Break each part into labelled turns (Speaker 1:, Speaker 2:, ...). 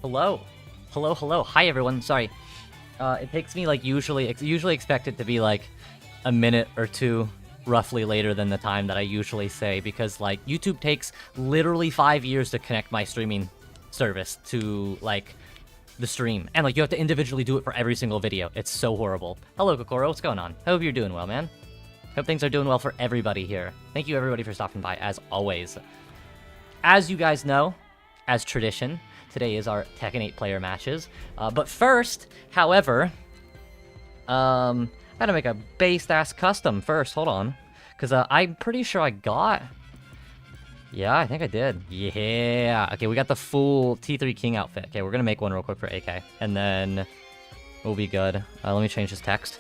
Speaker 1: Hello. Hello. Hi, everyone. Sorry. It takes me, like, usually expect it to be, like, a minute or two roughly later than the time that I usually say, because, like, YouTube takes literally 5 years to connect my streaming service to, like, the stream. And, like, you have to individually do it for every single video. It's so horrible. Hello, Kokoro. What's going on? Hope you're doing well, man. Hope things are doing well for everybody here. Thank you, everybody, for stopping by, as always. As you guys know, as tradition, today is our Tekken 8 player matches. But first, however, I gotta make a based-ass custom first. Hold on. Because I'm pretty sure I got... Yeah, I think I did. Yeah. Okay, we got the full T3 King outfit. Okay, we're gonna make one real quick for AK. And then we'll be good. Let me change this text.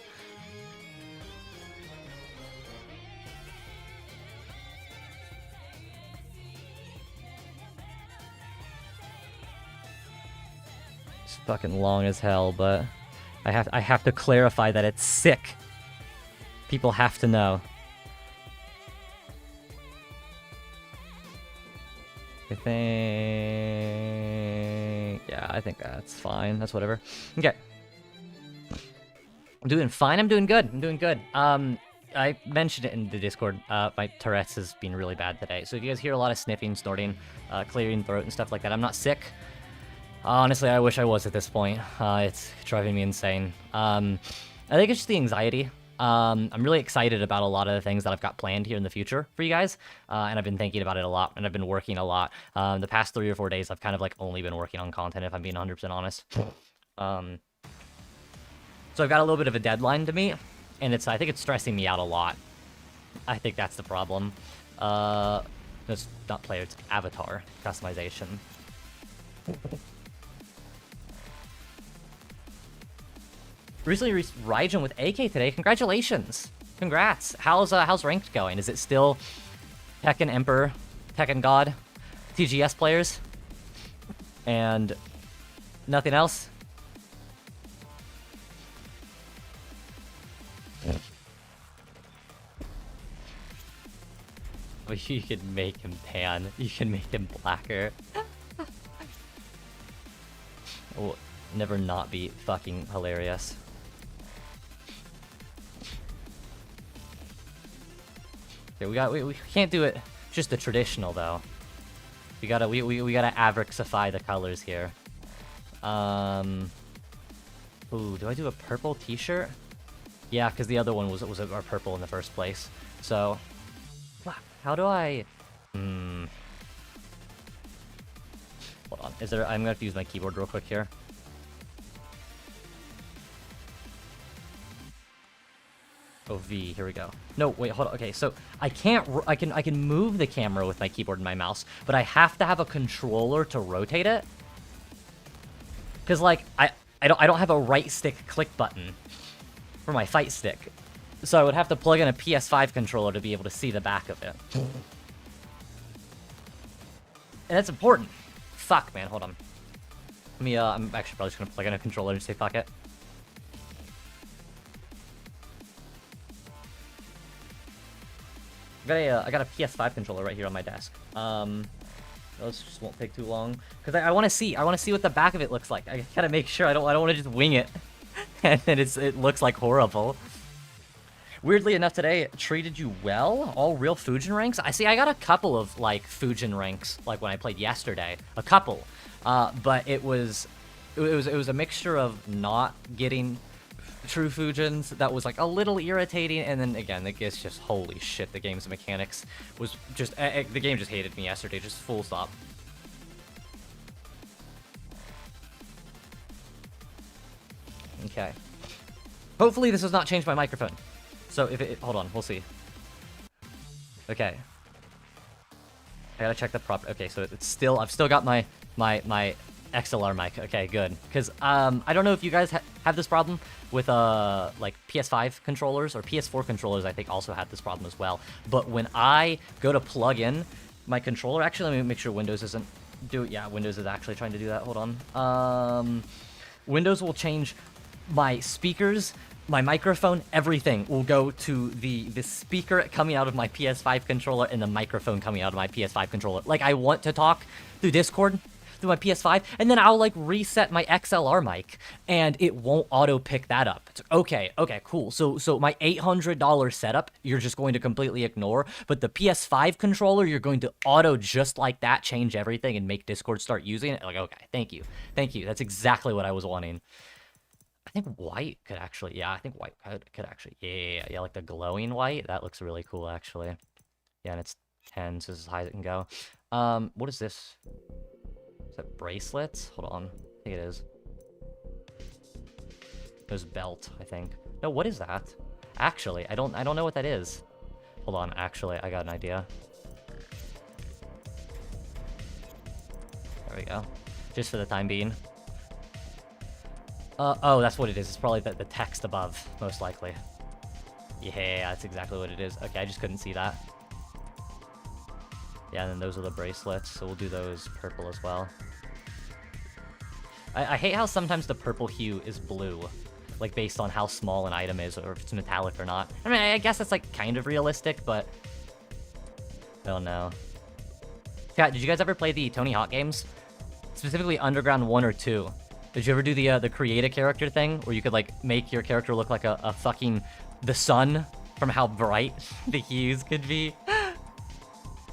Speaker 1: Fucking long as hell, but I have to clarify that it's sick. People have to know. I think... Yeah, I think that's fine. That's whatever. Okay. I'm doing fine. I'm doing good. I mentioned it in the Discord. My Tourette's has been really bad today. So if you guys hear a lot of sniffing, snorting, clearing throat and stuff like that, I'm not sick. Honestly, I wish I was at this point. It's driving me insane. I think it's just the anxiety. I'm really excited about a lot of the things that I've got planned here in the future for you guys. And I've been thinking about it a lot, and I've been working a lot. The past 3 or 4 days, I've kind of like only been working on content, if I'm being 100% honest. So I've got a little bit of a deadline to meet, and I think it's stressing me out a lot. I think that's the problem. It's not player, it's avatar customization. Recently reached Raijin with AK today. Congratulations. Congrats. How's ranked going? Is it still Tekken Emperor, Tekken God, TGS players? And nothing else? Well, you can make him tan. You can make him blacker. Will never not be fucking hilarious. Okay, we can't do it just the traditional though. We gotta avrixify the colors here. Ooh, do I do a purple t-shirt? Yeah, because the other one was our purple in the first place. So, how do I? Hold on. I'm gonna have to use my keyboard real quick here. Oh, V, here we go. No, wait, hold on. Okay, so I can move the camera with my keyboard and my mouse, but I have to have a controller to rotate it. Cause like I don't have a right stick click button for my fight stick. So I would have to plug in a PS5 controller to be able to see the back of it. And that's important. Fuck, man, hold on. Let me, I'm actually probably just gonna plug in a controller and say fuck it. I got a PS5 controller right here on my desk. Those just won't take too long because I want to see what the back of it looks like. I gotta make sure I don't want to just wing it, and then it looks like horrible. Weirdly enough, today treated you well. All real Fujin ranks. I got a couple of like Fujin ranks like when I played yesterday. A couple, but it was a mixture of not getting true Fujins that was like a little irritating, and then again, like, it's just holy shit, the game's mechanics was just the game just hated me yesterday, just full stop. Okay, hopefully this does not change my microphone, so if it hold on, we'll see. Okay, I gotta check the prop. Okay, so it's still, I've still got my XLR mic. Okay, good. Because I don't know if you guys have this problem with like PS5 controllers or PS4 controllers. I think also have this problem as well. But when I go to plug in my controller, actually, let me make sure Windows isn't do it. Yeah, Windows is actually trying to do that. Hold on. Windows will change my speakers, my microphone, everything will go to the speaker coming out of my PS5 controller and the microphone coming out of my PS5 controller. Like, I want to talk through Discord, through my PS5, and then I'll like reset my XLR mic, and it won't auto pick that up. It's okay, cool. So my $800 setup, you're just going to completely ignore, but the PS5 controller, you're going to auto just like that change everything and make Discord start using it. Like, okay, thank you. That's exactly what I was wanting. I think white could actually, yeah, I think white could actually, yeah, like the glowing white. That looks really cool, actually. Yeah, and it's 10, so this is as high as it can go. What is this? Is that bracelets? Hold on. I think it is. There's belt, I think. No, what is that? Actually, I don't know what that is. Hold on, actually, I got an idea. There we go. Just for the time being. Oh, that's what it is. It's probably the text above, most likely. Yeah, that's exactly what it is. Okay, I just couldn't see that. Yeah, and then those are the bracelets, so we'll do those purple as well. I hate how sometimes the purple hue is blue, like based on how small an item is, or if it's metallic or not. I mean, I guess that's like kind of realistic, but I don't know. Chat, did you guys ever play the Tony Hawk games? Specifically Underground 1 or 2? Did you ever do the create a character thing, where you could like make your character look like a fucking the sun from how bright the hues could be?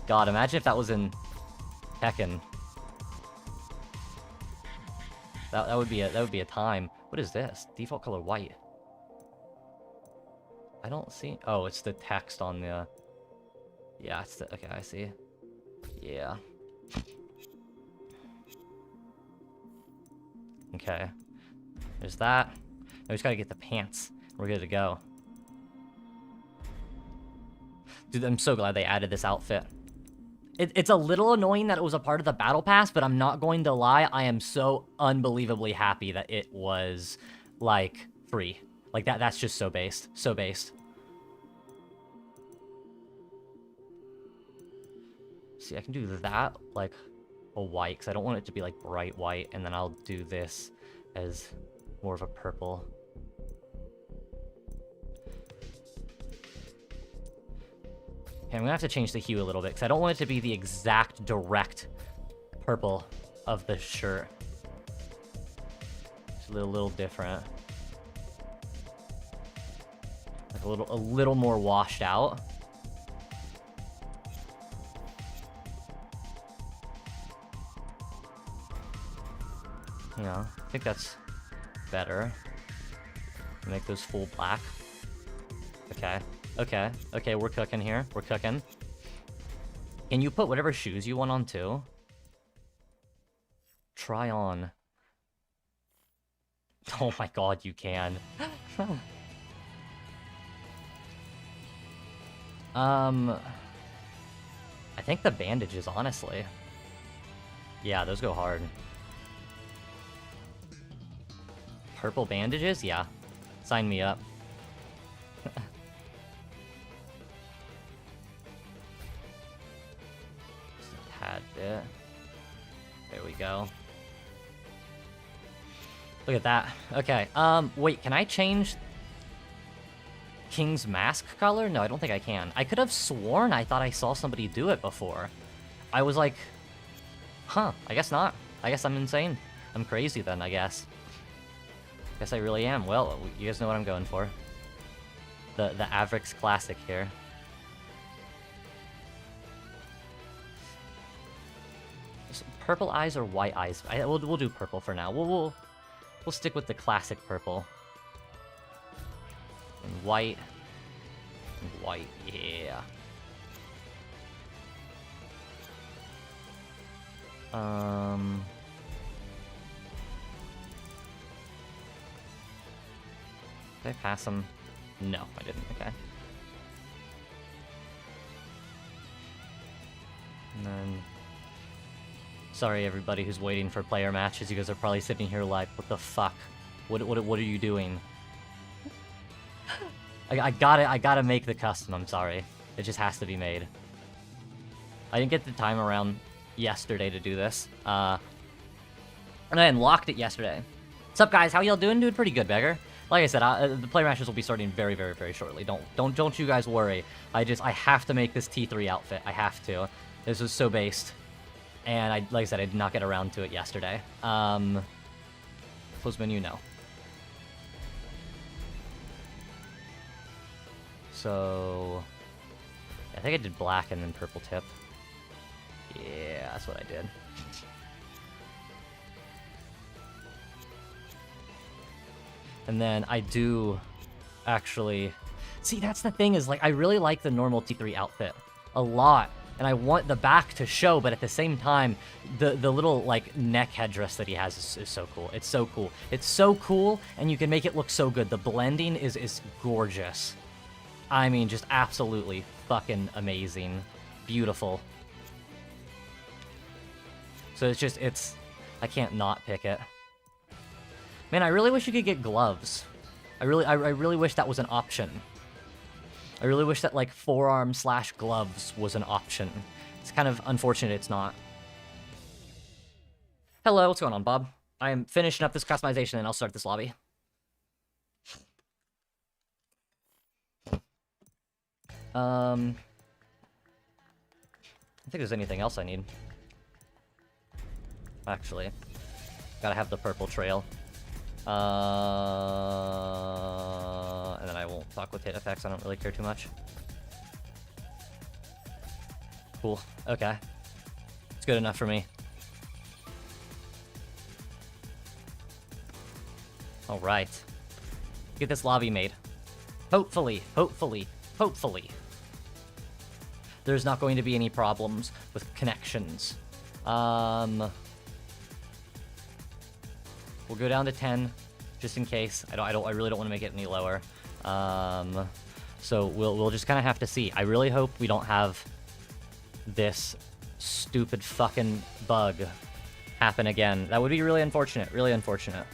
Speaker 1: God, imagine if that was in Tekken. That would be a time. What is this? Default color white. I don't see. Oh, it's the text on the. Yeah, it's the. Okay, I see. Yeah. Okay. There's that. Now we just gotta get the pants. We're good to go. Dude, I'm so glad they added this outfit. It's a little annoying that it was a part of the battle pass, but I'm not going to lie, I am so unbelievably happy that it was, like, free. Like, that's just so based. So based. See, I can do that, like, a white, because I don't want it to be, like, bright white, and then I'll do this as more of a purple. Okay, I'm gonna have to change the hue a little bit, because I don't want it to be the exact direct purple of the shirt. It's a little different. Like a little more washed out. You know, I think that's better. Make those full black. Okay, we're cooking here. We're cooking. Can you put whatever shoes you want on, too? Try on. Oh my god, you can. I think the bandages, honestly. Yeah, those go hard. Purple bandages? Yeah. Sign me up. Just a tad bit. There we go. Look at that. Okay, wait, can I change King's mask color? No, I don't think I can. I could have sworn I thought I saw somebody do it before. I was like, huh, I guess not. I guess I'm insane. I'm crazy then, I guess. Guess I really am. Well, you guys know what I'm going for. The Avrix Classic here. Just purple eyes or white eyes? We'll do purple for now. We'll stick with the classic purple. And white. And white, yeah. Did I pass him? No, I didn't. Okay. And then... Sorry, everybody who's waiting for player matches. You guys are probably sitting here like, what the fuck? What are you doing? I gotta make the custom, I'm sorry. It just has to be made. I didn't get the time around yesterday to do this. And I unlocked it yesterday. What's up, guys? How y'all doing? Doing pretty good, Beggar. Like I said, the player matches will be starting very, very, very shortly. Don't you guys worry. I have to make this T3 outfit. I have to. This was so based. And like I said, I did not get around to it yesterday. Close menu, no. So, I think I did black and then purple tip. Yeah, that's what I did. And then I do actually... See, that's the thing is, like, I really like the normal T3 outfit a lot. And I want the back to show, but at the same time, the little, like, neck headdress that he has is so cool. It's so cool. It's so cool, and you can make it look so good. The blending is gorgeous. I mean, just absolutely fucking amazing. Beautiful. So it's just, I can't not pick it. Man, I really wish you could get gloves. I really wish that was an option. I really wish that, like, forearm/gloves was an option. It's kind of unfortunate it's not. Hello, what's going on, Bob? I am finishing up this customization and I'll start this lobby. I don't think there's anything else I need. Actually, gotta have the purple trail. And then I won't fuck with hit effects, I don't really care too much. Cool, okay. It's good enough for me. Alright. Get this lobby made. Hopefully, hopefully, hopefully. There's not going to be any problems with connections. We'll go down to 10, just in case. I really don't want to make it any lower. So we'll just kind of have to see. I really hope we don't have this stupid fucking bug happen again. That would be really unfortunate. Really unfortunate.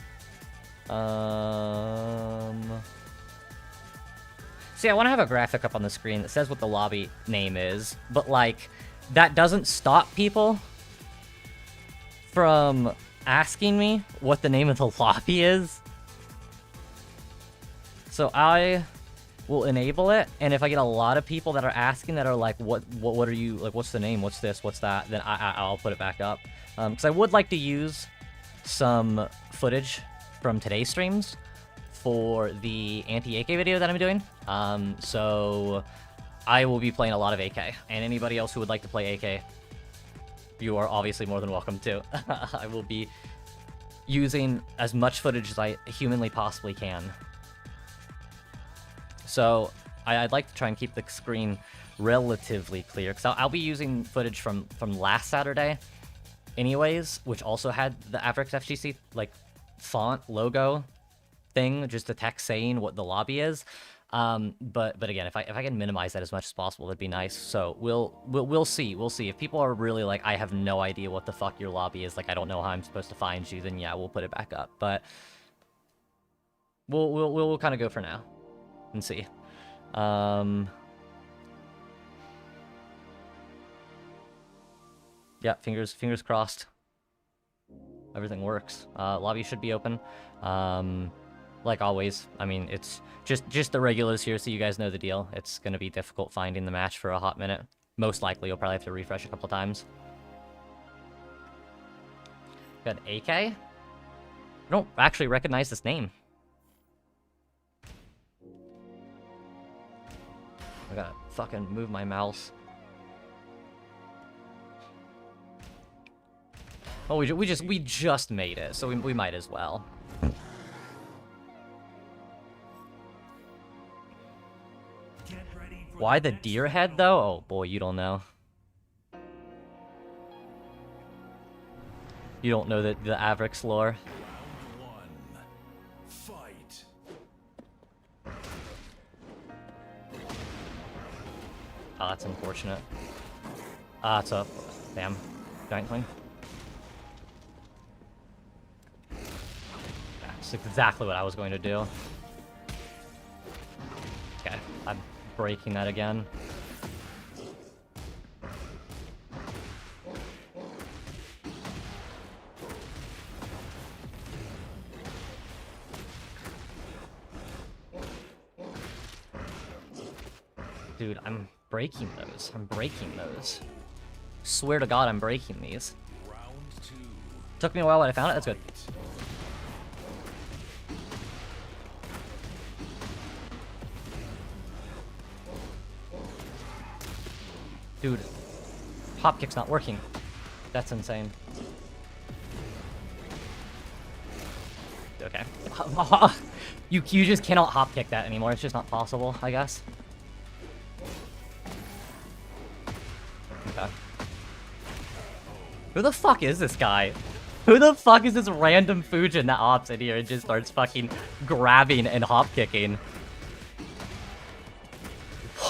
Speaker 1: See, I want to have a graphic up on the screen that says what the lobby name is, but, like, that doesn't stop people from asking me what the name of the lobby is. So I will enable it, and if I get a lot of people that are asking that are like, what are you, like, what's the name, what's this, what's that, then I'll put it back up. Because I would like to use some footage from today's streams for the anti-AK video that I'm doing. So I will be playing a lot of AK, and anybody else who would like to play AK, you are obviously more than welcome to. I will be using as much footage as I humanly possibly can. So I'd like to try and keep the screen relatively clear, because I'll be using footage from last Saturday anyways, which also had the Avrix FGC, like, font, logo thing, just the text saying what the lobby is. But again, if I can minimize that as much as possible, that'd be nice. So we'll see. We'll see. If people are really like, I have no idea what the fuck your lobby is, like, I don't know how I'm supposed to find you, then yeah, we'll put it back up. But we'll kind of go for now and see. Yeah, fingers crossed. Everything works. Lobby should be open. Like always, I mean, it's just the regulars here, so you guys know the deal. It's gonna be difficult finding the match for a hot minute. Most likely, you'll probably have to refresh a couple times. Got AK? I don't actually recognize this name. I gotta fucking move my mouse. Oh, we just made it, so we might as well. Why the deer head, though? Oh, boy, you don't know. You don't know the Avrix lore.
Speaker 2: Fight.
Speaker 1: Oh, that's unfortunate. Ah, it's up. Damn. Giant thing. That's exactly what I was going to do. Okay, I'm breaking that again. Dude, I'm breaking those. I'm breaking those. Swear to God, I'm breaking these. Took me a while, but I found it. That's good. Dude, hop kick's not working. That's insane. Okay. You just cannot hop kick that anymore. It's just not possible, I guess. Okay. Who the fuck is this guy? Who the fuck is this random Fujin that hops in here and just starts fucking grabbing and hop kicking?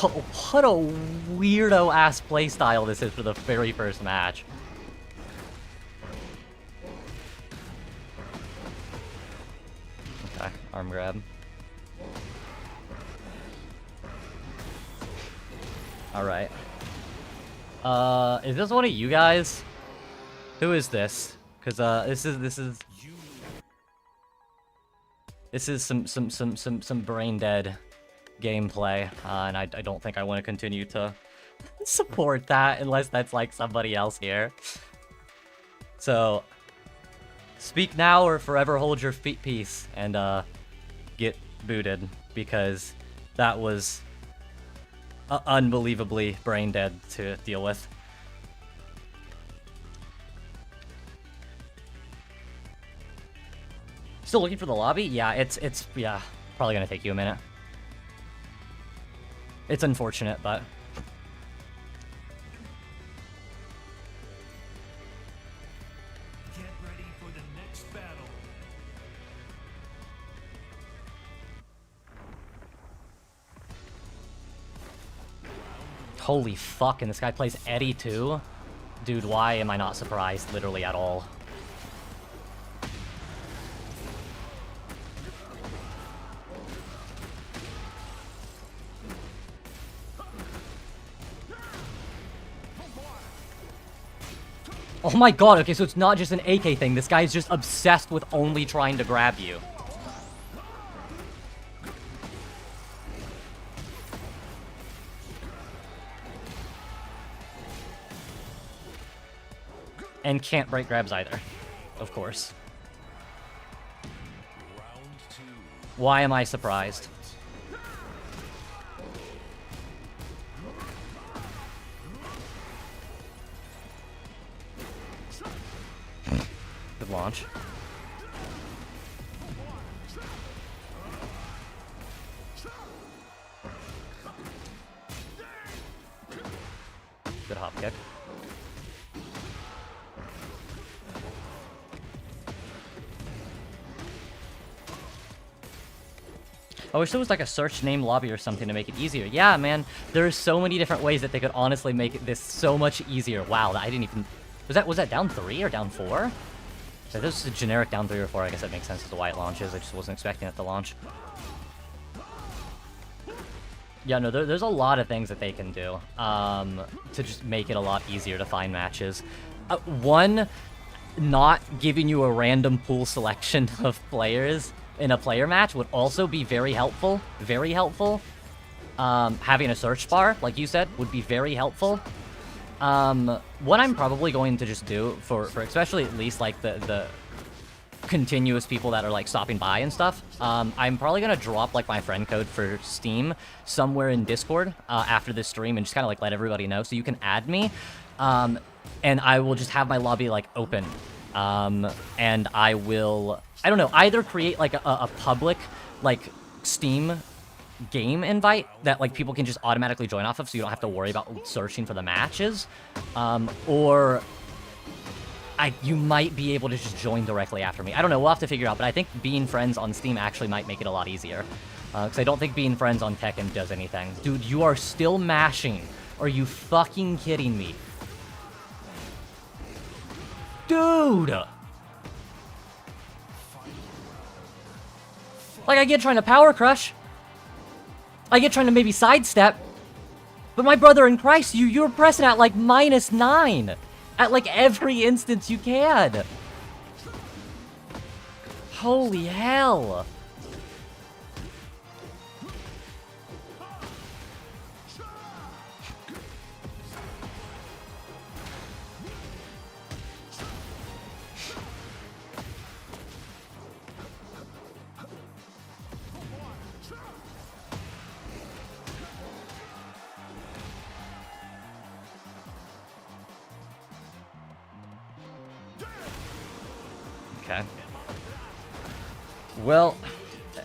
Speaker 1: What a weirdo ass playstyle this is for the very first match. Okay, arm grab. Alright. Is this one of you guys? Who is this? Cause this is some brain dead gameplay, and I don't think I want to continue to support that unless that's like somebody else here. So speak now or forever hold your peace and get booted, because that was unbelievably brain dead to deal with. Still looking for the lobby? Yeah, it's yeah, probably gonna take you a minute. It's unfortunate, but
Speaker 2: get ready for the next battle.
Speaker 1: Holy fuck, and this guy plays Eddie too? Dude, why am I not surprised literally at all? Oh my god, okay, so it's not just an AK thing. This guy's just obsessed with only trying to grab you. And can't break grabs either, of course. Why am I surprised? Good launch. Good hop kick. I wish there was like a search name lobby or something to make it easier. Yeah, man, there's so many different ways that they could honestly make this so much easier. Wow, I didn't even... Was that down 3 or down 4? So this is a generic down 3 or 4. I guess that makes sense as to why it launches. I just wasn't expecting it to launch. Yeah, no, there's a lot of things that they can do to just make it a lot easier to find matches. One, not giving you a random pool selection of players in a player match would also be very helpful. Very helpful. Having a search bar, like you said, would be very helpful. What I'm probably going to just do for especially at least like the continuous people that are like stopping by and stuff, I'm probably gonna drop like my friend code for Steam somewhere in Discord after this stream and just kind of like let everybody know so you can add me, and I will just have my lobby like open, and I will, I don't know, either create like a public like Steam game invite that like people can just automatically join off of so you don't have to worry about searching for the matches, or you might be able to just join directly after me. I don't know, we'll have to figure out, but I think being friends on Steam actually might make it a lot easier, because I don't think being friends on Tekken does anything. Dude, you are still mashing. Are you fucking kidding me? Dude! Like, I get trying to power crush. I get trying to maybe sidestep. But my brother in Christ, you're pressing at like -9. At like every instance you can. Holy hell. Okay. Well,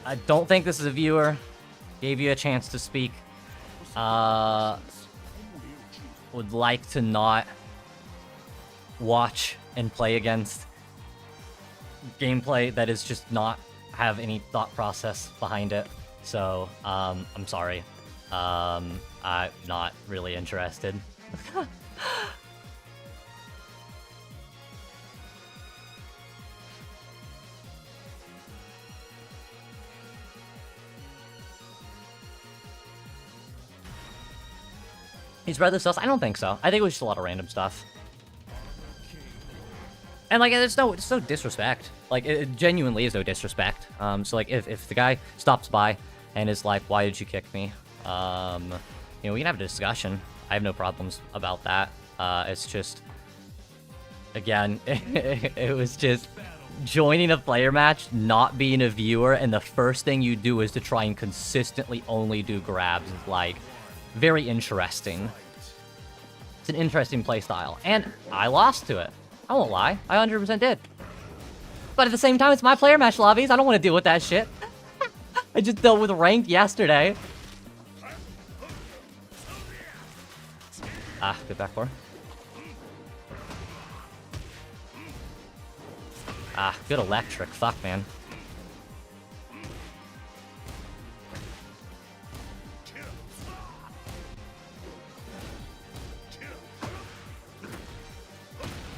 Speaker 1: I don't think this is a viewer. Gave you a chance to speak. Would like to not watch and play against gameplay that is just not have any thought process behind it. So, I'm sorry. I'm not really interested. He's rather sus? I don't think so. I think it was just a lot of random stuff. And, like, it's no disrespect. Like, it genuinely is no disrespect. So, like, if the guy stops by and is like, why did you kick me? You know, we can have a discussion. I have no problems about that. It's just, again, it was just joining a player match, not being a viewer, and the first thing you do is to try and consistently only do grabs. Is, like, very interesting. It's an interesting playstyle. And I lost to it. I won't lie. I 100% did. But at the same time, it's my player match lobbies. I don't want to deal with that shit. I just dealt with ranked yesterday. Ah, good back four. Ah, good electric. Fuck, man.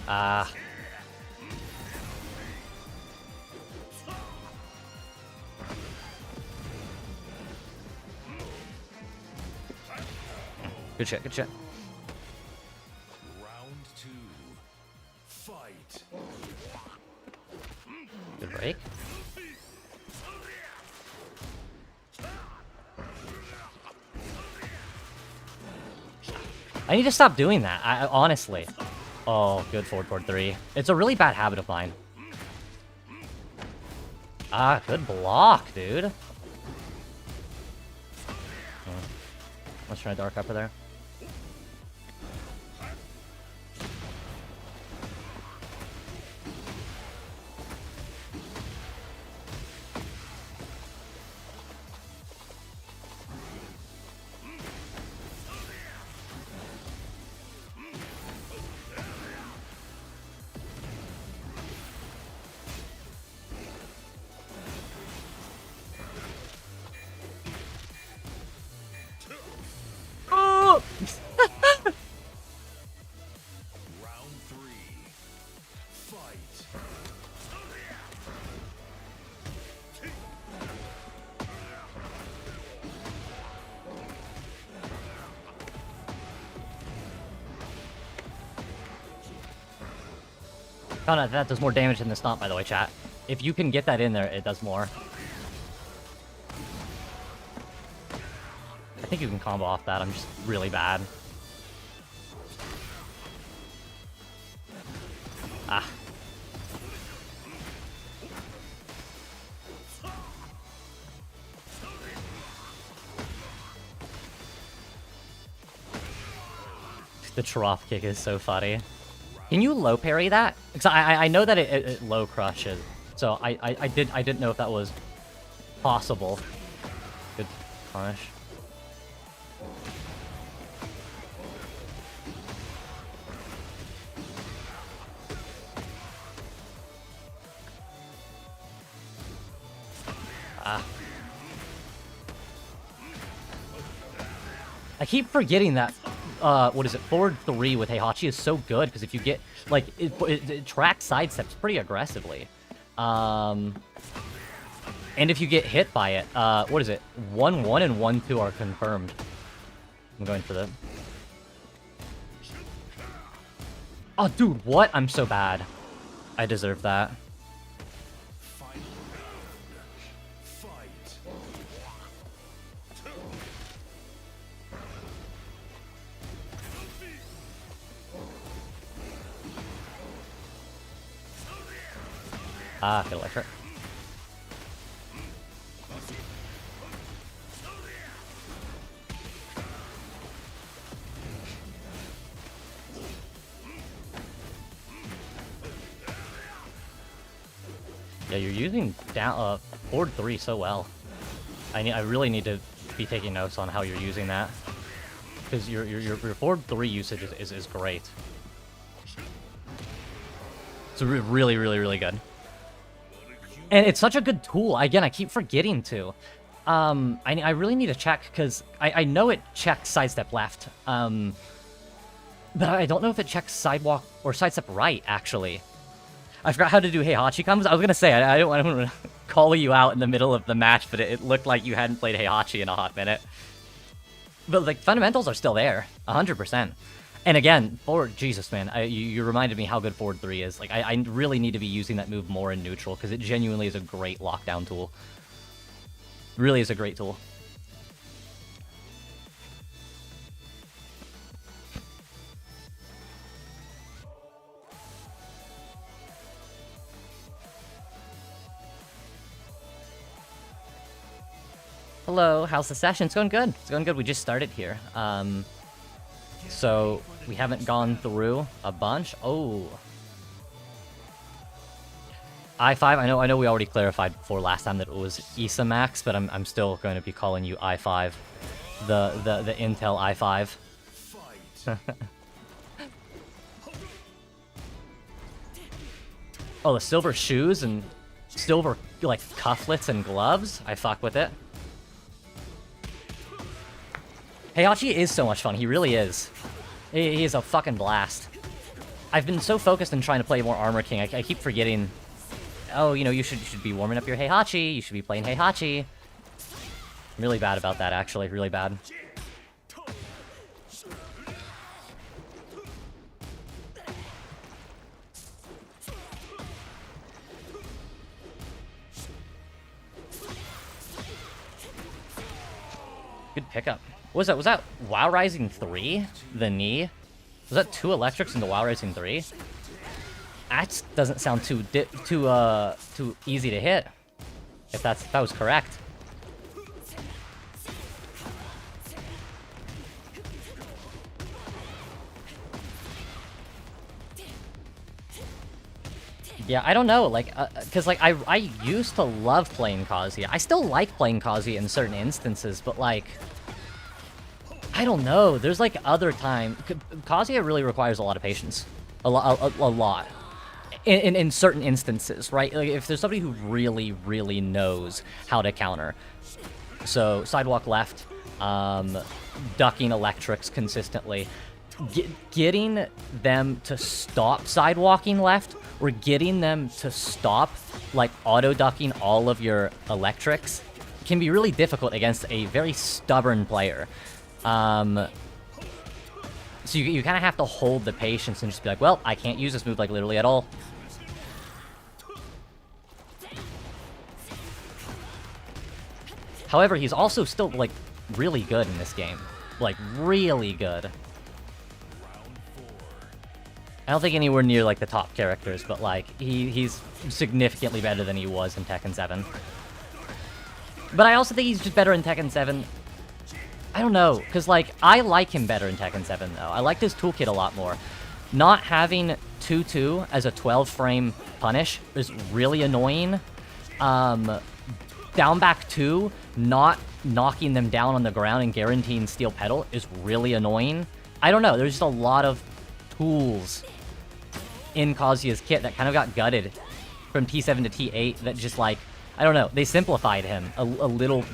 Speaker 1: Ah. Good shit, good shit.
Speaker 2: Round 2. Fight.
Speaker 1: Good break. I need to stop doing that, honestly. Oh, good forward 3. It's a really bad habit of mine. Ah, good block, dude. Let's try a dark upper there.
Speaker 2: Round 3. Fight.
Speaker 1: Found out that does more damage than the stomp, by the way, chat. If you can get that in there, it does more. I think you can combo off that. I'm just really bad. Ah. The trough kick is so funny. Can you low parry that? Because I know that it low crushes. So I didn't know if that was possible. Good punish. Ah. I keep forgetting that, what is it, forward 3 with Heihachi is so good, because if you get, like, it tracks sidesteps pretty aggressively. And if you get hit by it, what is it, 1-1 and 1-2 are confirmed. I'm going for that. Oh, dude, what? I'm so bad. I deserve that. Ah, good electric. Yeah, you're using down forward 3 so well. I really need to be taking notes on how you're using that, because your forward 3 usage is great. It's really, really, really good. And it's such a good tool. Again, I keep forgetting to. I really need to check, because I know it checks sidestep left. But I don't know if it checks sidewalk or sidestep right, actually. I forgot how to do Heihachi combos. I was going to say, I don't want to call you out in the middle of the match, but it looked like you hadn't played Heihachi in a hot minute. But, like, fundamentals are still there. 100%. And again, forward, Jesus, man, you reminded me how good forward 3 is. Like, I really need to be using that move more in neutral, because it genuinely is a great lockdown tool. Really is a great tool. Hello, how's the session? It's going good. It's going good. We just started here. So we haven't gone through a bunch. Oh. I5, I know we already clarified before last time that it was ISA Max, but I'm still going to be calling you I5. The Intel i5. Oh, the silver shoes and silver, like, cufflets and gloves? I fuck with it. Heihachi is so much fun. He really is. He is a fucking blast. I've been so focused on trying to play more Armor King, I keep forgetting. Oh, you know, you should be warming up your Heihachi. You should be playing Heihachi. I'm really bad about that, actually. Really bad. Good pickup. What was that? Was that WoW Rising 3? The knee? Was that 2 electrics into WoW Rising 3? That doesn't sound too easy to hit. If that was correct. Yeah, I don't know, like, cause like I used to love playing Kazuya. I still like playing Kazuya in certain instances, but like, I don't know. There's like other time. Kazuya really requires a lot of patience, a lot. In certain instances, right? Like if there's somebody who really knows how to counter. So sidewalk left, ducking electrics consistently, getting them to stop sidewalking left, or getting them to stop like auto ducking all of your electrics can be really difficult against a very stubborn player. So you kind of have to hold the patience and just be like, well, I can't use this move like literally at all. However, he's also still like really good in this game. Like really good. I don't think anywhere near like the top characters, but like he's significantly better than he was in Tekken 7. But I also think he's just better in Tekken 7. I don't know, because, like, I like him better in Tekken 7, though. I liked his toolkit a lot more. Not having 2-2 as a 12-frame punish is really annoying. Down back 2, not knocking them down on the ground and guaranteeing steel pedal is really annoying. I don't know, there's just a lot of tools in Kazuya's kit that kind of got gutted from T7 to T8 that just, like, I don't know, they simplified him a little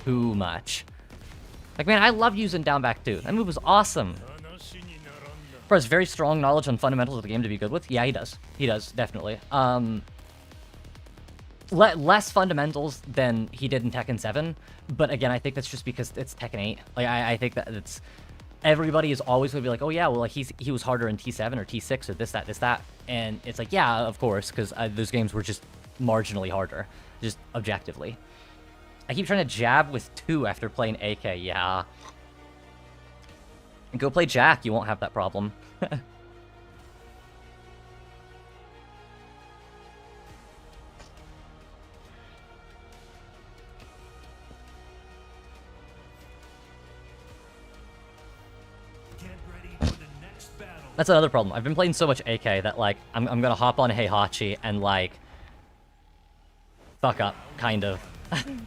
Speaker 1: too much. Like, man, I love using down back 2. That move was awesome. For his very strong knowledge on fundamentals of the game to be good with. Yeah, he does. He does, definitely. Less fundamentals than he did in Tekken 7. But again, I think that's just because it's Tekken 8. Like, I think that it's... Everybody is always going to be like, oh yeah, well, like, he was harder in T7 or T6 or this, that. And it's like, yeah, of course, because those games were just marginally harder. Just objectively. I keep trying to jab with 2 after playing AK, yeah. Go play Jack, you won't have that problem. That's another problem. I've been playing so much AK that, like, I'm gonna hop on Heihachi and, like, fuck up, kind of.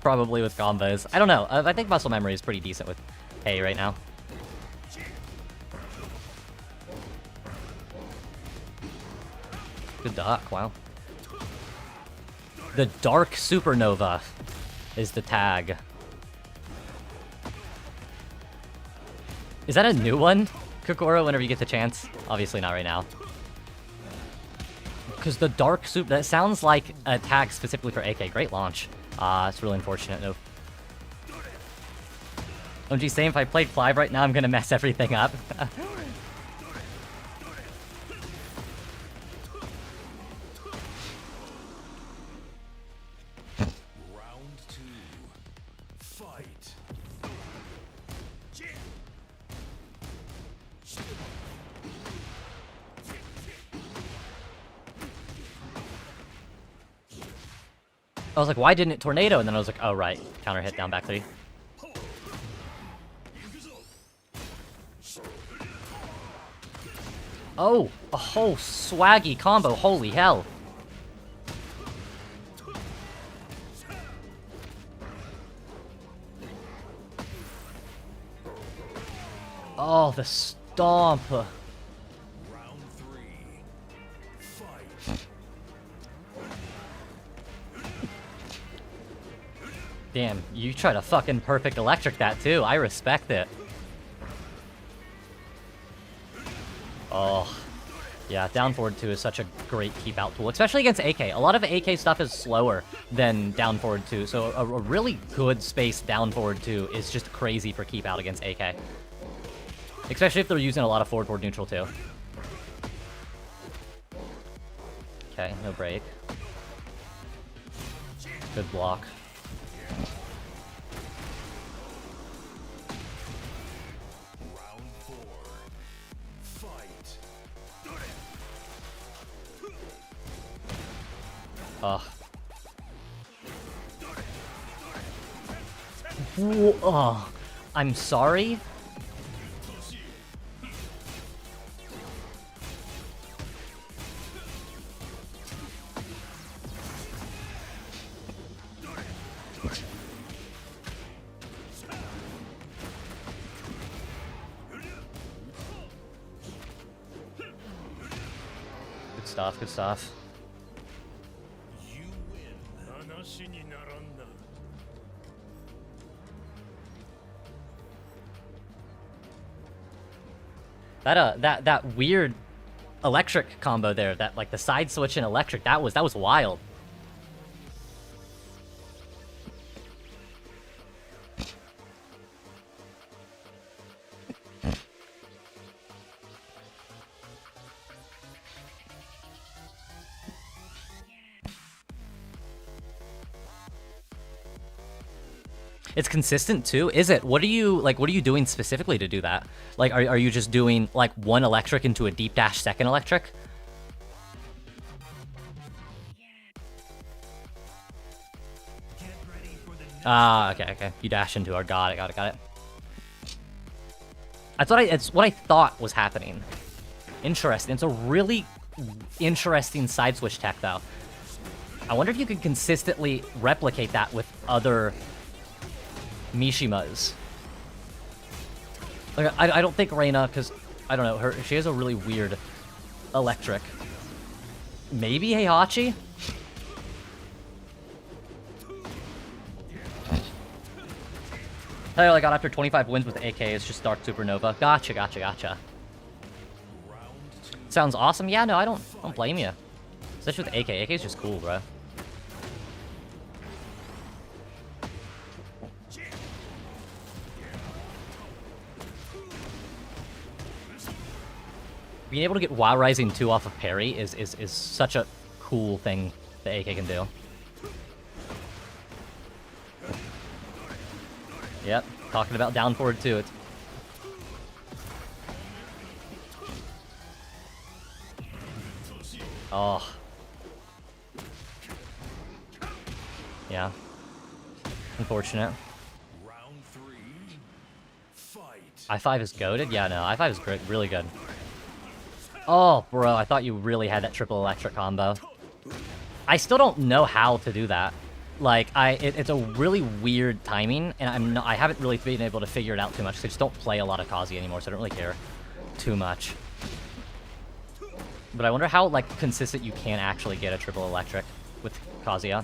Speaker 1: Probably with combos. I don't know. I think muscle memory is pretty decent with A right now. Good duck, wow. The Dark Supernova is the tag. Is that a new one, Kokoro, whenever you get the chance? Obviously not right now. Because the Dark Soup, that sounds like a tag specifically for AK. Great launch. It's really unfortunate, no. OMG, same, if I played Clive right now, I'm gonna mess everything up.
Speaker 2: Round 2. Fight.
Speaker 1: I was like, why didn't it tornado? And then I was like, oh, right. Counter hit, down back 3. Oh, a whole swaggy combo. Holy hell. Oh, the stomp.
Speaker 2: Round 3. Fight.
Speaker 1: Damn, you try to fucking perfect electric that too. I respect it. Oh. Yeah, down forward 2 is such a great keep out tool, especially against AK. A lot of AK stuff is slower than down forward 2, so a really good space down forward 2 is just crazy for keep out against AK. Especially if they're using a lot of forward neutral too. Okay, no break. Good block.
Speaker 2: Round 4. Fight.
Speaker 1: Ugh. Oh, I'm sorry? Good stuff, good stuff.
Speaker 2: You win. 話にならんな。
Speaker 1: That weird electric combo there, that like the side switch and electric, that was wild. It's consistent too, is it? What are you doing specifically to do that? Like, are you just doing like one electric into a deep dash second electric?
Speaker 2: Get ready for the next.
Speaker 1: Ah, okay. You dash into her. Got it. It's what I thought was happening. Interesting. It's a really interesting side switch tech though. I wonder if you could consistently replicate that with other Mishimas. Like, I don't think Reina, because I don't know, she has a really weird electric. Maybe Heihachi? Tell you what I got after 25 wins with AK is just Dark Supernova. Gotcha. Sounds awesome. Yeah, no, I don't blame you. Especially with AK. AK is just cool, bro. Being able to get Wild Rising 2 off of parry is such a cool thing that AK can do. Yep, talking about down forward 2. It's oh. Yeah. Unfortunate.
Speaker 2: Round 3. Fight.
Speaker 1: I5 is goated? Yeah, no, I5 is great, really good. Oh, bro, I thought you really had that triple electric combo. I still don't know how to do that. Like, it's a really weird timing, and I haven't really been able to figure it out too much, because I just don't play a lot of Kazuya anymore, so I don't really care too much. But I wonder how, like, consistent you can actually get a triple electric with Kazuya.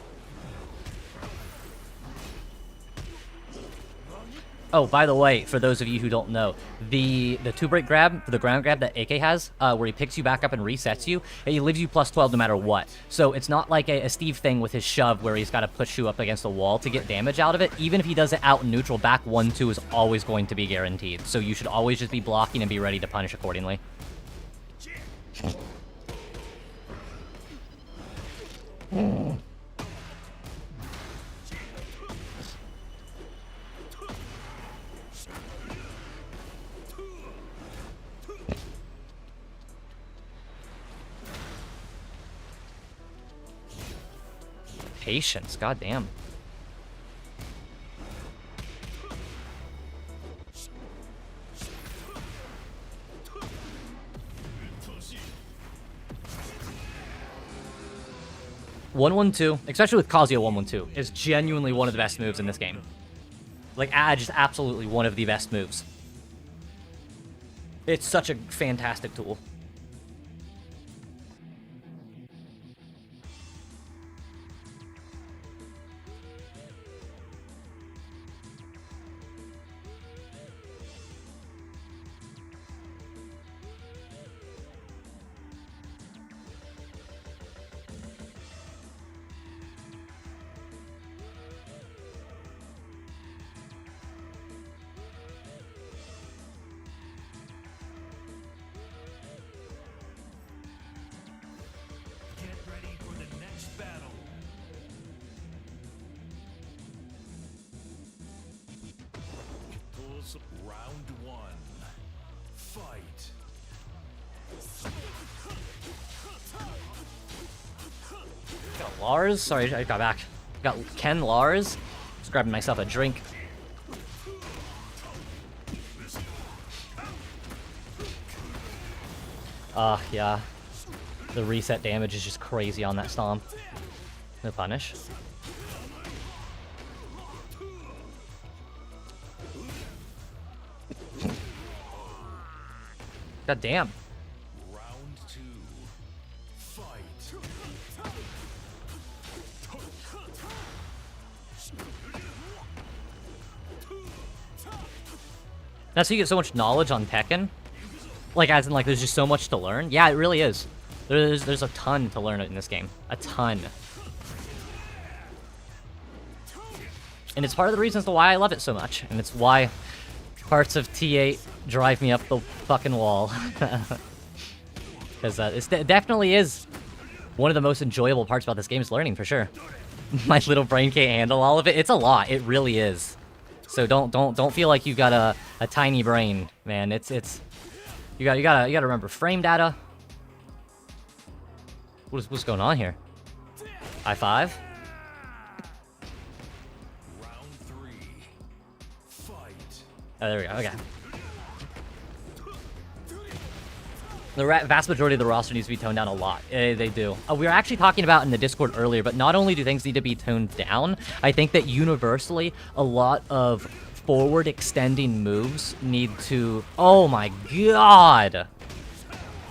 Speaker 1: Oh, by the way, for those of you who don't know, the two-break grab, the ground grab that AK has, where he picks you back up and resets you, he leaves you plus 12 no matter what. So it's not like a Steve thing with his shove where he's got to push you up against the wall to get damage out of it. Even if he does it out in neutral, back 1-2 is always going to be guaranteed. So you should always just be blocking and be ready to punish accordingly. Patience, goddamn. One-1-2, especially with Kazuya 1-1-2, is genuinely one of the best moves in this game. Like, just absolutely one of the best moves. It's such a fantastic tool.
Speaker 2: Round one. Fight.
Speaker 1: Got Lars. Sorry, I got back. Got Ken Lars. Just grabbing myself a drink. Yeah. The reset damage is just crazy on that stomp. No punish. God damn.
Speaker 2: Round two. Fight.
Speaker 1: That's how you get so much knowledge on Tekken. Like, as in, like, there's just so much to learn. Yeah, it really is. There's a ton to learn in this game. A ton. And it's part of the reasons why I love it so much. And it's why parts of T8 drive me up the fucking wall. Because it definitely is one of the most enjoyable parts about this game is learning, for sure. My little brain can't handle all of it. It's a lot. It really is. So don't feel like you've got a tiny brain, man. You gotta remember frame data. What's going on here? High five.
Speaker 2: Round three. Fight.
Speaker 1: Oh, there we go. Okay. The vast majority of the roster needs to be toned down a lot. They do. We were actually talking about in the Discord earlier, but not only do things need to be toned down, I think that universally, a lot of forward extending moves need to... Oh my god!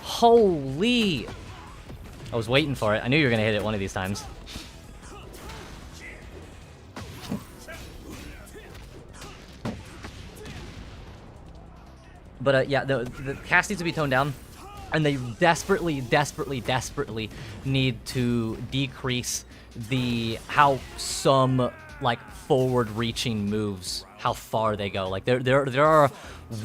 Speaker 1: Holy... I was waiting for it. I knew you were going to hit it one of these times. But yeah, the cast needs to be toned down. And they desperately need to decrease how some like forward-reaching moves, how far they go. Like there are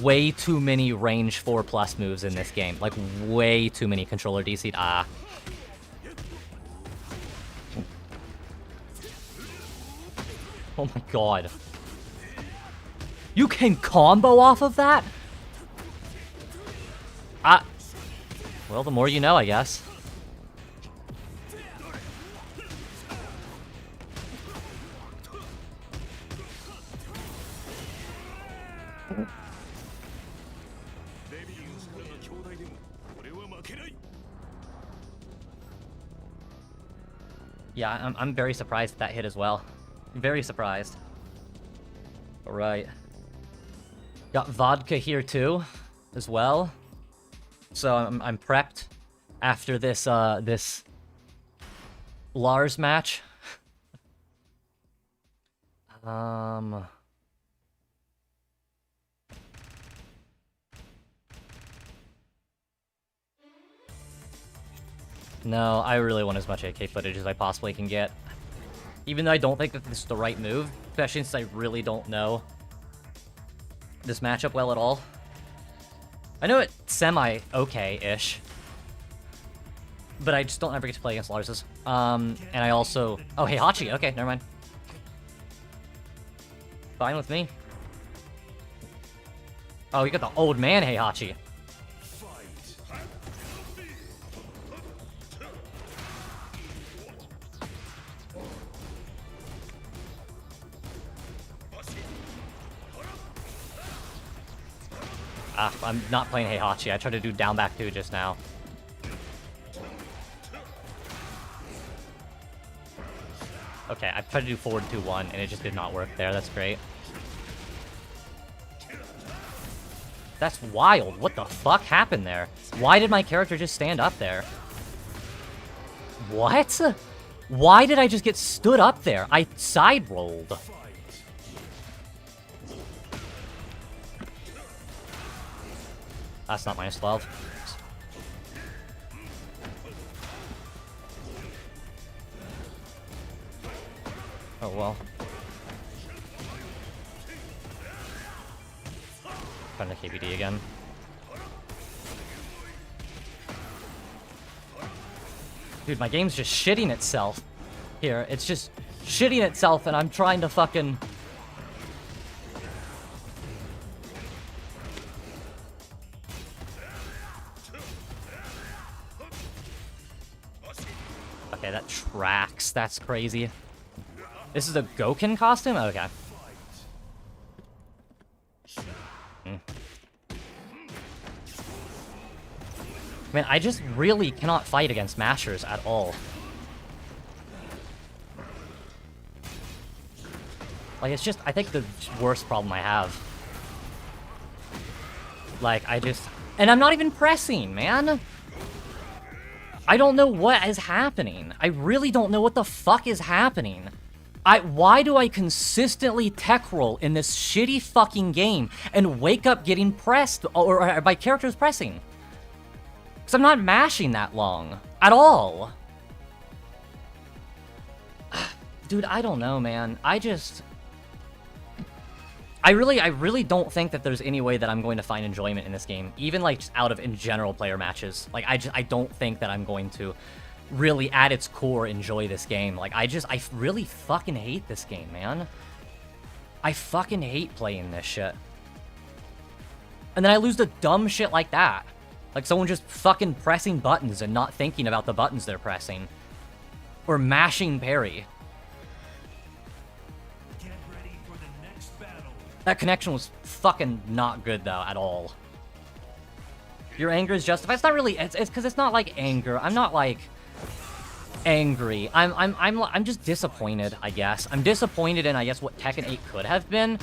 Speaker 1: way too many range 4+ moves in this game. Like way too many controller DC'd. Oh my god. You can combo off of that? Well, the more you know, I guess. Yeah, I'm very surprised that hit as well. Very surprised. Alright. Got vodka here too, as well. So I'm prepped after this this Lars match. No, I really want as much AK footage as I possibly can get. Even though I don't think that this is the right move, especially since I really don't know this matchup well at all. I know it's semi-okay-ish, but I just don't ever get to play against Lars's. And I also... Oh, Heihachi! Okay, never mind. Fine with me. Oh, you got the old man Heihachi. I'm not playing Heihachi. I tried to do down back 2 just now. Okay, I tried to do forward 2-1 and it just did not work there. That's great. That's wild. What the fuck happened there? Why did my character just stand up there? What? Why did I just get stood up there? I side rolled. That's not -12. Oh well. Trying to KBD again. Dude, my game's just shitting itself. Here, it's just shitting itself and I'm trying to fucking... Okay, that tracks. That's crazy. This is a Goken costume? Okay. Man, I just really cannot fight against mashers at all. Like, it's just, I think the worst problem I have. Like, I just... And I'm not even pressing, man! I don't know what is happening. I really don't know what the fuck is happening. Why do I consistently tech roll in this shitty fucking game and wake up getting pressed, or my character's pressing? Because I'm not mashing that long. At all. Dude, I don't know, man. I really don't think that there's any way that I'm going to find enjoyment in this game, even like just out of in general player matches. Like I don't think that I'm going to really at its core enjoy this game. Like I really fucking hate this game, man. I fucking hate playing this shit. And then I lose to dumb shit like that. Like someone just fucking pressing buttons and not thinking about the buttons they're pressing. Or mashing parry. That connection was fucking not good, though, at all. Your anger is justified. It's not really... It's because it's not, like, anger. I'm not, like, angry. I'm just disappointed, I guess. I'm disappointed in, I guess, what Tekken 8 could have been.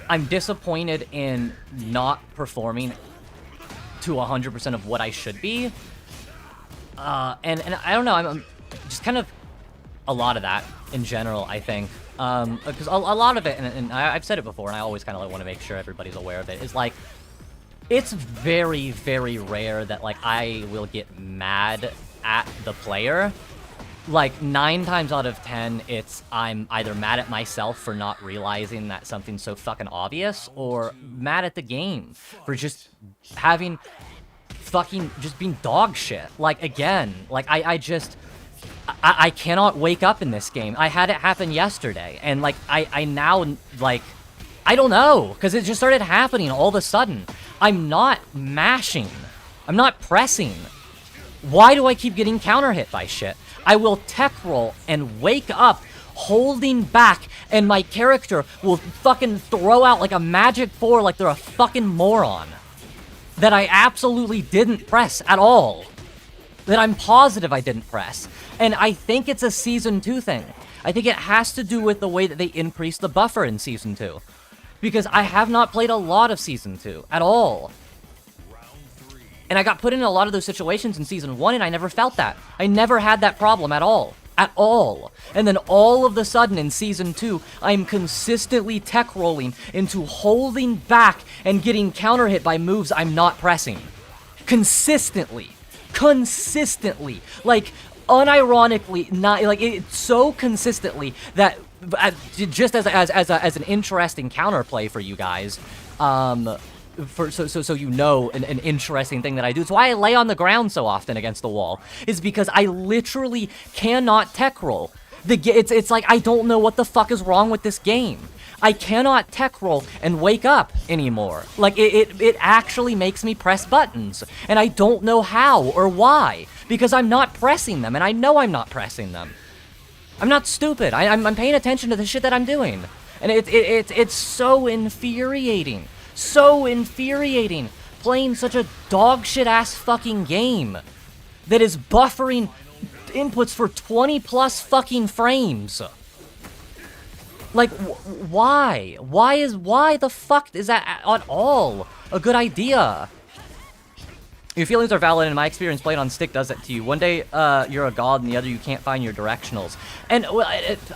Speaker 1: I'm disappointed in not performing to 100% of what I should be. And I don't know. I'm just kind of... A lot of that, in general, I think. Because a lot of it, and I've said it before, and I always kind of like, want to make sure everybody's aware of it, is like, it's very, very rare that like I will get mad at the player. Like 9 times out of 10, I'm either mad at myself for not realizing that something's so fucking obvious, or mad at the game for just having just being dog shit. Like again, like I cannot wake up in this game. I had it happen yesterday, and like I now like I don't know, because it just started happening all of a sudden. I'm not mashing. I'm not pressing. Why do I keep getting counter hit by shit? I will tech roll and wake up holding back, and my character will fucking throw out like a magic 4 like they're a fucking moron. That I absolutely didn't press at all. that I'm positive I didn't press. And I think it's a Season 2 thing. I think it has to do with the way that they increased the buffer in Season 2. Because I have not played a lot of Season 2 at all. And I got put in a lot of those situations in Season 1 and I never felt that. I never had that problem at all. At all. And then all of the sudden in Season 2, I'm consistently tech rolling into holding back and getting counter hit by moves I'm not pressing. Consistently. Consistently. Like, unironically, not like it so consistently that just as an interesting counterplay for you guys, so you know an interesting thing that I do. It's why I lay on the ground so often against the wall, is because I literally cannot tech roll. It's like I don't know what the fuck is wrong with this game. I cannot tech roll and wake up anymore. Like, it actually makes me press buttons. And I don't know how or why. Because I'm not pressing them, and I know I'm not pressing them. I'm not stupid. I'm paying attention to the shit that I'm doing. And it's so infuriating. So infuriating. Playing such a dog shit ass fucking game that is buffering inputs for 20 plus fucking frames. Like, why? Why the fuck is that at all a good idea? Your feelings are valid, and my experience playing on stick does that to you. One day, you're a god, and the other you can't find your directionals. And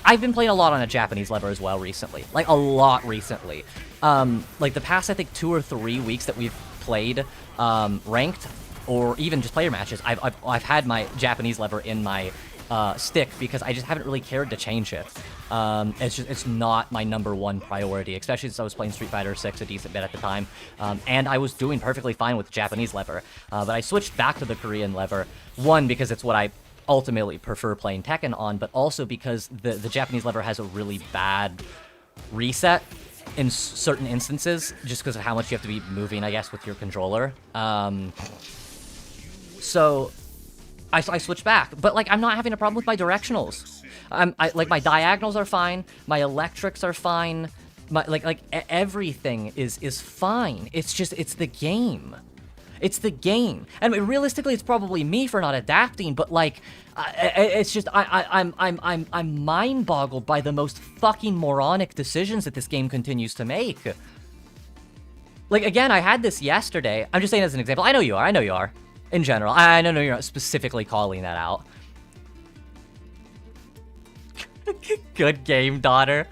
Speaker 1: I've been playing a lot on a Japanese lever as well recently. Like, a lot recently. Like, the past, I think, 2 or 3 weeks that we've played ranked, or even just player matches, I've had my Japanese lever in my stick because I just haven't really cared to change it. It's not my #1 priority, especially since I was playing Street Fighter 6 a decent bit at the time, and I was doing perfectly fine with the Japanese lever, but I switched back to the Korean lever, one, because it's what I ultimately prefer playing Tekken on, but also because the Japanese lever has a really bad reset in certain instances, just because of how much you have to be moving, I guess, with your controller. So I switched back, but like I'm not having a problem with my directionals. Like my diagonals are fine, my electrics are fine, my everything is fine. It's just it's the game. It's the game, and realistically, it's probably me for not adapting. But like, it's just I'm mind boggled by the most fucking moronic decisions that this game continues to make. Like again, I had this yesterday. I'm just saying as an example. I know you are. I know you are. In general, I know you're not specifically calling that out. Good game, daughter.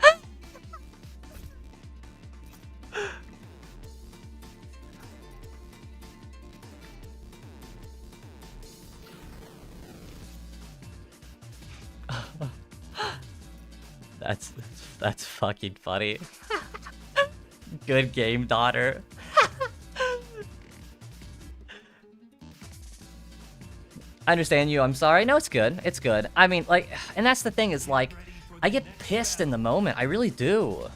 Speaker 1: That's fucking funny. Good game, daughter. I understand you, I'm sorry. No, it's good. It's good. I mean, like, and that's the thing is, like, I get pissed in the moment. I really do.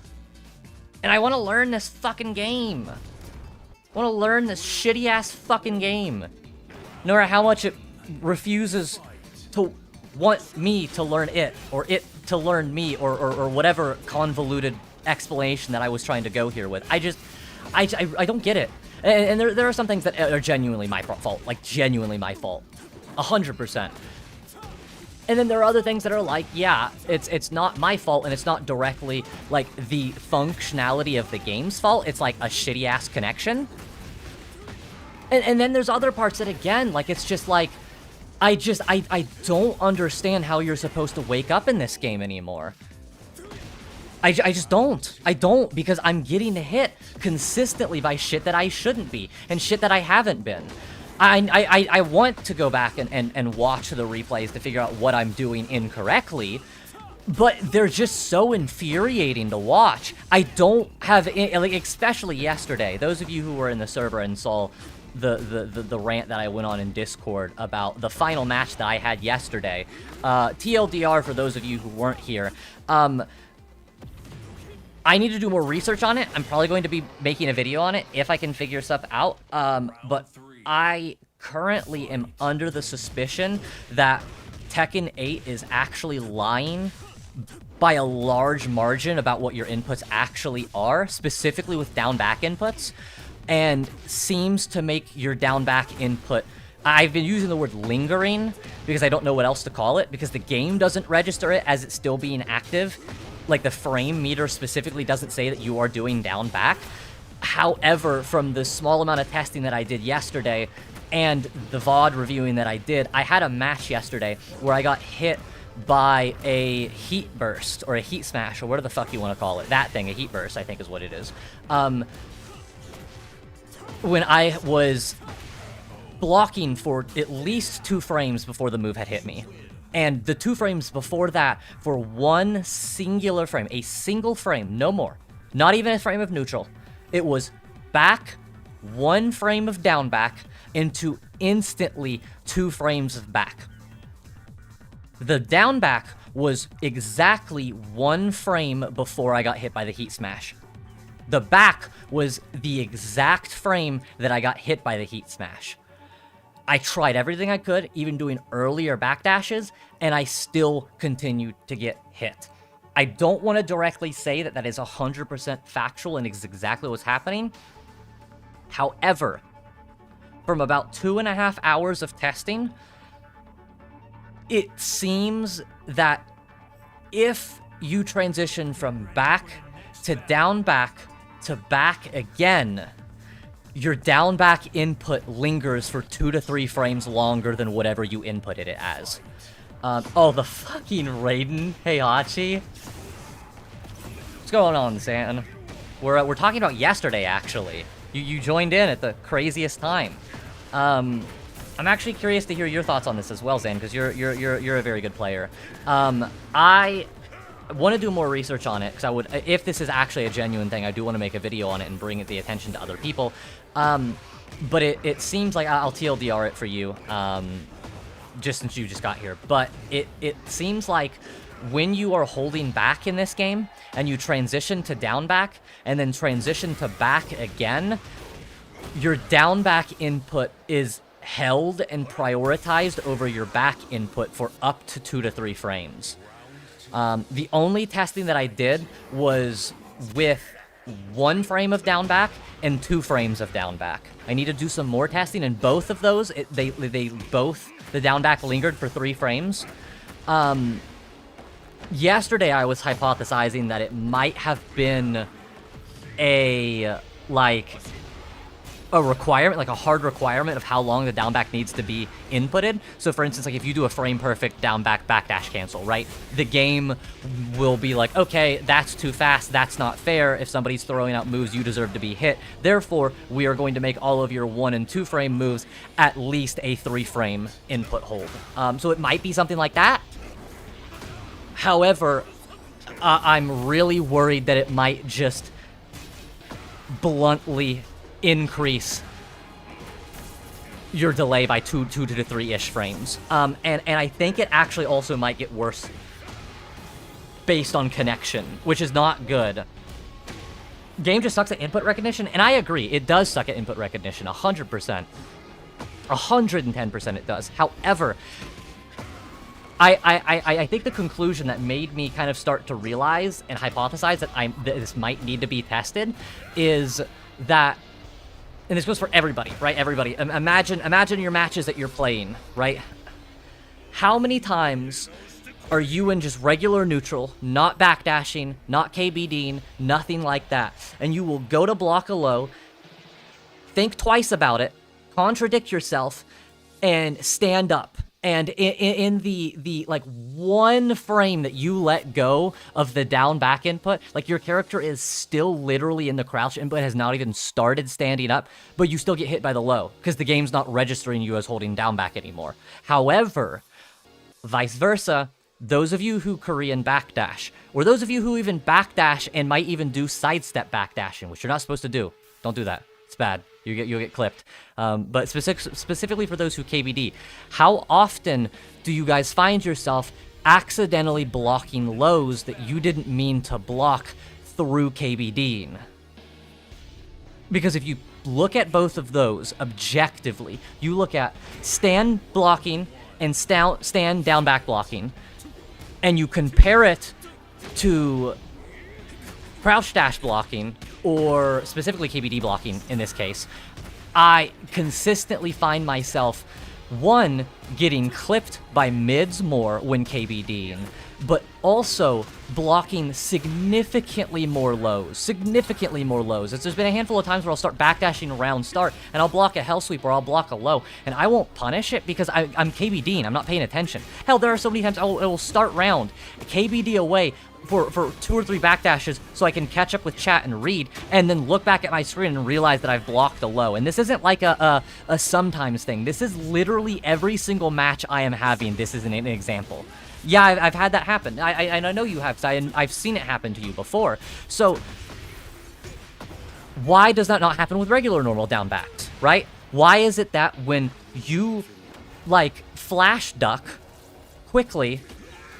Speaker 1: And I want to learn this fucking game. I want to learn this shitty-ass fucking game. No matter how much it refuses to want me to learn it, or it to learn me, or whatever convoluted explanation that I was trying to go here with. I don't get it. And there are some things that are genuinely my fault. Like, genuinely my fault. 100%. And then there are other things that are like, yeah, it's not my fault, and it's not directly, like, the functionality of the game's fault. It's, like, a shitty-ass connection. And then there's other parts that, again, like, it's just, like, I don't understand how you're supposed to wake up in this game anymore. I just don't. I don't, because I'm getting hit consistently by shit that I shouldn't be, and shit that I haven't been. I want to go back and watch the replays to figure out what I'm doing incorrectly, but they're just so infuriating to watch. I don't have, like, especially yesterday, those of you who were in the server and saw the rant that I went on in Discord about the final match that I had yesterday, TLDR for those of you who weren't here, I need to do more research on it. I'm probably going to be making a video on it if I can figure stuff out, but I currently am under the suspicion that Tekken 8 is actually lying by a large margin about what your inputs actually are, specifically with down-back inputs, and seems to make your down-back input I've been using the word lingering because I don't know what else to call it, because the game doesn't register it as it's still being active. Like, the frame meter specifically doesn't say that you are doing down back. However, from the small amount of testing that I did yesterday and the VOD reviewing that I did, I had a match yesterday where I got hit by a heat burst, or a heat smash, or whatever the fuck you want to call it. That thing, a heat burst, I think is what it is. When I was blocking for at least 2 frames before the move had hit me. And the 2 frames before that, for one singular frame, a single frame, no more. Not even a frame of neutral. It was back, 1 frame of down back, into instantly 2 frames of back. The down back was exactly 1 frame before I got hit by the heat smash. The back was the exact frame that I got hit by the heat smash. I tried everything I could, even doing earlier backdashes, and I still continued to get hit. I don't want to directly say that that is 100% factual and is exactly what's happening. However, from about 2.5 hours of testing, it seems that if you transition from back to back again, your down back input lingers for 2 to 3 frames longer than whatever you inputted it as. Oh, the fucking Raiden Heihachi. What's going on, Zan? We're talking about yesterday, actually. You joined in at the craziest time. I'm actually curious to hear your thoughts on this as well, Zan, because you're a very good player. I want to do more research on it, because I would, if this is actually a genuine thing, I do want to make a video on it and bring the attention to other people. But it seems like, I'll TLDR it for you, just since you just got here, but it seems like when you are holding back in this game, and you transition to down back, and then transition to back again, your down back input is held and prioritized over your back input for up to 2 to 3 frames. The only testing that I did was with 1 frame of down back and 2 frames of down back. I need to do some more testing, and both of those, they both, the down back lingered for 3 frames. Yesterday I was hypothesizing that it might have been a requirement, like a hard requirement of how long the down back needs to be inputted. So for instance, like if you do a frame perfect down back backdash cancel, right? The game will be like, okay, that's too fast, that's not fair. If somebody's throwing out moves, you deserve to be hit. Therefore, we are going to make all of your 1 and 2 frame moves at least a 3 frame input hold. So it might be something like that. However, I'm really worried that it might just bluntly increase your delay by 2 to 3-ish frames. And I think it actually also might get worse based on connection, which is not good. Game just sucks at input recognition, and I agree, it does suck at input recognition, 100%. 110% it does. However, I think the conclusion that made me kind of start to realize and hypothesize that this might need to be tested is that, and this goes for everybody, right? Everybody. Imagine your matches that you're playing, right? How many times are you in just regular neutral, not backdashing, not KBDing, nothing like that, and you will go to block a low, think twice about it, contradict yourself, and stand up. And in the like 1 frame that you let go of the down back input, like your character is still literally in the crouch input, has not even started standing up, but you still get hit by the low because the game's not registering you as holding down back anymore. However, vice versa, those of you who Korean backdash, or those of you who even backdash and might even do sidestep backdashing, which you're not supposed to do, don't do that. It's bad. You'll get clipped. But specifically for those who KBD, how often do you guys find yourself accidentally blocking lows that you didn't mean to block through KBDing? Because if you look at both of those objectively, you look at stand blocking and stand down back blocking, and you compare it to crouch dash blocking, or specifically KBD blocking in this case, I consistently find myself one, getting clipped by mids more when KBDing, but also blocking significantly more lows. There's been a handful of times where I'll start backdashing around start, and I'll block a hell sweep or I'll block a low, and I won't punish it because I'm KBDing, I'm not paying attention. Hell, there are so many times I will start round, KBD away for 2 or 3 backdashes so I can catch up with chat and read, and then look back at my screen and realize that I've blocked a low. And this isn't like a sometimes thing. This is literally every single match I am having. This is an example. Yeah, I've had that happen. I know you have, because I've seen it happen to you before. So, why does that not happen with regular normal down backs, right? Why is it that when you, like, flash duck quickly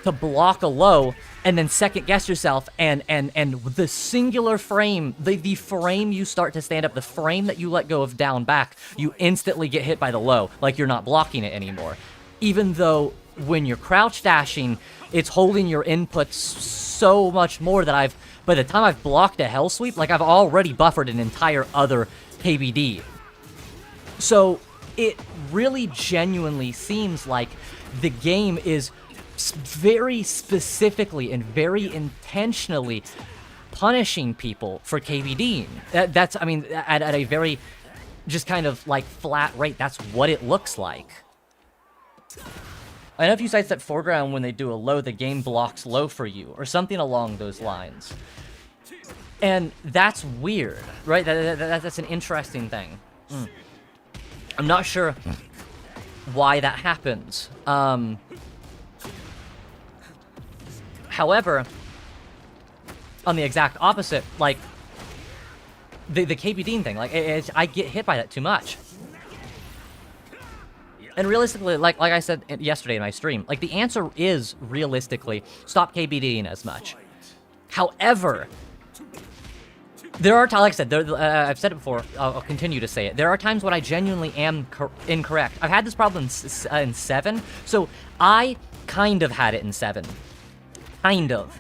Speaker 1: to block a low, and then second guess yourself, and the singular frame, the frame you start to stand up, the frame that you let go of down back, you instantly get hit by the low, like you're not blocking it anymore. Even though when you're crouch dashing, it's holding your inputs so much more that by the time I've blocked a hell sweep, like I've already buffered an entire other KBD. So it really genuinely seems like the game is very specifically and very intentionally punishing people for KBDing. That's, I mean, at a very just kind of like flat rate, that's what it looks like. I know if you sidestep foreground when they do a low, the game blocks low for you, or something along those lines. And that's weird, right? That's an interesting thing. I'm not sure why that happens. However, on the exact opposite, like, the KBDing thing, like, I get hit by that too much. And realistically, like I said yesterday in my stream, like, the answer is, realistically, stop KBDing as much. However, there are times, like I said, I've said it before, I'll continue to say it, there are times when I genuinely am incorrect. I've had this problem in 7, so I kind of had it in 7. Kind of.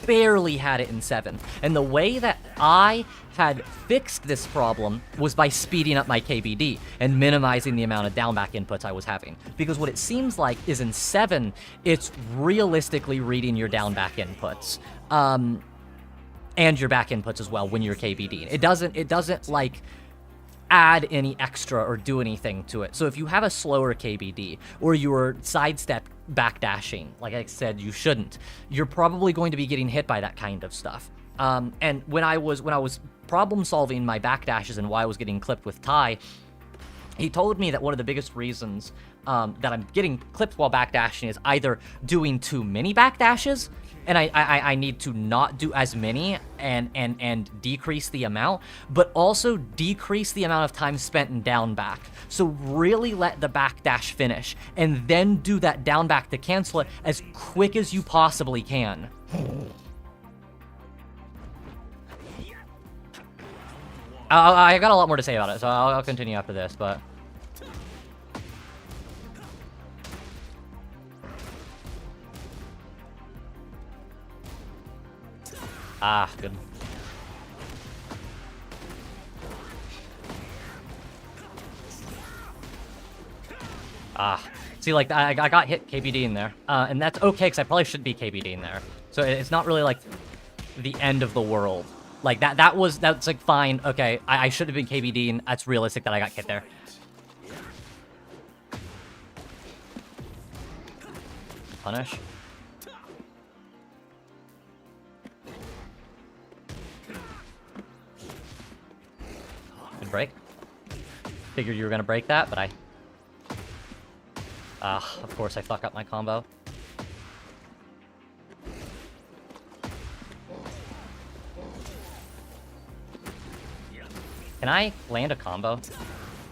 Speaker 1: Barely had it in 7. And the way that I had fixed this problem was by speeding up my KBD and minimizing the amount of down back inputs I was having. Because what it seems like is in 7, it's realistically reading your down back inputs. And your back inputs as well when you're KBDing. It doesn't like add any extra or do anything to it. So if you have a slower KBD or you're sidestep backdashing, like I said, you shouldn't, you're probably going to be getting hit by that kind of stuff. And when I was problem solving my backdashes and why I was getting clipped with Ty, he told me that one of the biggest reasons that I'm getting clipped while backdashing is either doing too many backdashes, and I need to not do as many and decrease the amount, but also decrease the amount of time spent in down back. So really let the backdash finish, and then do that down back to cancel it as quick as you possibly can. I got a lot more to say about it, so I'll continue after this, but... Ah, good. Ah. See, like, I got hit KBD in there. And that's okay, because I probably should be KBD in there. So it's not really, like, the end of the world. Like, that's, like, fine. Okay, I should have been KBD, and that's realistic that I got hit there. Punish. Good break. Figured you were gonna break that, but of course I fuck up my combo. Can I land a combo?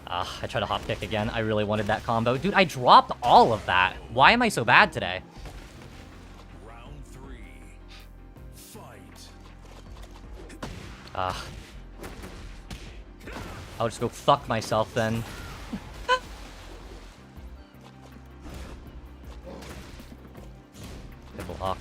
Speaker 1: I tried to hop kick again. I really wanted that combo. Dude, I dropped all of that. Why am I so bad today?
Speaker 2: Round 3. Fight.
Speaker 1: I'll just go fuck myself then. Good block.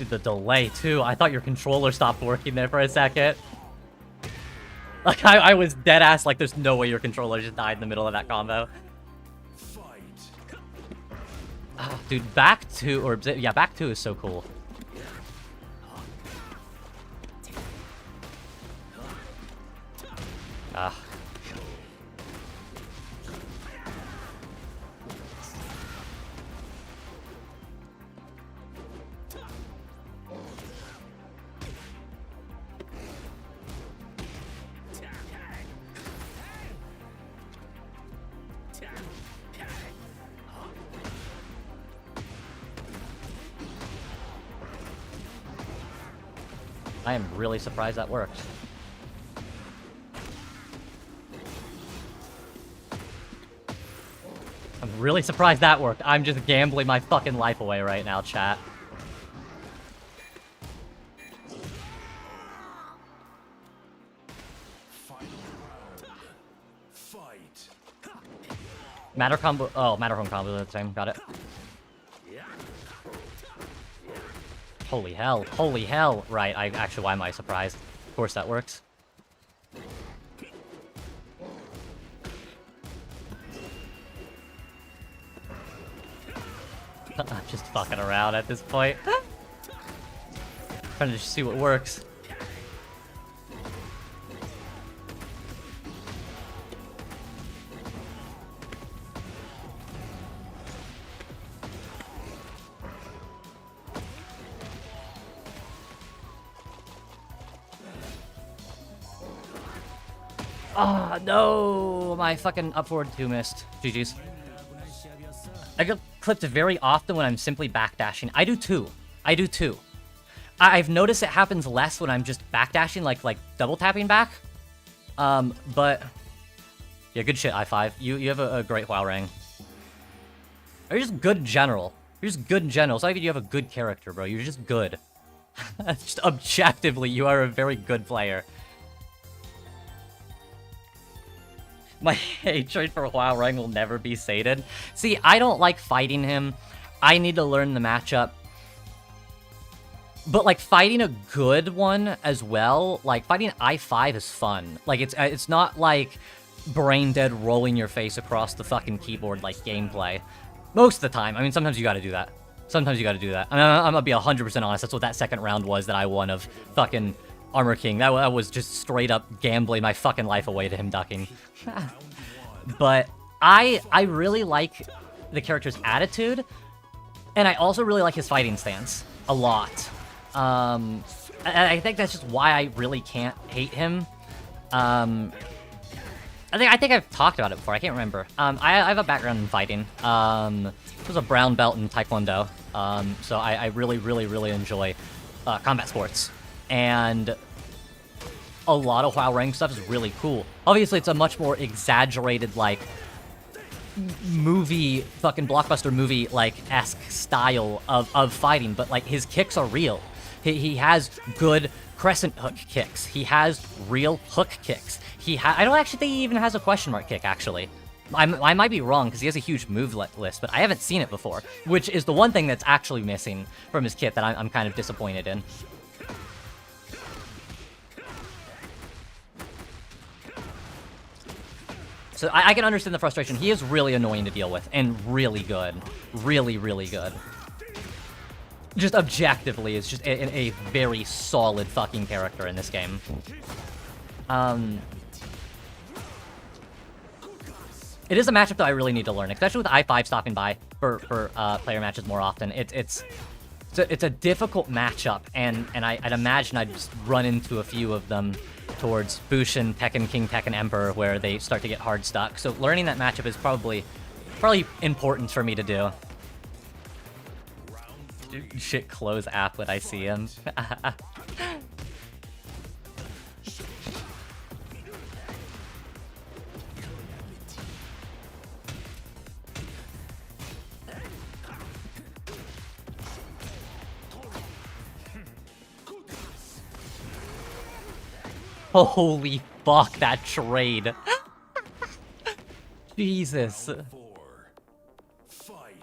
Speaker 1: Dude, the delay, too. I thought your controller stopped working there for a second. Like, I was dead ass, like, there's no way your controller just died in the middle of that combo. Ah, dude, back 2, or, yeah, back 2 is so cool. Ah. I am really surprised that worked. I'm really surprised that worked. I'm just gambling my fucking life away right now, chat. Matter combo. Oh, Matterhorn combo at the same. Got it. Holy hell. Holy hell. Right, actually, why am I surprised? Of course that works. I'm just fucking around at this point. Trying to just see what works. Oh, no! My fucking up forward 2 missed. GG's. I get clipped very often when I'm simply backdashing. I do too. I do too. I've noticed it happens less when I'm just backdashing, like double tapping back. But yeah, good shit, I5. You have a great WoW ring. You're just good in general. You're just good in general. It's not even you have a good character, bro. You're just good. Just objectively, you are a very good player. My hatred for WoW Rang will never be sated. See, I don't like fighting him. I need to learn the matchup. But, like, fighting a good one as well, like, fighting I5 is fun. Like, it's not, like, brain dead rolling your face across the fucking keyboard like gameplay. Most of the time. I mean, sometimes you gotta do that. Sometimes you gotta do that. I mean, I'm gonna be 100% honest. That's what that second round was that I won of fucking Armor King. That was just straight up gambling my fucking life away to him ducking. But I really like the character's attitude, and I also really like his fighting stance a lot. I think that's just why I really can't hate him. I think I've talked about it before. I can't remember. I have a background in fighting. I was a brown belt in Taekwondo. So I really enjoy combat sports. And a lot of WoW rank stuff is really cool. Obviously, it's a much more exaggerated, like, movie, fucking blockbuster movie, like, esque style of fighting, but, like, his kicks are real. He has good crescent hook kicks. He has real hook kicks. I don't actually think he even has a question mark kick, actually. I might be wrong, because he has a huge move list, but I haven't seen it before, which is the one thing that's actually missing from his kit that I'm kind of disappointed in. So I can understand the frustration. He is really annoying to deal with, and really good. Really good. Just objectively, is just a very solid fucking character in this game. It is a matchup that I really need to learn, especially with I5 stopping by for player matches more often. It's a difficult matchup, and I'd imagine I'd just run into a few of them towards Bushin, Tekken King, Tekken Emperor, where they start to get hard stuck. So learning that matchup is probably important for me to do. Shit, close app when I see him. Holy fuck, that trade. Jesus.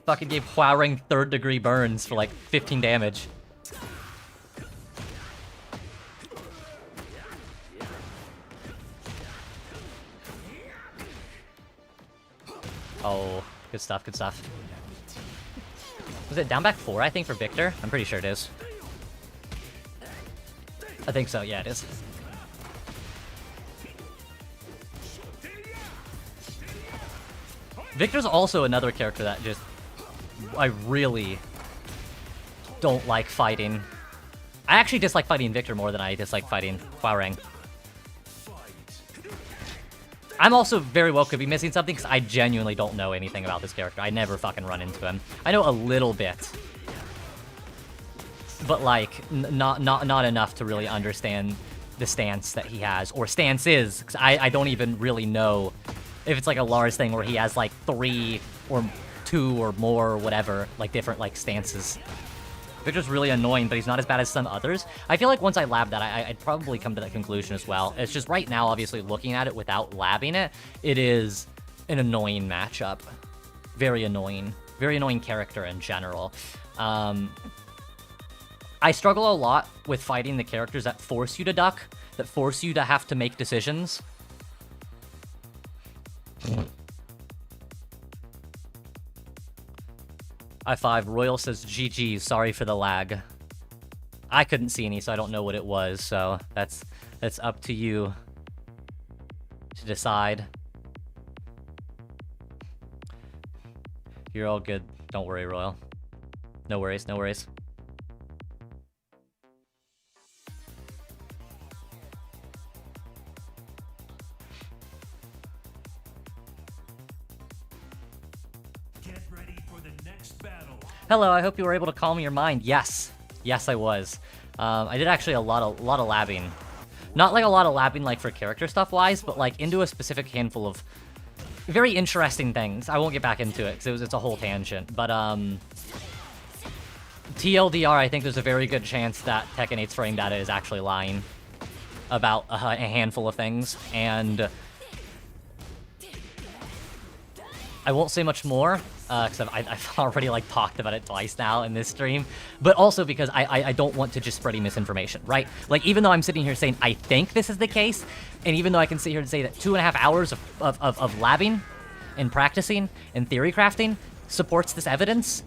Speaker 1: Fucking gave Hua Ring 3rd degree burns for like 15 damage. Oh, good stuff, good stuff. Was it down back 4, I think, for Victor? I'm pretty sure it is. I think so, yeah, it is. Victor's also another character that just... I really don't like fighting. I actually dislike fighting Victor more than I dislike fighting Hwoarang. I'm also very well could be missing something because I genuinely don't know anything about this character. I never fucking run into him. I know a little bit, but like not enough to really understand the stance that he has or stances. Because I don't even really know if it's like a Lars thing where he has like 3 or 2 or more or whatever, like different like stances. Victor's really annoying, but he's not as bad as some others. I feel like once I lab that, I'd probably come to that conclusion as well. It's just right now, obviously, looking at it without labbing it, it is an annoying matchup. Very annoying. Very annoying character in general. I struggle a lot with fighting the characters that force you to duck, that force you to have to make decisions. I5, Royal says GG, sorry for the lag. I couldn't see any, so I don't know what it was, so that's up to you to decide. You're all good. Don't worry, Royal. No worries, no worries. Hello, I hope you were able to calm your mind. Yes. Yes, I was. I did actually a lot of labbing. Not like a lot of labbing like for character stuff-wise, but like into a specific handful of very interesting things. I won't get back into it because it's a whole tangent. But TLDR, I think there's a very good chance that Tekken 8's frame data is actually lying about a handful of things. And I won't say much more. Because I've already like talked about it twice now in this stream, but also because I don't want to just spread misinformation, right? Like even though I'm sitting here saying I think this is the case, and even though I can sit here and say that 2.5 hours of labbing and practicing and theory crafting supports this evidence,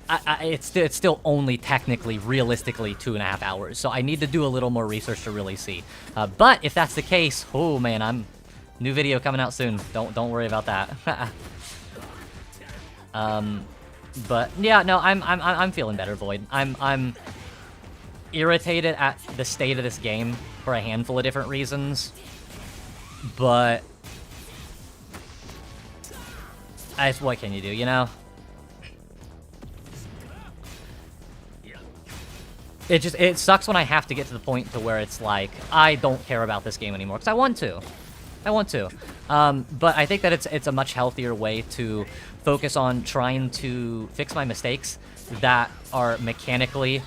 Speaker 1: it's still only technically, realistically 2.5 hours. So I need to do a little more research to really see. But if that's the case, oh man, new video coming out soon. Don't worry about that. But yeah, no, I'm feeling better, Void. I'm irritated at the state of this game for a handful of different reasons, but what can you do, you know? It sucks when I have to get to the point to where it's like I don't care about this game anymore because I want to. But I think that it's a much healthier way to focus on trying to fix my mistakes that are mechanically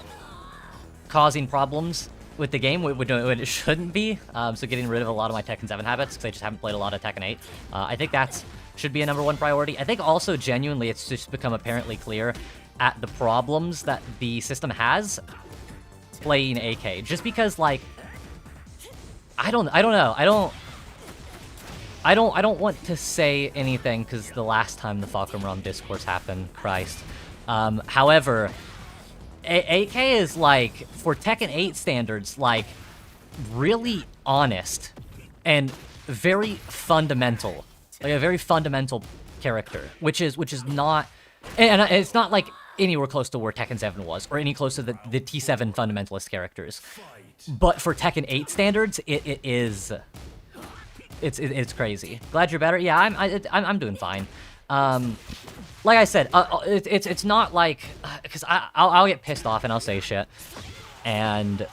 Speaker 1: causing problems with the game when it shouldn't be. So getting rid of a lot of my Tekken 7 habits because I just haven't played a lot of Tekken 8. I think that should be a #1 priority. I think also genuinely it's just become apparently clear at the problems that the system has playing AK. Just because like I don't know. I don't want to say anything because the last time the Falcon Realm Discourse happened, Christ. However, AK is like, for Tekken 8 standards, like, really honest and very fundamental. Like, a very fundamental character, which is not... And it's not, like, anywhere close to where Tekken 7 was, or any close to the T7 fundamentalist characters. But for Tekken 8 standards, it is... It's crazy. Glad you're better. Yeah, I'm doing fine. Like I said, it's not like because I'll get pissed off and I'll say shit, and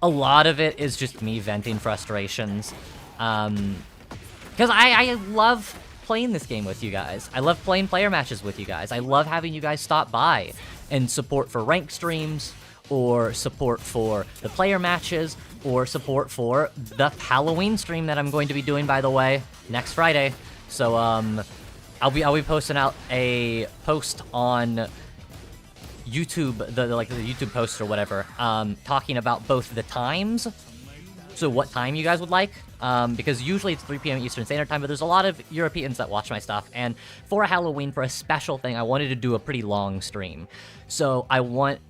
Speaker 1: a lot of it is just me venting frustrations. Because I love playing this game with you guys. I love playing player matches with you guys. I love having you guys stop by and support for rank streams, or support for the player matches, or support for the Halloween stream that I'm going to be doing, by the way, next Friday. So I'll be posting out a post on YouTube, the YouTube post or whatever, talking about both the times So what time you guys would like, because usually it's 3 p.m. Eastern Standard Time, but there's a lot of Europeans that watch my stuff, and for Halloween, for a special thing, I wanted to do a pretty long stream. So I want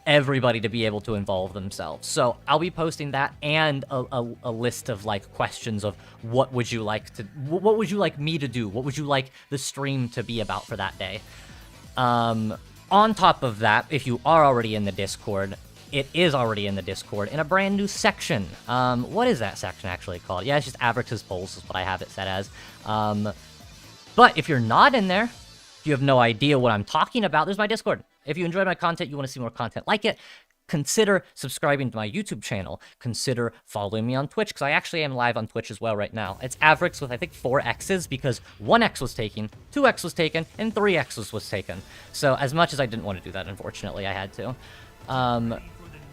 Speaker 1: everybody to be able to involve themselves. So I'll be posting that and a list of like questions of what would you like me to do? What would you like the stream to be about for that day? On top of that, if you are already in the Discord, it is already in the Discord in a brand new section. What is that section actually called? Yeah, it's just Avrix's Polls is what I have it set as. But if you're not in there, if you have no idea what I'm talking about, there's my Discord. If you enjoy my content, you want to see more content like it, consider subscribing to my YouTube channel. Consider following me on Twitch, because I actually am live on Twitch as well right now. It's Avrix with, I think, 4 X's, because 1 X was taken, 2 X was taken, and 3 X's was taken. So as much as I didn't want to do that, unfortunately, I had to.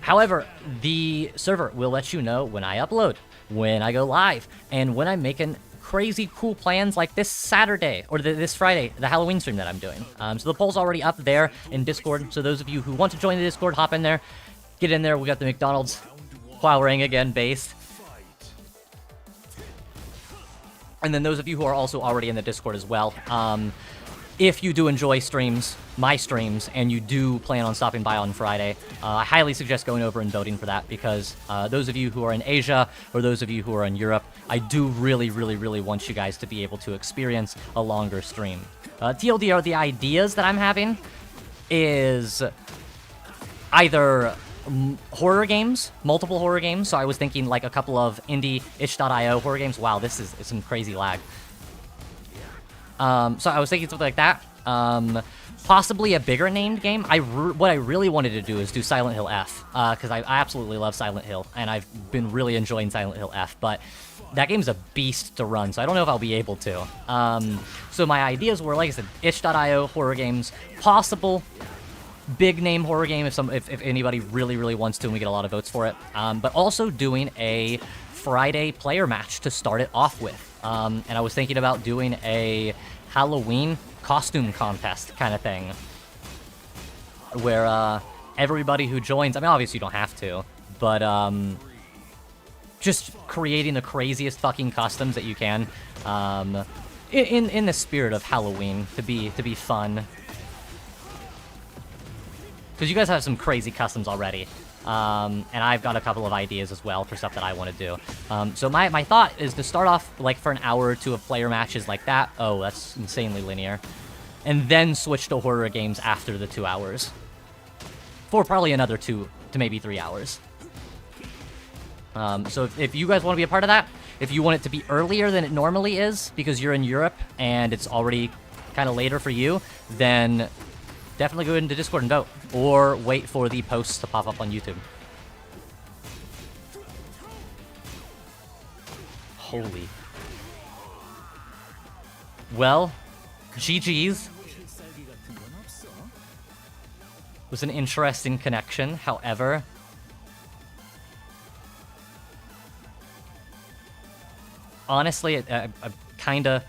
Speaker 1: However, the server will let you know when I upload, when I go live, and when I'm making crazy cool plans like this Saturday, or this Friday, the Halloween stream that I'm doing. So the poll's already up there in Discord, so those of you who want to join the Discord, hop in there, get in there. We got the McDonald's Huawei again based. And then those of you who are also already in the Discord as well, if you do enjoy streams, my streams, and you do plan on stopping by on Friday, I highly suggest going over and voting for that, because those of you who are in Asia, or those of you who are in Europe, I do really, really, really want you guys to be able to experience a longer stream. TLDR, the ideas that I'm having is either horror games, multiple horror games, so I was thinking like a couple of indie itch.io horror games. Wow, this is some crazy lag. So I was thinking something like that. Possibly a bigger named game. What I really wanted to do is do Silent Hill F, because I absolutely love Silent Hill, and I've been really enjoying Silent Hill F, but that game's a beast to run, so I don't know if I'll be able to. So my ideas were, like I said, itch.io horror games, possible big name horror game if anybody really, really wants to and we get a lot of votes for it, but also doing a Friday player match to start it off with. And I was thinking about doing a Halloween costume contest kind of thing, where everybody who joins, I mean, obviously you don't have to, but just creating the craziest fucking costumes that you can, in the spirit of Halloween, to be fun. Because you guys have some crazy customs already. And I've got a couple of ideas as well for stuff that I want to do. So my thought is to start off like for an hour or two of player matches like that. Oh, that's insanely linear. And then switch to horror games after the 2 hours. For probably another 2 to maybe 3 hours. So if you guys want to be a part of that, if you want it to be earlier than it normally is because you're in Europe and it's already kind of later for you, then definitely go into Discord and vote, or wait for the posts to pop up on YouTube. Holy. Well, GG's. Was an interesting connection, however. Honestly, I kinda...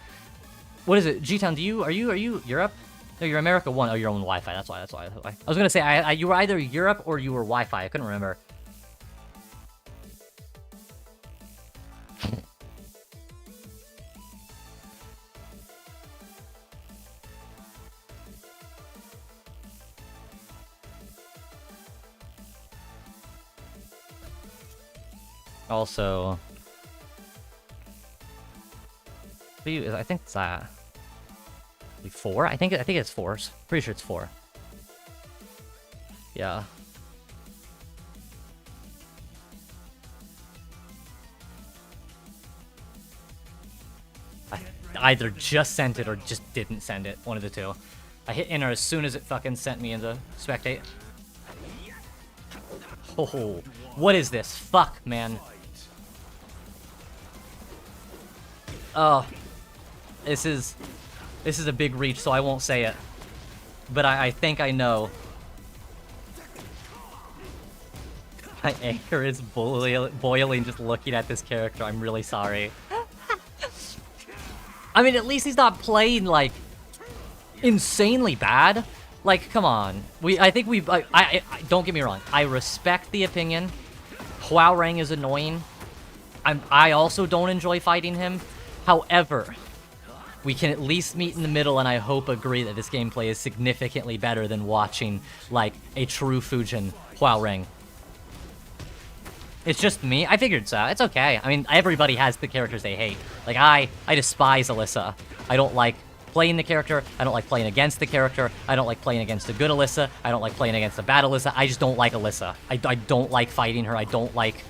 Speaker 1: What is it? G-Town, are you Europe? No, you're America 1. Oh, you're on Wi-Fi. That's why. I was gonna say, you were either Europe or you were Wi-Fi. I couldn't remember. Also... I think it's, 4? I think it's 4. Pretty sure it's 4. Yeah. I either just sent it or just didn't send it. One of the two. I hit enter as soon as it fucking sent me into spectate. Oh, what is this? Fuck, man. Oh. This is a big reach, so I won't say it. But I think I know. My anger is boiling just looking at this character. I'm really sorry. I mean, at least he's not playing, like, insanely bad. Like, come on. I think we've... don't get me wrong. I respect the opinion. Huawei is annoying. I also don't enjoy fighting him. However, we can at least meet in the middle, and I hope agree that this gameplay is significantly better than watching, like, a true Fujin Huareng. It's just me. I figured so. It's okay. I mean, everybody has the characters they hate. Like, I despise Alyssa. I don't like playing the character. I don't like playing against the character. I don't like playing against a good Alyssa. I don't like playing against a bad Alyssa. I just don't like Alyssa. I don't like fighting her. I don't like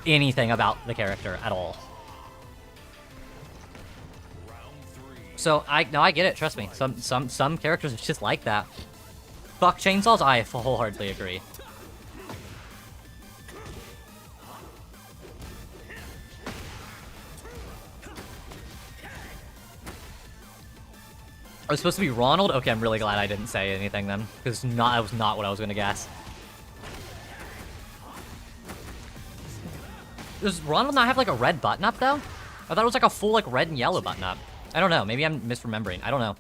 Speaker 1: anything about the character at all. So, I get it. Trust me. Some characters are just like that. Fuck chainsaws? I wholeheartedly agree. Oh, it's supposed to be Ronald? Okay, I'm really glad I didn't say anything then, because that was not what I was gonna guess. Does Ronald not have like a red button up though? I thought it was like a full like red and yellow button up. I don't know. Maybe I'm misremembering. I don't know.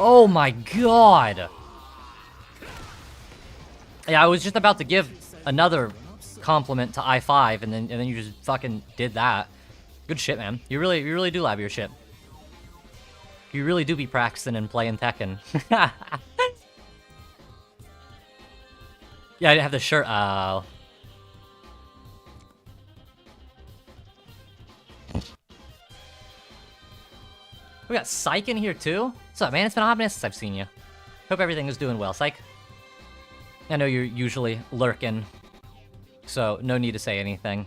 Speaker 1: Oh my god! Yeah, I was just about to give another compliment to I5, and then you just fucking did that. Good shit, man. You really do love your shit. You really do be practicing and playing Tekken. Yeah, I didn't have the shirt. Oh. We got Psych in here too? What's up, man? It's been a hot minute since I've seen you. Hope everything is doing well, Psych. I know you're usually lurking, so no need to say anything.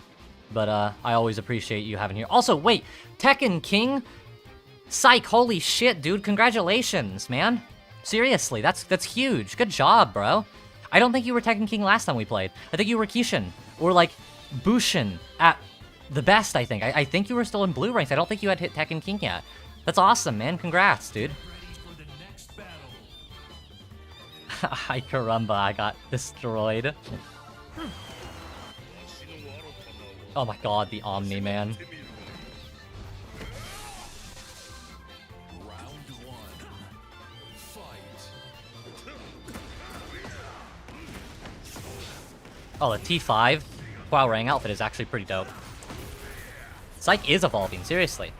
Speaker 1: But I always appreciate you having here. Also, wait, Tekken King? Psych, holy shit, dude. Congratulations, man. Seriously, that's huge. Good job, bro. I don't think you were Tekken King last time we played. I think you were Kishin, or like Bushin at the best, I think. I think you were still in blue ranks. I don't think you had hit Tekken King yet. That's awesome, man. Congrats, dude. Ay caramba, I got destroyed. Oh my god, the Omni, man. Oh, the T5 Huareng outfit is actually pretty dope. Psych is evolving, seriously.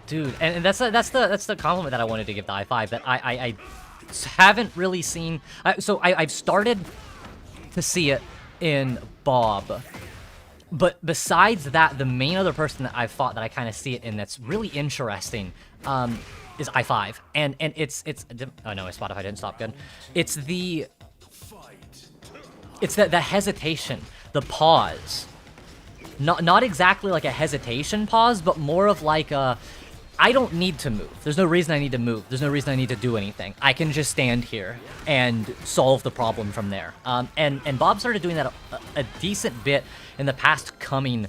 Speaker 1: Dude, and that's the compliment that I wanted to give to I5, that I haven't really seen. So I've started to see it in Bob, but besides that, the main other person that I've fought that I kind of see it in that's really interesting is I5, and it's oh no, my Spotify didn't stop good. It's the hesitation, the pause. Not exactly like a hesitation pause, but more of like a, I don't need to move. There's no reason I need to move. There's no reason I need to do anything. I can just stand here and solve the problem from there. And Bob started doing that a decent bit in the past coming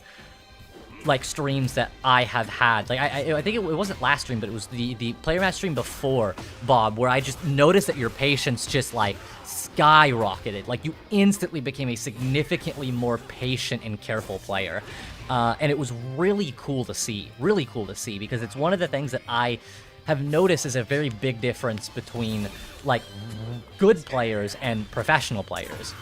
Speaker 1: like streams that I have had. Like I think it wasn't last stream, but it was the player match stream before Bob, where I just noticed that your patience just like skyrocketed. Like you instantly became a significantly more patient and careful player. And it was really cool to see, because it's one of the things that I have noticed is a very big difference between like good players and professional players.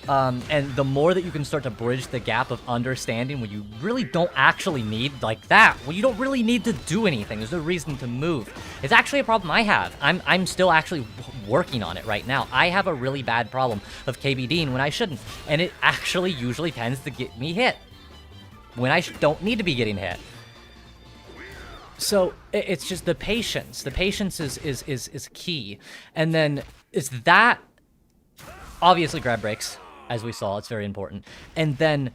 Speaker 1: And the more that you can start to bridge the gap of understanding when you really don't actually need like that, when you don't really need to do anything, there's no reason to move. It's actually a problem I have. I'm still actually working on it right now. I have a really bad problem of KBDing when I shouldn't, and it actually usually tends to get me hit when I don't need to be getting hit. So it's just the patience. The patience is key. And then it's that, obviously grab breaks, as we saw, it's very important. And then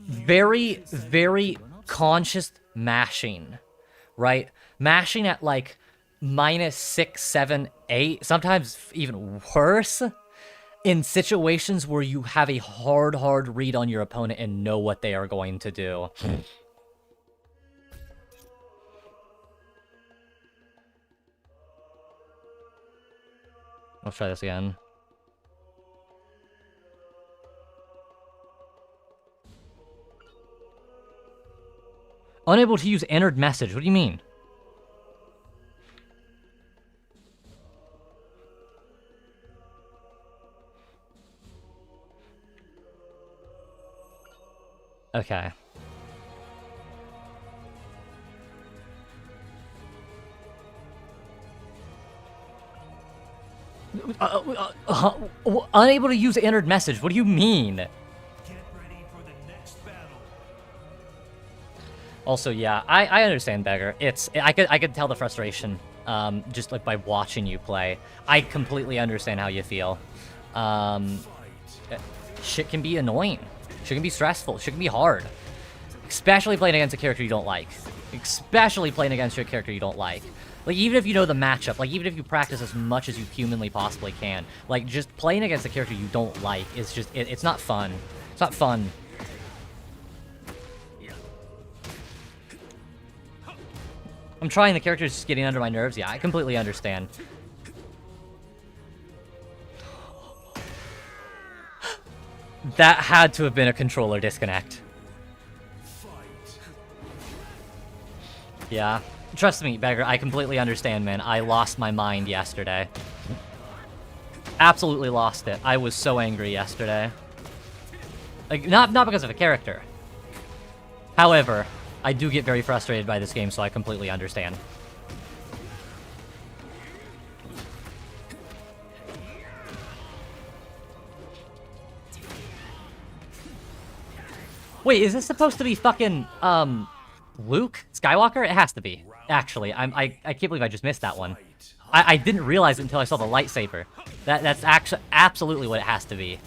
Speaker 1: very, very conscious mashing, right? Mashing at like -6, 7, 8, sometimes even worse. in situations where you have a hard read on your opponent and know what they are going to do. Let's try this again. Unable to use entered message. What do you mean? Okay. Unable to use entered message. What do you mean?
Speaker 2: Get ready for the next battle.
Speaker 1: Also, yeah, I understand, Beggar. I could tell the frustration, just like by watching you play. I completely understand how you feel. Shit can be annoying. Shit can be stressful. Shit can be hard. Especially playing against a character you don't like. Especially playing against a character you don't like. Like, even if you know the matchup, like, even if you practice as much as you humanly possibly can, like, just playing against a character you don't like is just, it's not fun. It's not fun. I'm trying, the character's just getting under my nerves. Yeah, I completely understand. That had to have been a controller disconnect. Yeah. Trust me, Beggar, I completely understand, man. I lost my mind yesterday. Absolutely lost it. I was so angry yesterday. Like, not because of a character. However, I do get very frustrated by this game, so I completely understand. Wait, is this supposed to be fucking, Luke Skywalker? It has to be. Actually, I can't believe I just missed that one. I didn't realize it until I saw the lightsaber. That's actually absolutely what it has to be.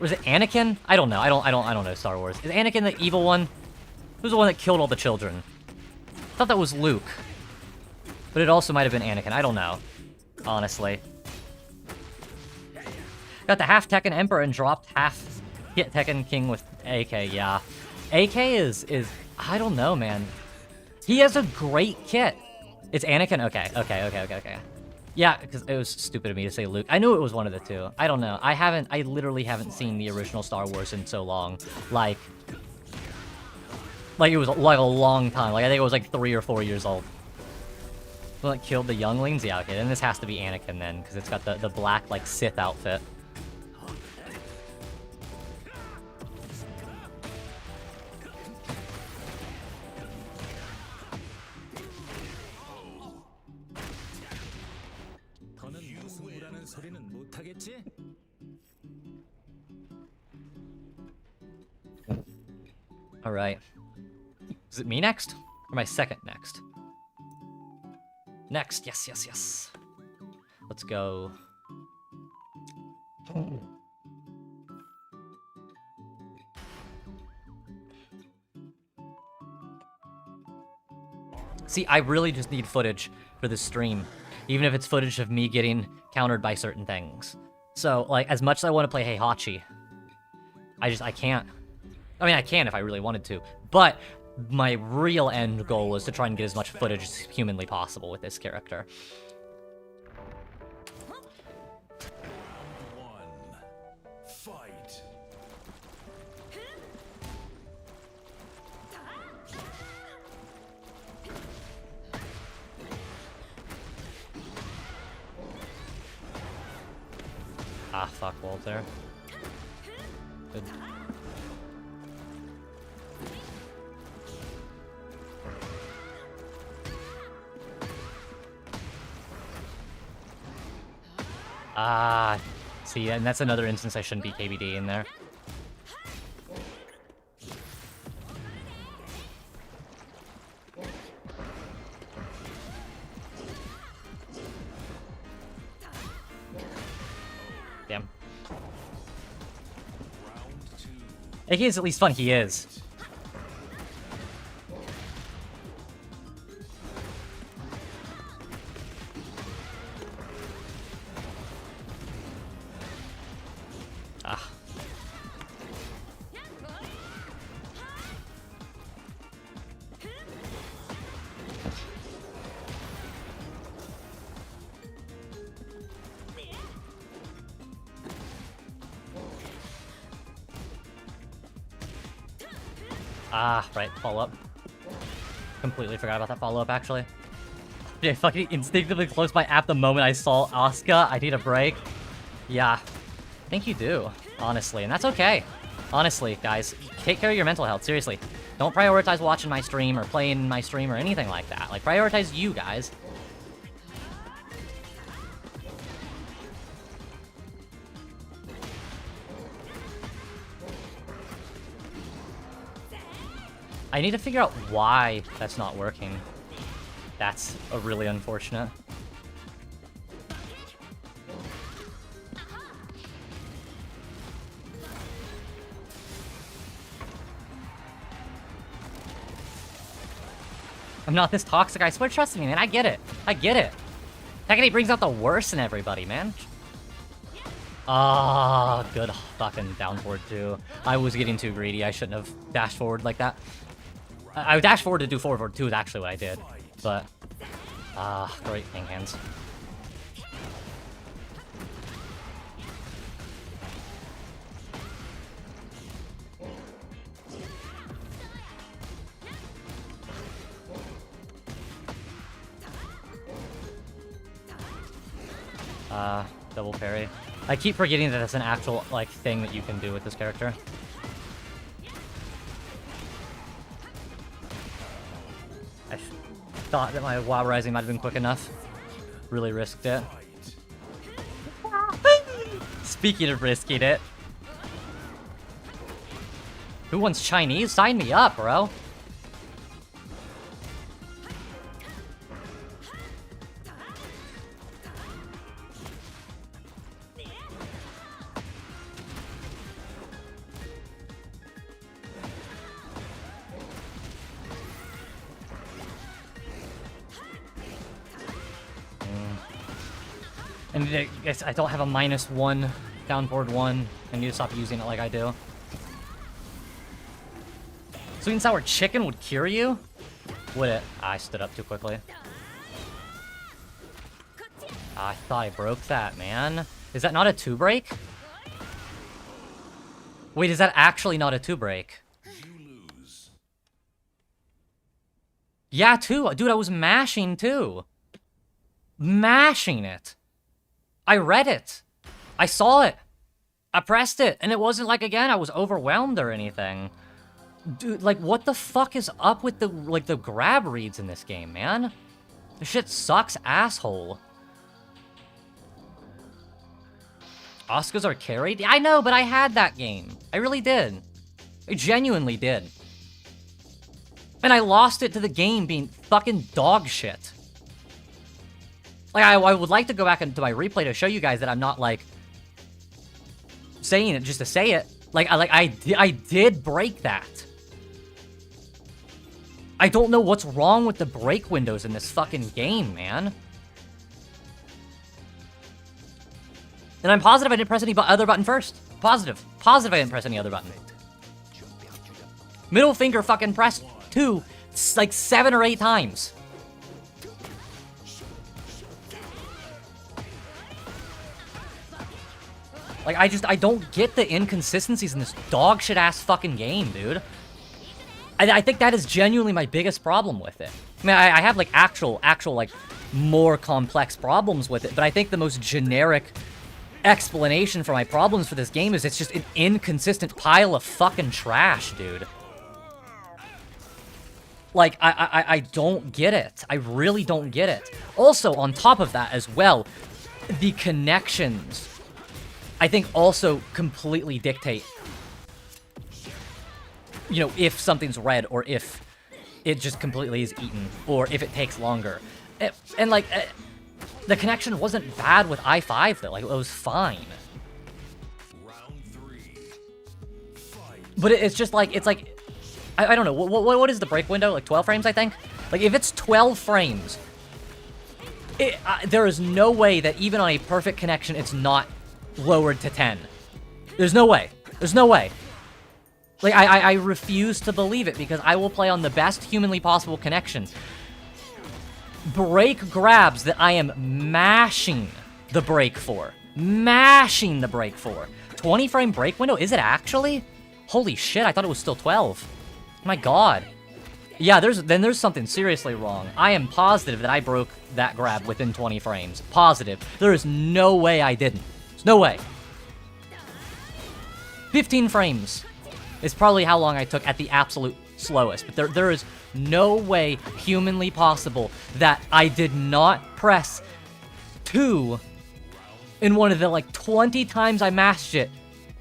Speaker 1: Was it Anakin? I don't know. I don't know Star Wars. Is Anakin the evil one? Who's the one that killed all the children? I thought that was Luke. But it also might have been Anakin. I don't know. Honestly. Got the half Tekken Emperor and dropped half Hit Tekken King with AK, yeah. AK is I don't know, man. He has a great kit. It's Anakin? Okay. Yeah, because it was stupid of me to say Luke. I knew it was one of the two. I don't know. I literally haven't seen the original Star Wars in so long. Like it was like a long time. Like, I think it was like 3 or 4 years old. Well, it killed the younglings? Yeah, okay. Then this has to be Anakin then, because it's got the black, like, Sith outfit. Alright. Is it me next? Or my second next? Next, yes. Let's go. See, I really just need footage for this stream. Even if it's footage of me getting countered by certain things. So, like, as much as I want to play Heihachi, I can't. I mean, I can if I really wanted to, but my real end goal is to try and get as much footage as humanly possible with this character.
Speaker 2: Fight.
Speaker 1: Ah, fuck, walls there. Good. Ah, see, and that's another instance I shouldn't be KBD in there. Damn. AK is at least fun, he is. Ah, right, follow-up. Completely forgot about that follow-up, actually. Yeah, I fucking instinctively closed my app the moment I saw Asuka. I need a break. Yeah, I think you do, honestly, and that's okay. Honestly, guys, take care of your mental health, seriously. Don't prioritize watching my stream or playing my stream or anything like that. Like, prioritize you, guys. I need to figure out why that's not working. That's a really unfortunate. I'm not this toxic, I swear, trust me, man, I get it. I get it. TEKKEN brings out the worst in everybody, man. Ah, good fucking down forward, too. I was getting too greedy, I shouldn't have dashed forward like that. I dashed forward to do forward 2 is actually what I did. But, great thing hands. Double parry. I keep forgetting that it's an actual, like, thing that you can do with this character. I thought that my WoW Rising might have been quick enough. Really risked it. Speaking of risking it. Who wants Chinese? Sign me up, bro. And I guess I don't have a -1 down forward 1. I need to stop using it like I do. Sweet and sour chicken would cure you? Would it? I stood up too quickly. I thought I broke that, man. Is that not a 2 break? Wait, is that actually not a 2 break? Yeah, 2. Dude, I was mashing too. Mashing it. I read it. I saw it. I pressed it. And it wasn't like, again, I was overwhelmed or anything. Dude, like, what the fuck is up with the, like, the grab reads in this game, man? This shit sucks, asshole. Oscars are carried? I know, but I had that game. I really did. I genuinely did. And I lost it to the game being fucking dog shit. Like, I would like to go back into my replay to show you guys that I'm not, like, saying it just to say it. I did break that. I don't know what's wrong with the break windows in this fucking game, man. And I'm positive I didn't press any other button first. Positive. Positive I didn't press any other button. Middle finger fucking pressed 2, like 7 or 8 times. Like, I don't get the inconsistencies in this dog shit ass fucking game, dude. I think that is genuinely my biggest problem with it. I mean, I have, like, actual, like, more complex problems with it, but I think the most generic explanation for my problems for this game is it's just an inconsistent pile of fucking trash, dude. Like, I don't get it. I really don't get it. Also, on top of that as well, the connections, I think, also completely dictate, you know, if something's red or if it just completely is eaten or if it takes longer. And like, the connection wasn't bad with i5 though. Like, it was fine. But it's just like, it's like, I don't know, what is the break window? Like 12 frames, I think? Like, if it's 12 frames, there is no way that even on a perfect connection, it's not lowered to 10. There's no way. There's no way. Like, I refuse to believe it because I will play on the best humanly possible connection. Break grabs that I am mashing the break for. Mashing the break for. 20 frame break window? Is it actually? Holy shit, I thought it was still 12. My god. Yeah, there's something seriously wrong. I am positive that I broke that grab within 20 frames. Positive. There is no way I didn't. There's no way. 15 frames is probably how long I took at the absolute slowest. But there is no way humanly possible that I did not press 2 in one of the, like, 20 times I mashed it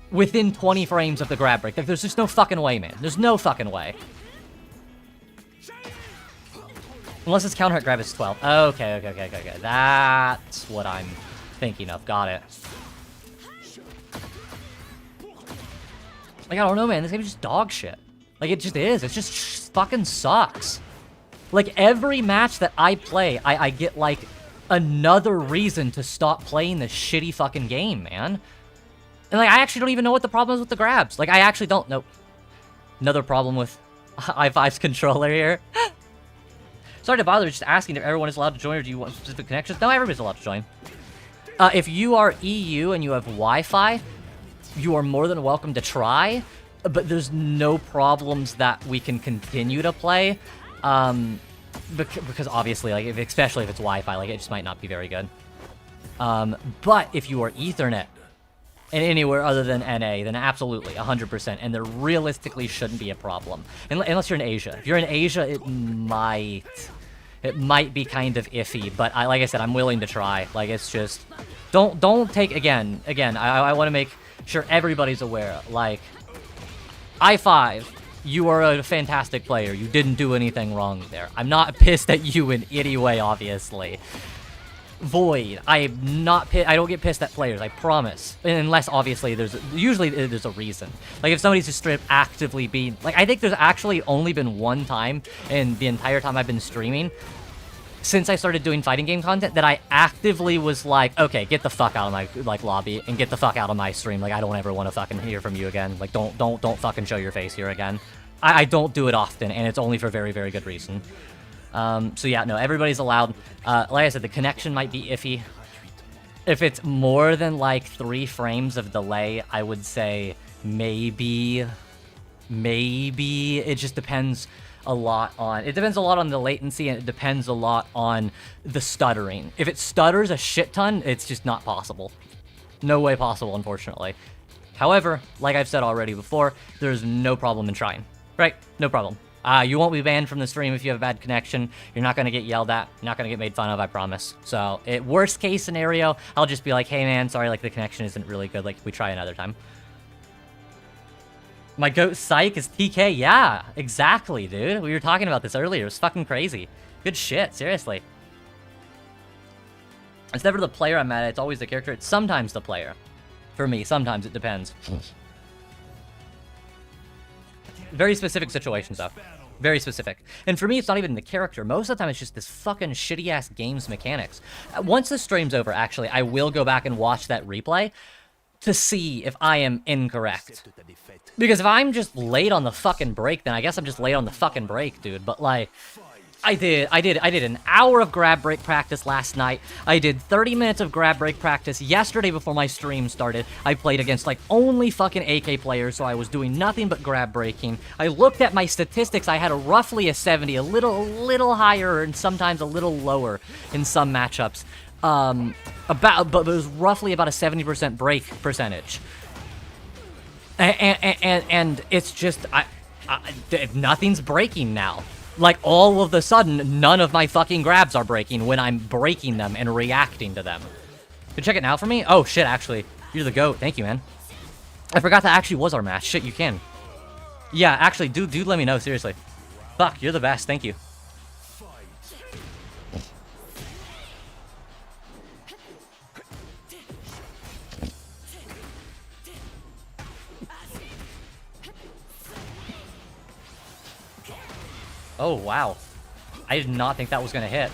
Speaker 1: within 20 frames of the grab break. Like, there's just no fucking way, man. There's no fucking way. Unless his counter hit grab is 12. Okay. That's what I'm thinking of. Got it. Like, I don't know, man. This game is just dog shit. Like, it just is. It just fucking sucks. Like, every match that I play, I get, like, another reason to stop playing this shitty fucking game, man. And, like, I actually don't even know what the problem is with the grabs. Like, I actually don't know. Another problem with i5's controller here. Sorry to bother, just asking if everyone is allowed to join, or do you want specific connections? No, everybody's allowed to join. If you are EU and you have Wi-Fi, you are more than welcome to try, but there's no problems that we can continue to play. Because obviously, like, especially if it's Wi-Fi, like, it just might not be very good. But if you are Ethernet, and anywhere other than NA, then absolutely, 100%, and there realistically shouldn't be a problem. Unless you're in Asia. If you're in Asia, it might be kind of iffy, but like I said, I'm willing to try. Like, it's just, don't take, again, I want to make sure everybody's aware, like, i5, you are a fantastic player. You didn't do anything wrong there. I'm not pissed at you in any way, obviously. Void, I'm not I don't get pissed at players, I promise. Unless, obviously, there's a reason. Like, if somebody's just straight up actively being... Like, I think there's actually only been one time in the entire time I've been streaming, since I started doing fighting game content, that I actively was like, okay, get the fuck out of my, like, lobby, and get the fuck out of my stream. Like, I don't ever want to fucking hear from you again. Like, don't fucking show your face here again. I don't do it often, and it's only for very, very good reason. So yeah, no, everybody's allowed. Like I said, the connection might be iffy. If it's more than, like, 3 frames of delay, I would say maybe. It just depends a lot on... It depends a lot on the latency, and it depends a lot on the stuttering. If it stutters a shit ton, it's just not possible. No way possible, unfortunately. However, like I've said already before, there's no problem in trying. Right? No problem. You won't be banned from the stream if you have a bad connection. You're not going to get yelled at. You're not going to get made fun of, I promise. So, worst case scenario, I'll just be like, hey man, sorry, like, the connection isn't really good. Like, we try another time. My goat psych is TK. Yeah, exactly, dude. We were talking about this earlier. It was fucking crazy. Good shit, seriously. It's never the player I'm mad at. It's always the character. It's sometimes the player. For me, sometimes it depends. Very specific situations, though. Very specific. And for me, it's not even the character. Most of the time, it's just this fucking shitty-ass game's mechanics. Once the stream's over, actually, I will go back and watch that replay to see if I am incorrect. Because if I'm just late on the fucking break, then I guess I'm just late on the fucking break, dude. But, like, I did an hour of grab break practice last night. I did 30 minutes of grab break practice yesterday before my stream started. I played against, like, only fucking AK players, so I was doing nothing but grab breaking. I looked at my statistics. I had roughly a 70, a little higher, and sometimes a little lower in some matchups. But it was roughly about a 70% break percentage. And it's just, nothing's breaking now. Like, all of a sudden, none of my fucking grabs are breaking when I'm breaking them and reacting to them. Can you check it now for me? Oh, shit, actually. You're the GOAT. Thank you, man. I forgot that actually was our match. Shit, you can. Yeah, actually, dude, let me know, seriously. Fuck, you're the best. Thank you. Oh, wow. I did not think that was gonna hit.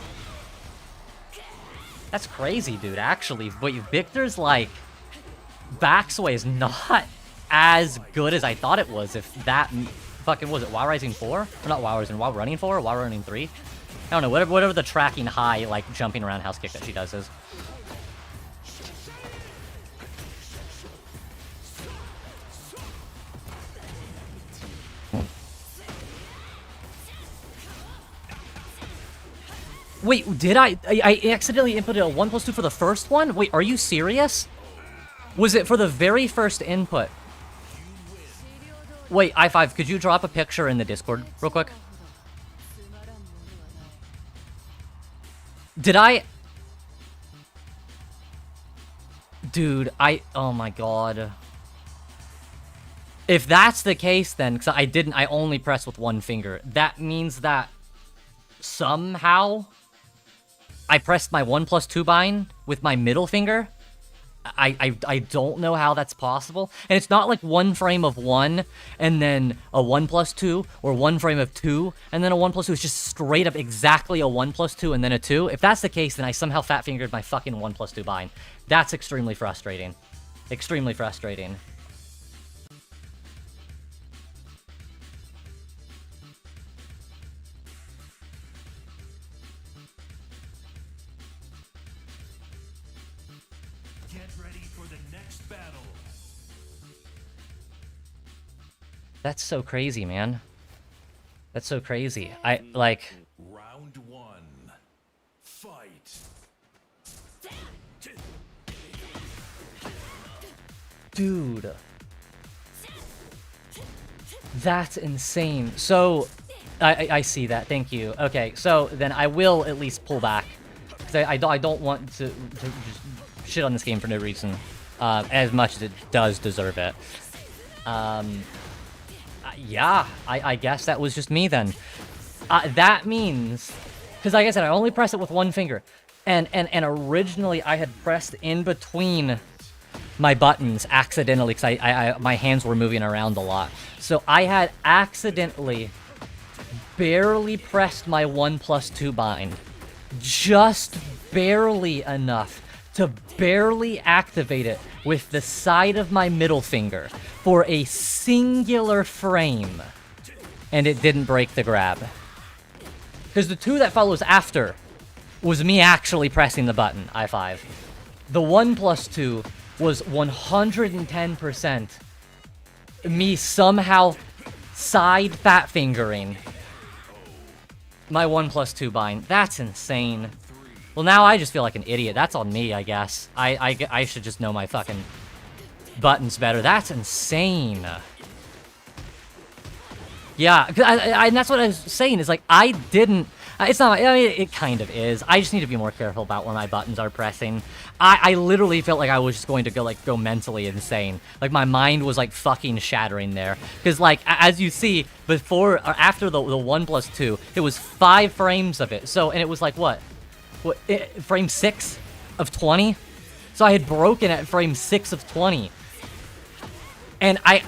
Speaker 1: That's crazy, dude, actually. But Victor's, like, backsway is not as good as I thought it was. If that fucking, was it WoW Rising 4? Or not WoW Rising, WoW Running 4 or WoW Running 3? I don't know, whatever the tracking high, like, jumping around house kick that she does is. Wait, did I accidentally inputted a 1+2 for the first one? Wait, are you serious? Was it for the very first input? Wait, i5, could you drop a picture in the Discord real quick? Did I... Dude, oh my god. If that's the case then, because I only pressed with one finger, that means that somehow I pressed my 1+2 bind with my middle finger? I don't know how that's possible. And it's not like one frame of 1, and then a 1+2, or one frame of 2, and then a 1+2. It's just straight up exactly a 1+2 and then a 2. If that's the case, then I somehow fat-fingered my fucking 1+2 bind. That's extremely frustrating. Extremely frustrating. That's so crazy, man. That's so crazy.
Speaker 2: Round 1. Fight.
Speaker 1: Dude. That's insane. So, I see that. Thank you. Okay, so then I will at least pull back. Because I don't want to just shit on this game for no reason. As much as it does deserve it. Yeah, I guess that was just me then. That means, because like I said, I only pressed it with one finger, and originally I had pressed in between my buttons accidentally because my hands were moving around a lot. So I had accidentally barely pressed my 1+2 bind, just barely enough to barely activate it with the side of my middle finger for a singular frame. And it didn't break the grab. Because the 2 that follows after was me actually pressing the button, i5. The 1+2 was 110% me somehow side fat fingering my 1+2 bind. That's insane. Well, now I just feel like an idiot. That's on me, I guess. I should just know my fucking buttons better. That's insane. Yeah, and that's what I was saying, is like, I didn't... It's not... I mean, it kind of is. I just need to be more careful about where my buttons are pressing. I literally felt like I was just going to go mentally insane. Like, my mind was, like, fucking shattering there. Because, like, as you see, before... or after the 1+2, it was 5 frames of it. So, and it was like, what? Frame 6 of 20? So I had broken at frame 6 of 20. And I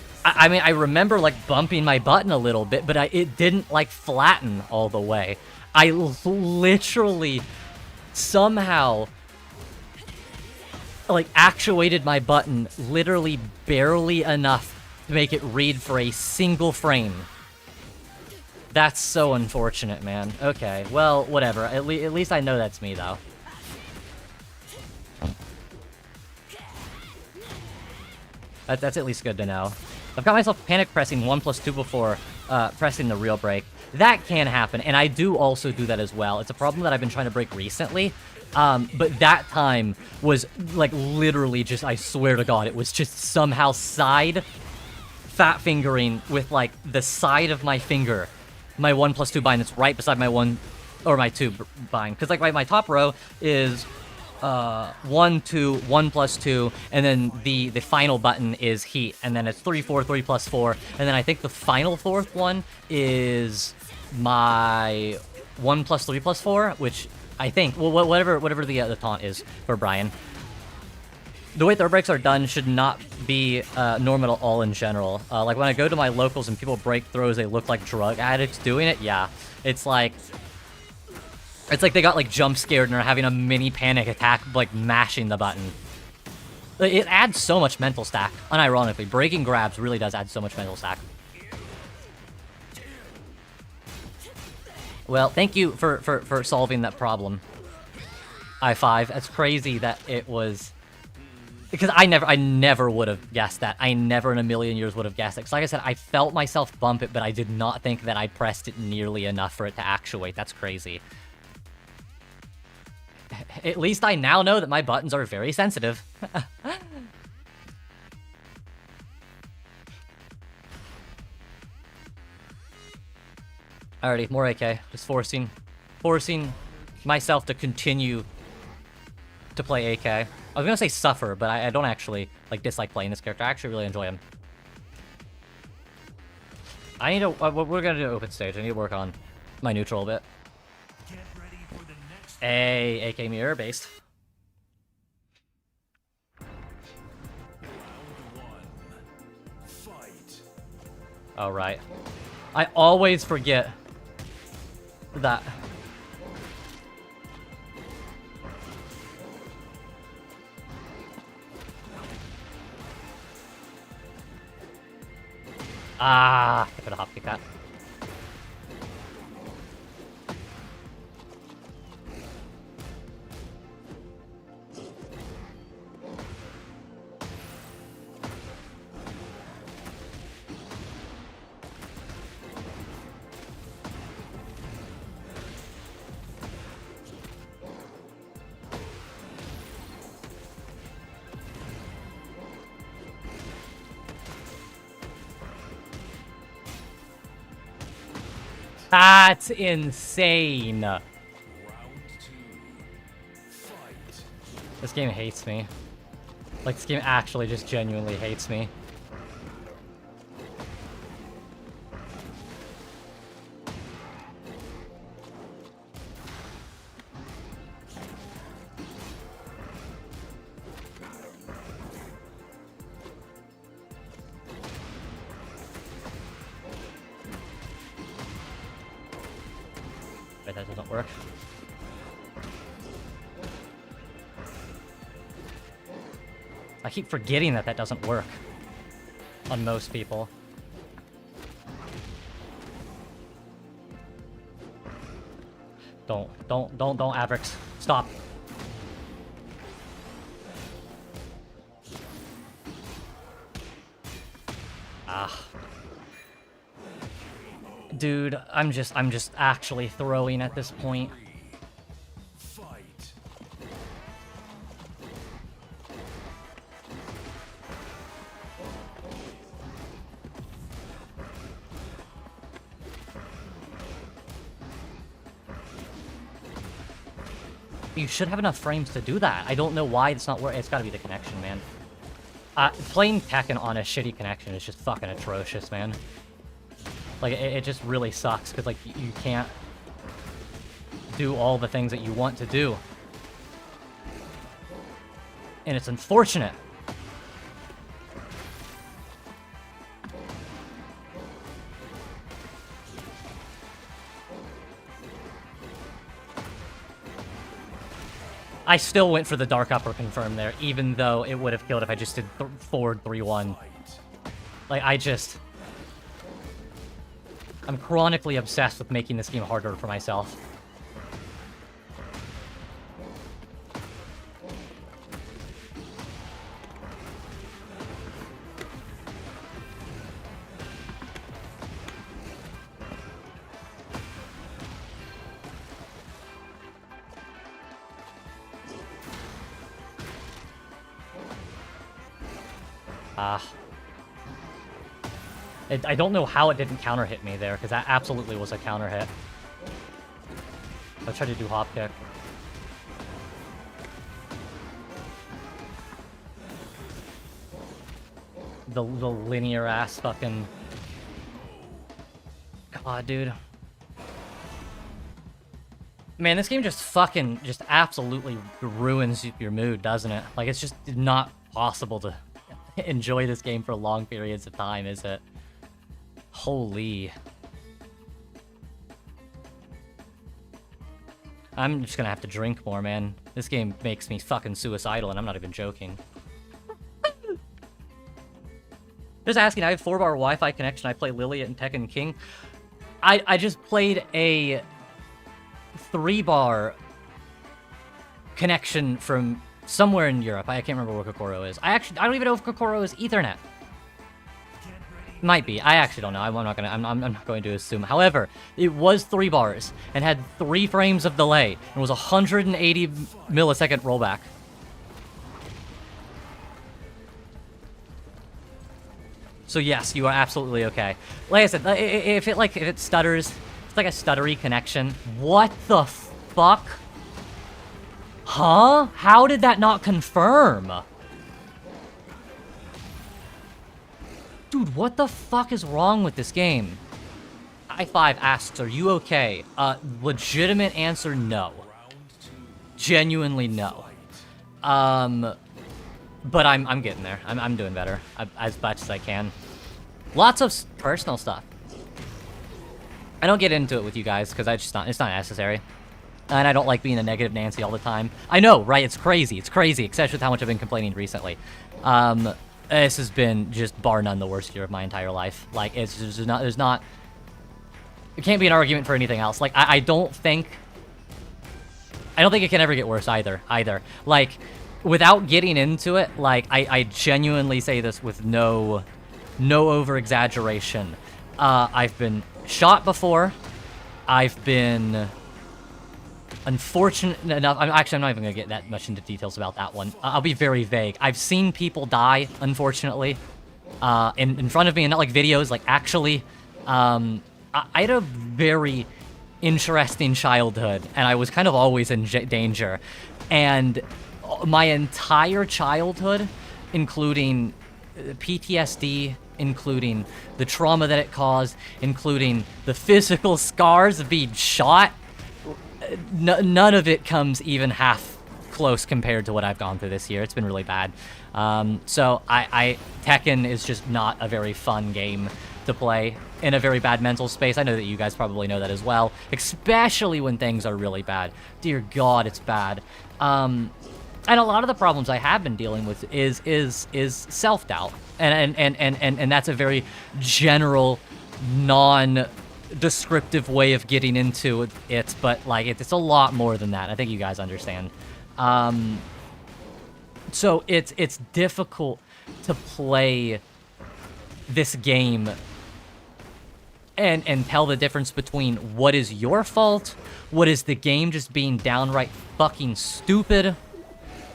Speaker 1: mean, I remember, like, bumping my button a little bit, but it didn't, like, flatten all the way. I literally somehow, like, actuated my button literally barely enough to make it read for a single frame. That's so unfortunate, man. Okay, well, whatever. At least I know that's me, though. That's at least good to know. I've got myself panic pressing 1+2 before pressing the real break. That can happen, and I do also do that as well. It's a problem that I've been trying to break recently. But that time was, like, literally just, I swear to God, it was just somehow side fat fingering with, like, the side of my finger. My 1+2 bind that's right beside my 2 bind. Because, like, my top row is 1, 2, 1+2, and then the final button is heat, and then it's 3, 4, 3+4, and then I think the final 4th one is my 1+3+4, which I think, well, whatever the taunt is for Brian. The way throw breaks are done should not be normal at all in general. Like, when I go to my locals and people break throws, they look like drug addicts doing it. Yeah, it's like they got, like, jump scared and are having a mini panic attack, like, mashing the button. It adds so much mental stack. Unironically, breaking grabs really does add so much mental stack. Well, thank you for solving that problem, i5. That's crazy that it was... Because I never would have guessed that. I never in a million years would have guessed it. Because like I said, I felt myself bump it, but I did not think that I pressed it nearly enough for it to actuate. That's crazy. At least I now know that my buttons are very sensitive. Alrighty, more AK. Just forcing myself to continue to play AK. I was gonna say suffer, but I don't actually like dislike playing this character. I actually really enjoy him. I need to. We're gonna do open stage. I need to work on my neutral a bit. Hey, AK mirror based. All right. I always forget that. Ah, I could have hop kicked that. That's insane. This game hates me. Like, this game actually just genuinely hates me. Wait, that doesn't work. I keep forgetting that that doesn't work on most people. Don't, Avrix. Stop. Ah. Dude, I'm just actually throwing at this point. You should have enough frames to do that. I don't know why it's not working. It's gotta be the connection, man. Playing Tekken on a shitty connection is just fucking atrocious, man. Like, it just really sucks, because, like, you can't do all the things that you want to do. And it's unfortunate. I still went for the Dark Upper confirm there, even though it would have killed if I just did forward 3-1. Like, I'm chronically obsessed with making this game harder for myself. I don't know how it didn't counter hit me there, because that absolutely was a counter hit. Let's try to do hop kick. The linear ass fucking... God, dude. Man, this game just absolutely ruins your mood, doesn't it? Like, it's just not possible to enjoy this game for long periods of time, is it? Holy. I'm just gonna have to drink more, man. This game makes me fucking suicidal, and I'm not even joking. Just asking, I have 4-bar Wi-Fi connection. I play Lily and Tekken King. I just played a 3-bar connection from somewhere in Europe. I can't remember where Kokoro is. I don't even know if Kokoro is Ethernet. Might be. I actually don't know. I'm not going to assume. However, it was 3 bars and had 3 frames of delay and was 180 millisecond rollback. So yes, you are absolutely okay. Like I said, if it stutters, it's like a stuttery connection. What the fuck? Huh? How did that not confirm? Dude, what the fuck is wrong with this game? I5 asks, are you okay? Legitimate answer, no. Genuinely no. But I'm getting there. I'm doing better as much as I can. Lots of personal stuff. I don't get into it with you guys because it's not necessary. And I don't like being a negative Nancy all the time. I know, right? It's crazy. It's crazy, especially with how much I've been complaining recently. This has been just bar none the worst year of my entire life. Like, it's just there's not. It can't be an argument for anything else. Like, I don't think it can ever get worse either. Like, without getting into it, like, I genuinely say this with no over-exaggeration. I've been shot before. I've been unfortunate enough. I'm not even going to get that much into details about that one. I'll be very vague. I've seen people die, unfortunately, in front of me, and not like videos, like actually. I had a very interesting childhood, and I was kind of always in danger. And my entire childhood, including PTSD, including the trauma that it caused, including the physical scars of being shot, none of it comes even half close compared to what I've gone through this year. It's been really bad. So Tekken is just not a very fun game to play in a very bad mental space. I know that you guys probably know that as well, especially when things are really bad. Dear God, it's bad. And a lot of the problems I have been dealing with is self-doubt, and that's a very general, non-descriptive way of getting into it, but like it's a lot more than that. I think you guys understand. So it's difficult to play this game and tell the difference between what is your fault, what is the game just being downright fucking stupid,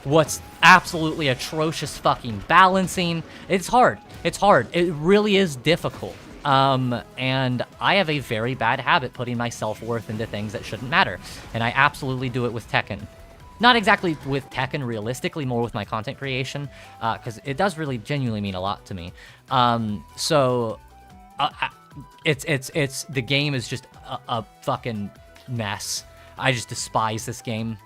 Speaker 1: what's absolutely atrocious fucking balancing. It's hard. It's hard. It really is difficult. And I have a very bad habit putting my self-worth into things that shouldn't matter. And I absolutely do it with Tekken. Not exactly with Tekken realistically, more with my content creation, because it does really genuinely mean a lot to me. It's the game is just a fucking mess. I just despise this game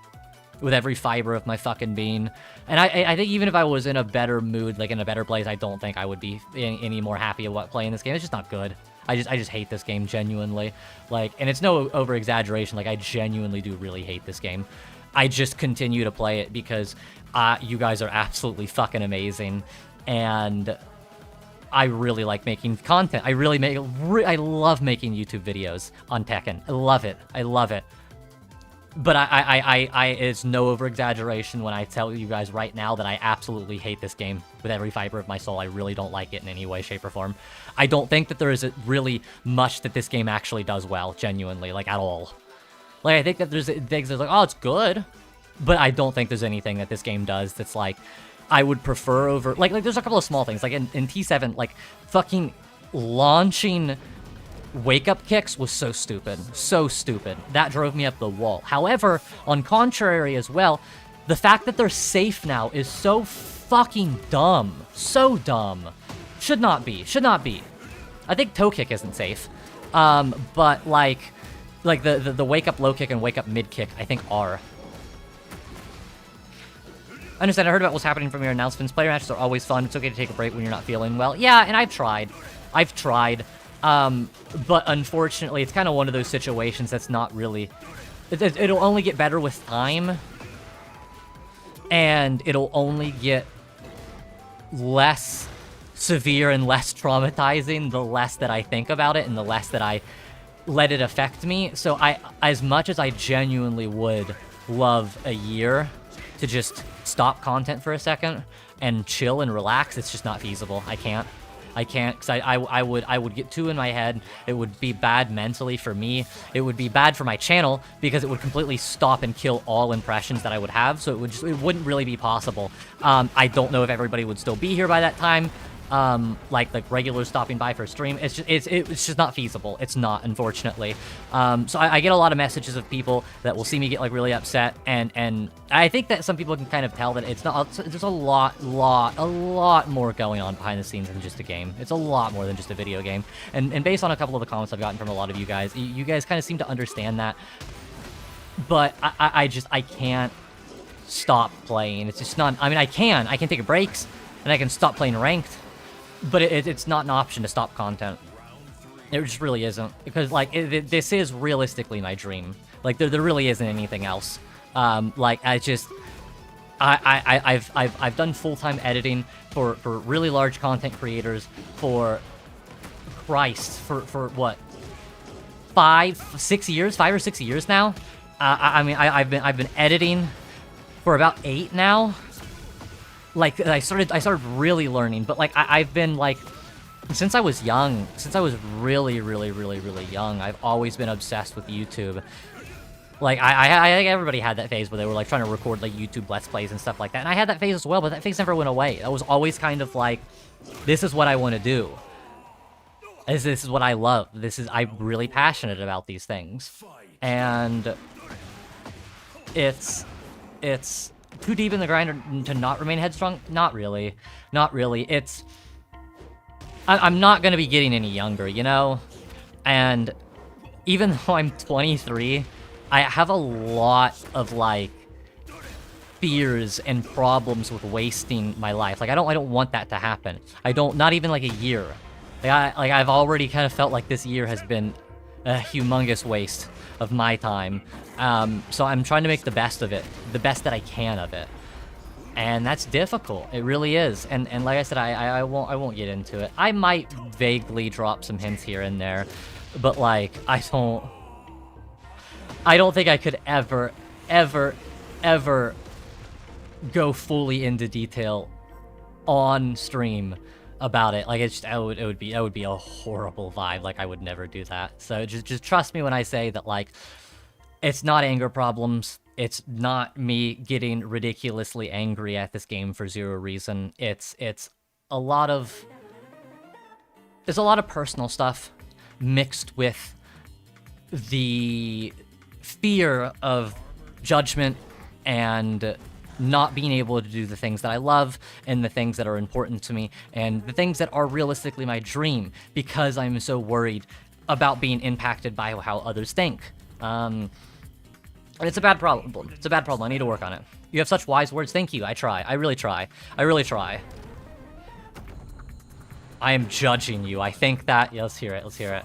Speaker 1: with every fiber of my fucking being. And I think even if I was in a better mood, like in a better place, I don't think I would be any more happy about playing this game. It's just not good. I just hate this game genuinely. Like, and it's no over exaggeration. Like, I genuinely do really hate this game. I just continue to play it because you guys are absolutely fucking amazing, and I really like making content. I love making YouTube videos on Tekken. I love it. I love it. But it's no over-exaggeration when I tell you guys right now that I absolutely hate this game with every fiber of my soul. I really don't like it in any way, shape, or form. I don't think that there is really much that this game actually does well, genuinely, like, at all. Like, I think that there's things that's like, oh, it's good, but I don't think there's anything that this game does that's, like, I would prefer over... Like there's a couple of small things. Like, in T7, like, fucking launching wake-up kicks was so stupid. So stupid. That drove me up the wall. However, on contrary as well, the fact that they're safe now is so fucking dumb. So dumb. Should not be. Should not be. I think toe kick isn't safe. But, like the wake-up low kick and wake-up mid-kick, I think, are. I understand. I heard about what's happening from your announcements. Player matches are always fun. It's okay to take a break when you're not feeling well. Yeah, and I've tried. But unfortunately, it's kind of one of those situations that's not really... It'll only get better with time. And it'll only get less severe and less traumatizing the less that I think about it and the less that I let it affect me. So as much as I genuinely would love a year to just stop content for a second and chill and relax, it's just not feasible. I can't. I can't, because I would get too in my head. It would be bad mentally for me. It would be bad for my channel because it would completely stop and kill all impressions that I would have. So it wouldn't really be possible. I don't know if everybody would still be here by that time. Like regulars stopping by for a stream. It's just not feasible. It's not, unfortunately. So I get a lot of messages of people that will see me get like really upset, and I think that some people can kind of tell that it's not. There's a lot more going on behind the scenes than just a game. It's a lot more than just a video game. And based on a couple of the comments I've gotten from a lot of you guys kind of seem to understand that. But I can't stop playing. It's just not. I mean, I can take breaks and I can stop playing ranked. But it's not an option to stop content. It just really isn't. Because, like, this is realistically my dream. Like, there really isn't anything else. Like, I've done full-time editing for really large content creators for what? 5 or 6 years now? I mean, I've been editing for about 8 now. Like, I started really learning, but, like, I've been, like, since I was young, since I was really young, I've always been obsessed with YouTube. Like, I think everybody had that phase where they were, like, trying to record, like, YouTube Let's Plays and stuff like that, and I had that phase as well, but that phase never went away. That was always kind of, like, this is what I want to do. This is what I love. I'm really passionate about these things. And it's too deep in the grind to not remain headstrong? Not really. Not really. I'm not gonna be getting any younger, you know? And even though I'm 23, I have a lot of, like, fears and problems with wasting my life. Like, I don't want that to happen. Not even, like, a year. I've already kind of felt like this year has been a humongous waste of my time. So I'm trying to make the best of it, the best that I can of it, and that's difficult. It really is. And like I said, I won't get into it. I might vaguely drop some hints here and there, but like I don't think I could ever go fully into detail on stream about it. Like, it would be a horrible vibe. Like, I would never do that. So just trust me when I say that, like, it's not anger problems. It's not me getting ridiculously angry at this game for zero reason. It's a lot of personal stuff mixed with the fear of judgment and not being able to do the things that I love and the things that are important to me and the things that are realistically my dream, because I'm so worried about being impacted by how others think. And it's a bad problem. It's a bad problem. I need to work on it. You have such wise words. Thank you. I try. I really try. I really try. I am judging you. I think that... Yeah, let's hear it. Let's hear it.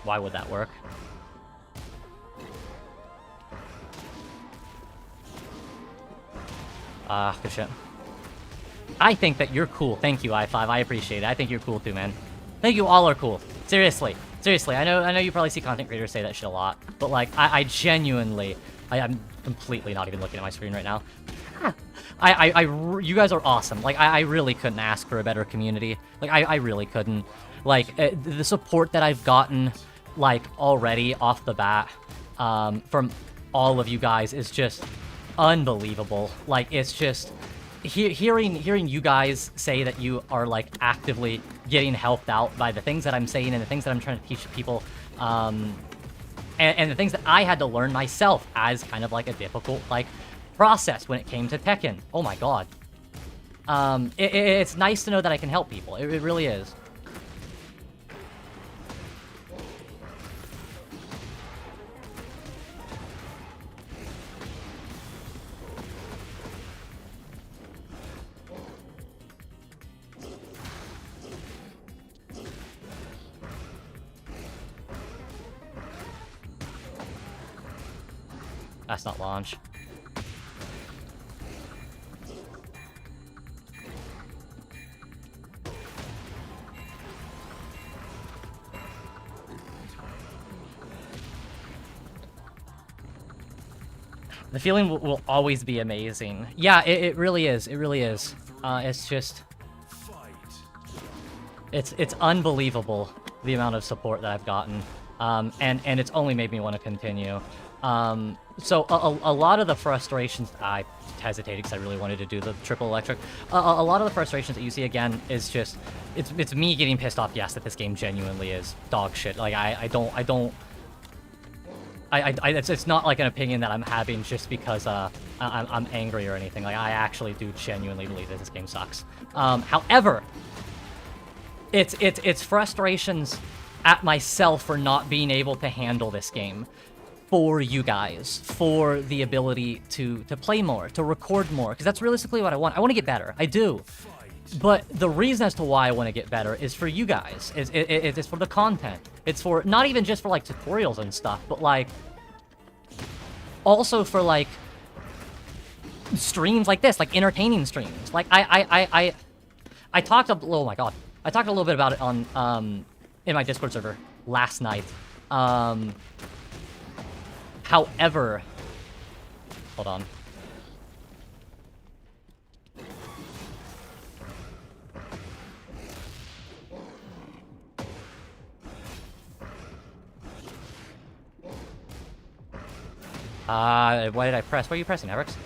Speaker 1: Why would that work? Good shit. I think that you're cool. Thank you, i5. I appreciate it. I think you're cool too, man. I think you all are cool. Seriously. Seriously. I know you probably see content creators say that shit a lot, but like, I genuinely... I'm completely not even looking at my screen right now. You guys are awesome. Like, I really couldn't ask for a better community. Like, I really couldn't. Like, the support that I've gotten, like, already off the bat, from all of you guys is just unbelievable. Like, it's just... Hearing you guys say that you are, like, actively getting helped out by the things that I'm saying and the things that I'm trying to teach people, and the things that I had to learn myself as kind of, like, a difficult, like, process when it came to Tekken. Oh my god. It's nice to know that I can help people. It really is. That's not launch. The feeling will always be amazing. Yeah, it really is. It really is. It's just... It's unbelievable, the amount of support that I've gotten. And it's only made me want to continue. So a lot of the frustrations... I hesitated because I really wanted to do the triple electric. A lot of the frustrations that you see, again, is just... It's me getting pissed off, yes, that this game genuinely is dog shit. Like, it's not like an opinion that I'm having just because I'm angry or anything. Like, I actually do genuinely believe that this game sucks. However, it's frustrations at myself for not being able to handle this game for you guys, for the ability to play more, to record more, because that's realistically what I want. I want to get better. I do. But the reason as to why I want to get better is for you guys. It's for the content. It's for, not even just for, like, tutorials and stuff, but, like, also for, like, streams like this, like, entertaining streams. Like, I talked oh my god. I talked a little bit about it on, in my Discord server last night. However, hold on. Why did I press? What are you pressing, Everix?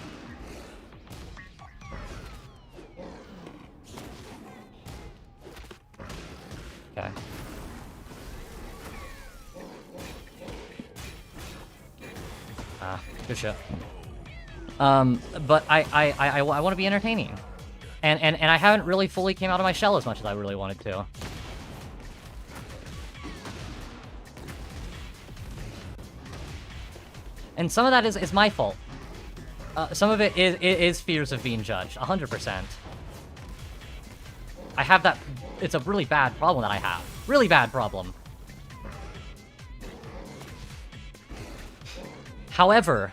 Speaker 1: Okay. Good shit. But I want to be entertaining. And I haven't really fully came out of my shell as much as I really wanted to. And some of that is my fault. Some of it is fears of being judged, 100%. I have that... It's a really bad problem that I have. Really bad problem. However,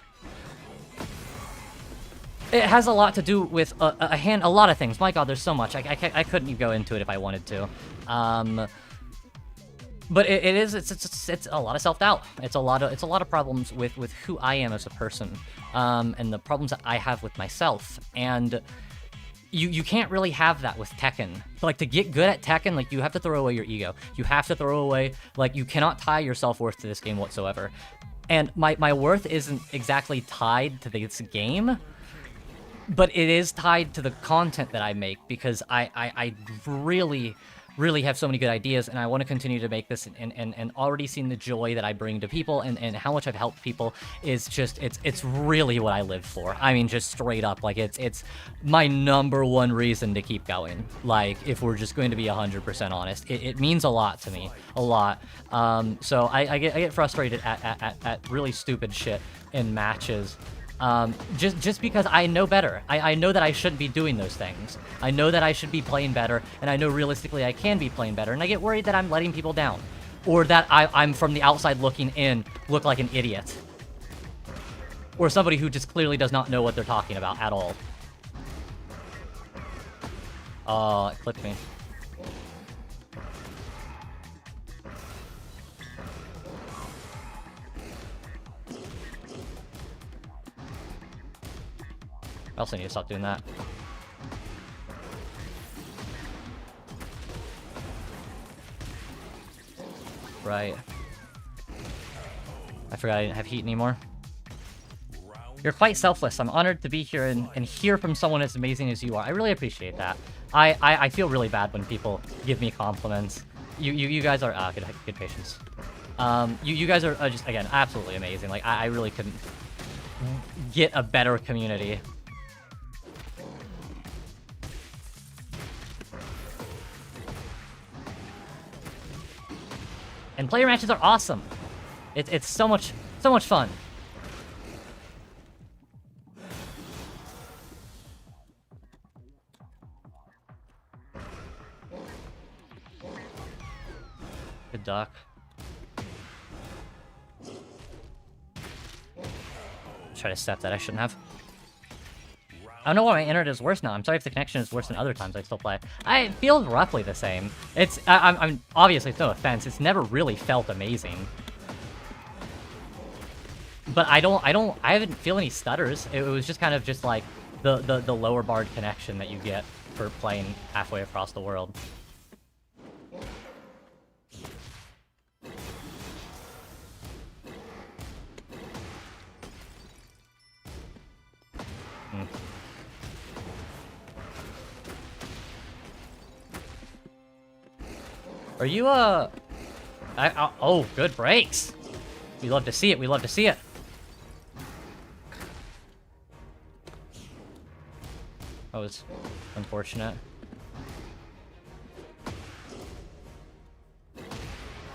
Speaker 1: it has a lot to do with a lot of things. My god, there's so much. I couldn't even go into it if I wanted to. But it's a lot of self-doubt. It's a lot of problems with who I am as a person, and the problems that I have with myself. And you can't really have that with Tekken. Like, to get good at Tekken, like, you have to throw away your ego. You have to throw away, like, you cannot tie your self-worth to this game whatsoever. And my worth isn't exactly tied to this game, but it is tied to the content that I make, because I really have so many good ideas, and I want to continue to make this, and already seeing the joy that I bring to people, and how much I've helped people is just, it's really what I live for. I mean, just straight up, like, it's my #1 reason to keep going. Like, if we're just going to be 100% honest, it means a lot to me, a lot. So I get frustrated at really stupid shit in matches. Just because I know better. I know that I shouldn't be doing those things. I know that I should be playing better, and I know realistically I can be playing better, and I get worried that I'm letting people down. Or that I'm from the outside looking in, look like an idiot. Or somebody who just clearly does not know what they're talking about at all. Oh, it clipped me. I also need to stop doing that. Right. I forgot I didn't have heat anymore. You're quite selfless. I'm honored to be here and hear from someone as amazing as you are. I really appreciate that. I feel really bad when people give me compliments. You guys are... good patience. You guys are just, again, absolutely amazing. Like, I really couldn't get a better community. And player matches are awesome. It's so much fun. Good duck. try to step that. I shouldn't have. I don't know why my internet is worse now. I'm sorry if the connection is worse than other times I still play. I feel roughly the same. It's, I'm obviously, it's no offense. It's never really felt amazing. But I haven't feel any stutters. It was just kind of just like the lower barred connection that you get for playing halfway across the world. Are you, oh, good breaks. We love to see it, we love to see it. That was unfortunate.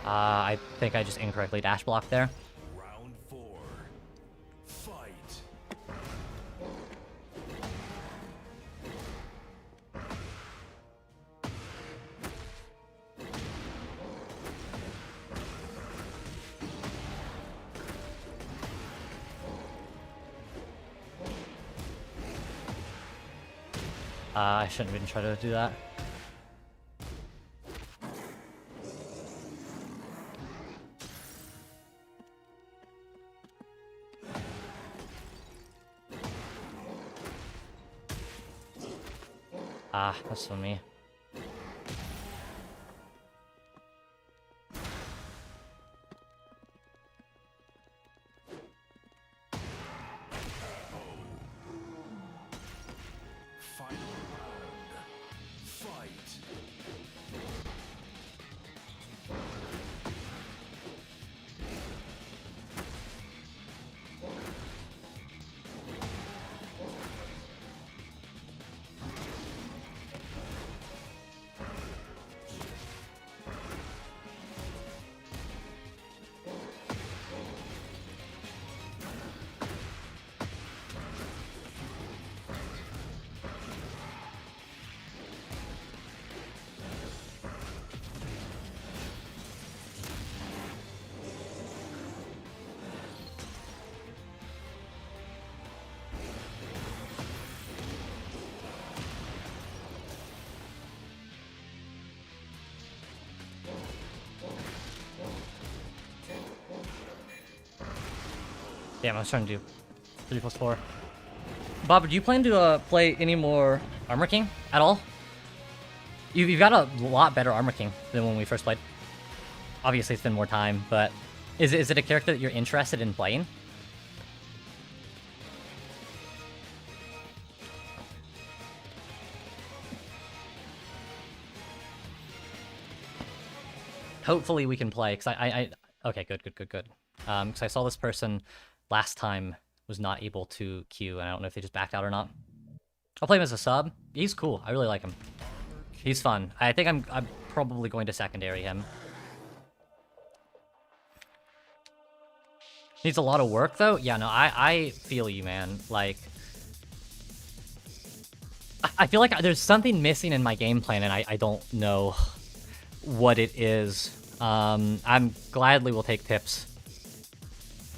Speaker 1: I think I just incorrectly dash blocked there.
Speaker 2: Round 4. Fight.
Speaker 1: I shouldn't even try to do that. That's on me.
Speaker 2: Final round. Fight.
Speaker 1: Damn, I was trying to do 3 plus 4. Bob, do you plan to play any more Armor King at all? You've got a lot better Armor King than when we first played. Obviously, it's been more time, but is it a character that you're interested in playing? Hopefully we can play, because okay, good. Because I saw this person last time was not able to queue, and I don't know if they just backed out or not. I'll play him as a sub. He's cool. I really like him. He's fun. I think I'm probably going to secondary him. Needs a lot of work, though? Yeah, no, I feel you, man. Like, I feel like there's something missing in my game plan, and I don't know what it is. I'm gladly will take tips.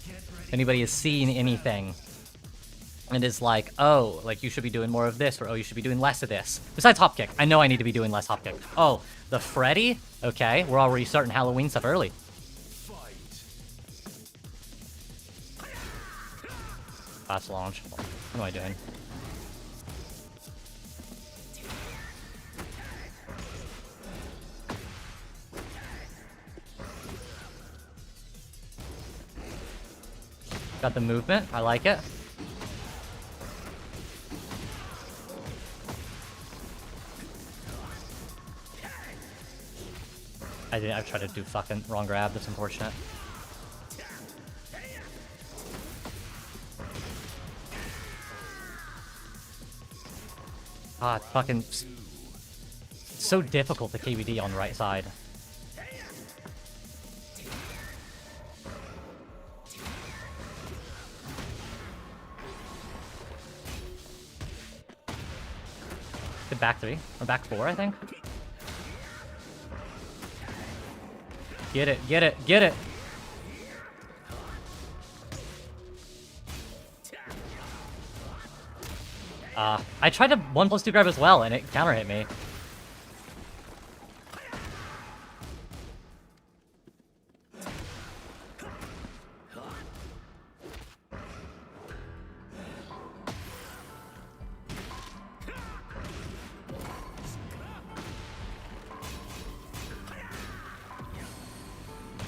Speaker 1: If anybody has seen anything and is like, oh, like you should be doing more of this, or oh, you should be doing less of this. Besides hop kick. I know I need to be doing less hop kick. Oh, the Freddy? Okay, we're already starting Halloween stuff early. Fast launch. What am I doing? Got the movement. I like it. I've tried to do fucking wrong grab. That's unfortunate. Ah, it's fucking so difficult to KBD on the right side. Good back 3 or back 4, I think. Get it, get it, get it. I tried to 1+2 grab as well, and it counter hit me.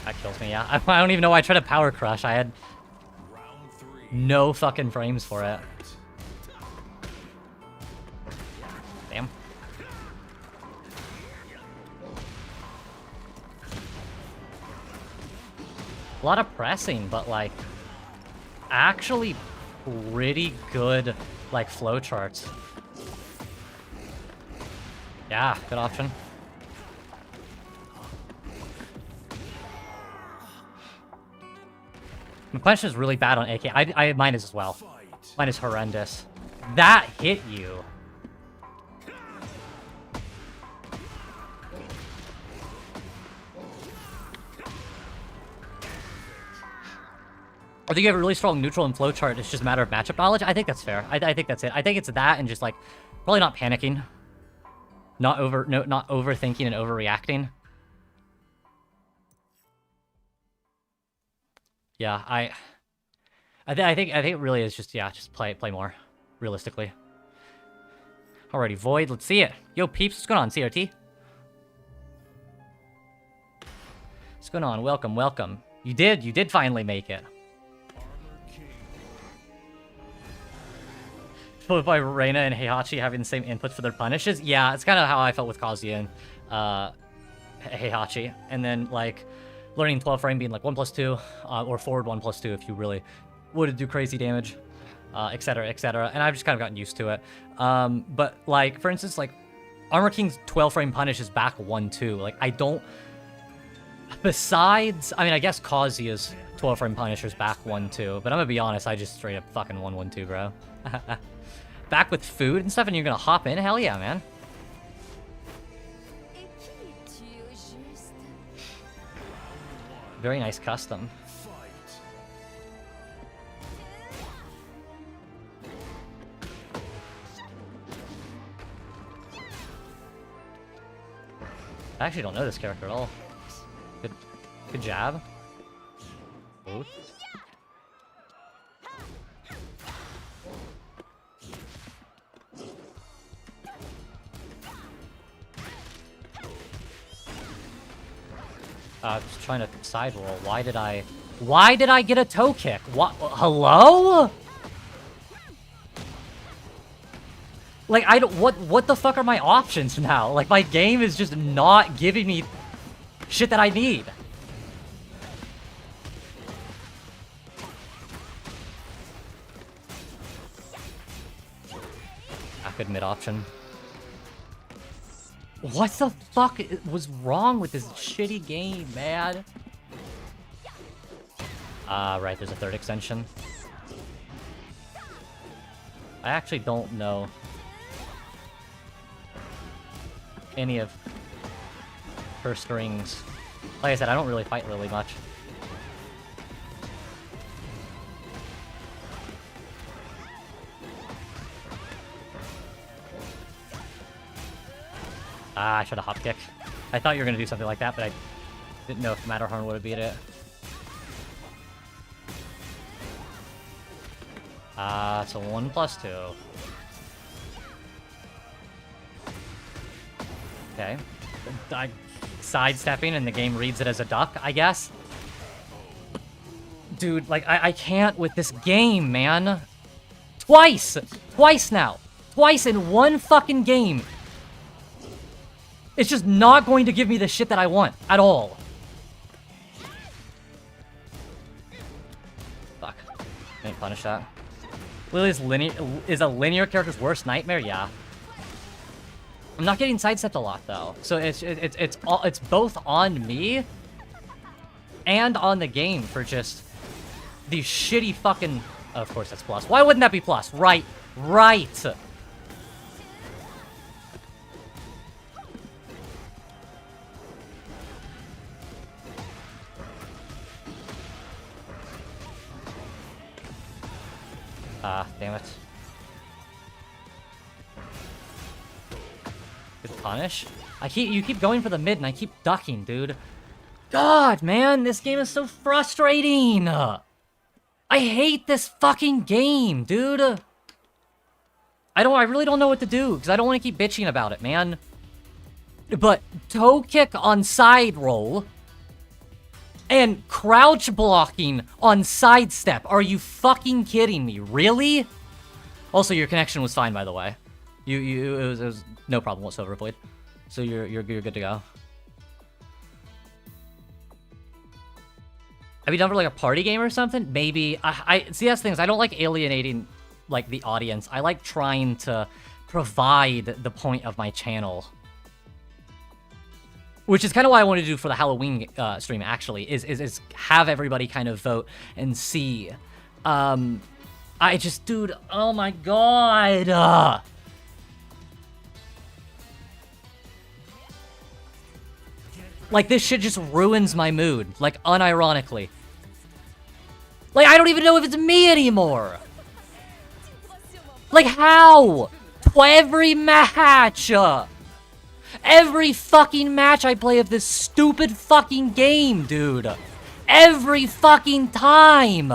Speaker 1: That kills me, yeah. I don't even know why I tried to power crush. I had no fucking frames for it. Damn. A lot of pressing, but like actually pretty good like flow charts. Yeah, good option. My punish is really bad on AK. Mine is as well. Mine is horrendous. That hit you. I think you have a really strong neutral and flow chart. It's just a matter of matchup knowledge. I think that's fair. I think that's it. I think it's that and just like probably not panicking, not overthinking and overreacting. Yeah, I think it really is just, yeah, just play more realistically. Alrighty, Void, let's see it. Yo, peeps, what's going on, CRT? What's going on? Welcome, welcome. You did finally make it. Followed by Reina and Heihachi having the same inputs for their punishes. Yeah, it's kind of how I felt with Kazuya and Heihachi. And then, like, learning 12 frame being like 1+2, or forward 1+2 if you really would do crazy damage, etc., etc. And I've just kind of gotten used to it. But, like, for instance, like, Armor King's 12 frame punish is back 1-2. Like, I don't... Besides... I mean, I guess Kazuya's 12 frame punisher's back 1-2. But I'm gonna be honest, I just straight up fucking 1-1-2, bro. Back with food and stuff, and you're gonna hop in? Hell yeah, man. Very nice custom. I actually don't know this character at all. Good jab. Ooh. Just trying to side roll. Why did I get a toe kick? What? Hello? Like, I don't, what the fuck are my options now? Like, my game is just not giving me shit that I need. A good mid option. What the fuck was wrong with this shitty game, man? Right, there's a third extension. I actually don't know any of her strings. Like I said, I don't really fight Lily much. I should have hop kick. I thought you were gonna do something like that, but I didn't know if Matterhorn would have beat it. So 1+2. Okay. Sidestepping and the game reads it as a duck, I guess. Dude, like, I can't with this game, man. Twice! Twice now! Twice in one fucking game! It's just not going to give me the shit that I want, at all. Fuck. I didn't punish that. Lily's is a linear character's worst nightmare? Yeah. I'm not getting sidestepped a lot, though. So it's both on me and on the game for just these shitty fucking... Of course that's plus. Why wouldn't that be plus? Right. Right. Damn it. Good punish. You keep going for the mid and I keep ducking, dude. God, man, this game is so frustrating. I hate this fucking game, dude. I really don't know what to do because I don't want to keep bitching about it, man. But toe kick on side roll and crouch blocking on sidestep. Are you fucking kidding me? Really? Also, your connection was fine, by the way. It was no problem whatsoever, Void. So you're good to go. Have you done for like a party game or something? Maybe. I see, that's things. I don't like alienating like the audience. I like trying to provide the point of my channel. Which is kind of what I want to do for the Halloween stream, actually, is have everybody kind of vote and see. I just, dude, oh my god. Like, this shit just ruins my mood, like, unironically. Like, I don't even know if it's me anymore. Like, how? Every match! Every fucking match I play of this stupid fucking game, dude. Every fucking time.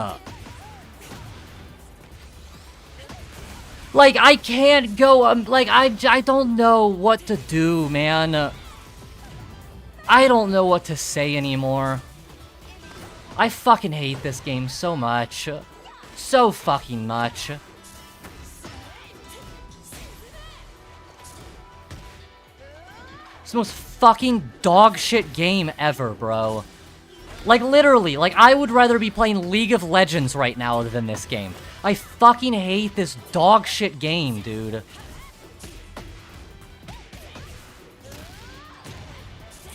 Speaker 1: Like, I can't go, like, I don't know what to do, man. I don't know what to say anymore. I fucking hate this game so much. So fucking much. It's the most fucking dog shit game ever, bro. Like, literally, like, I would rather be playing League of Legends right now than this game. I fucking hate this dog shit game, dude.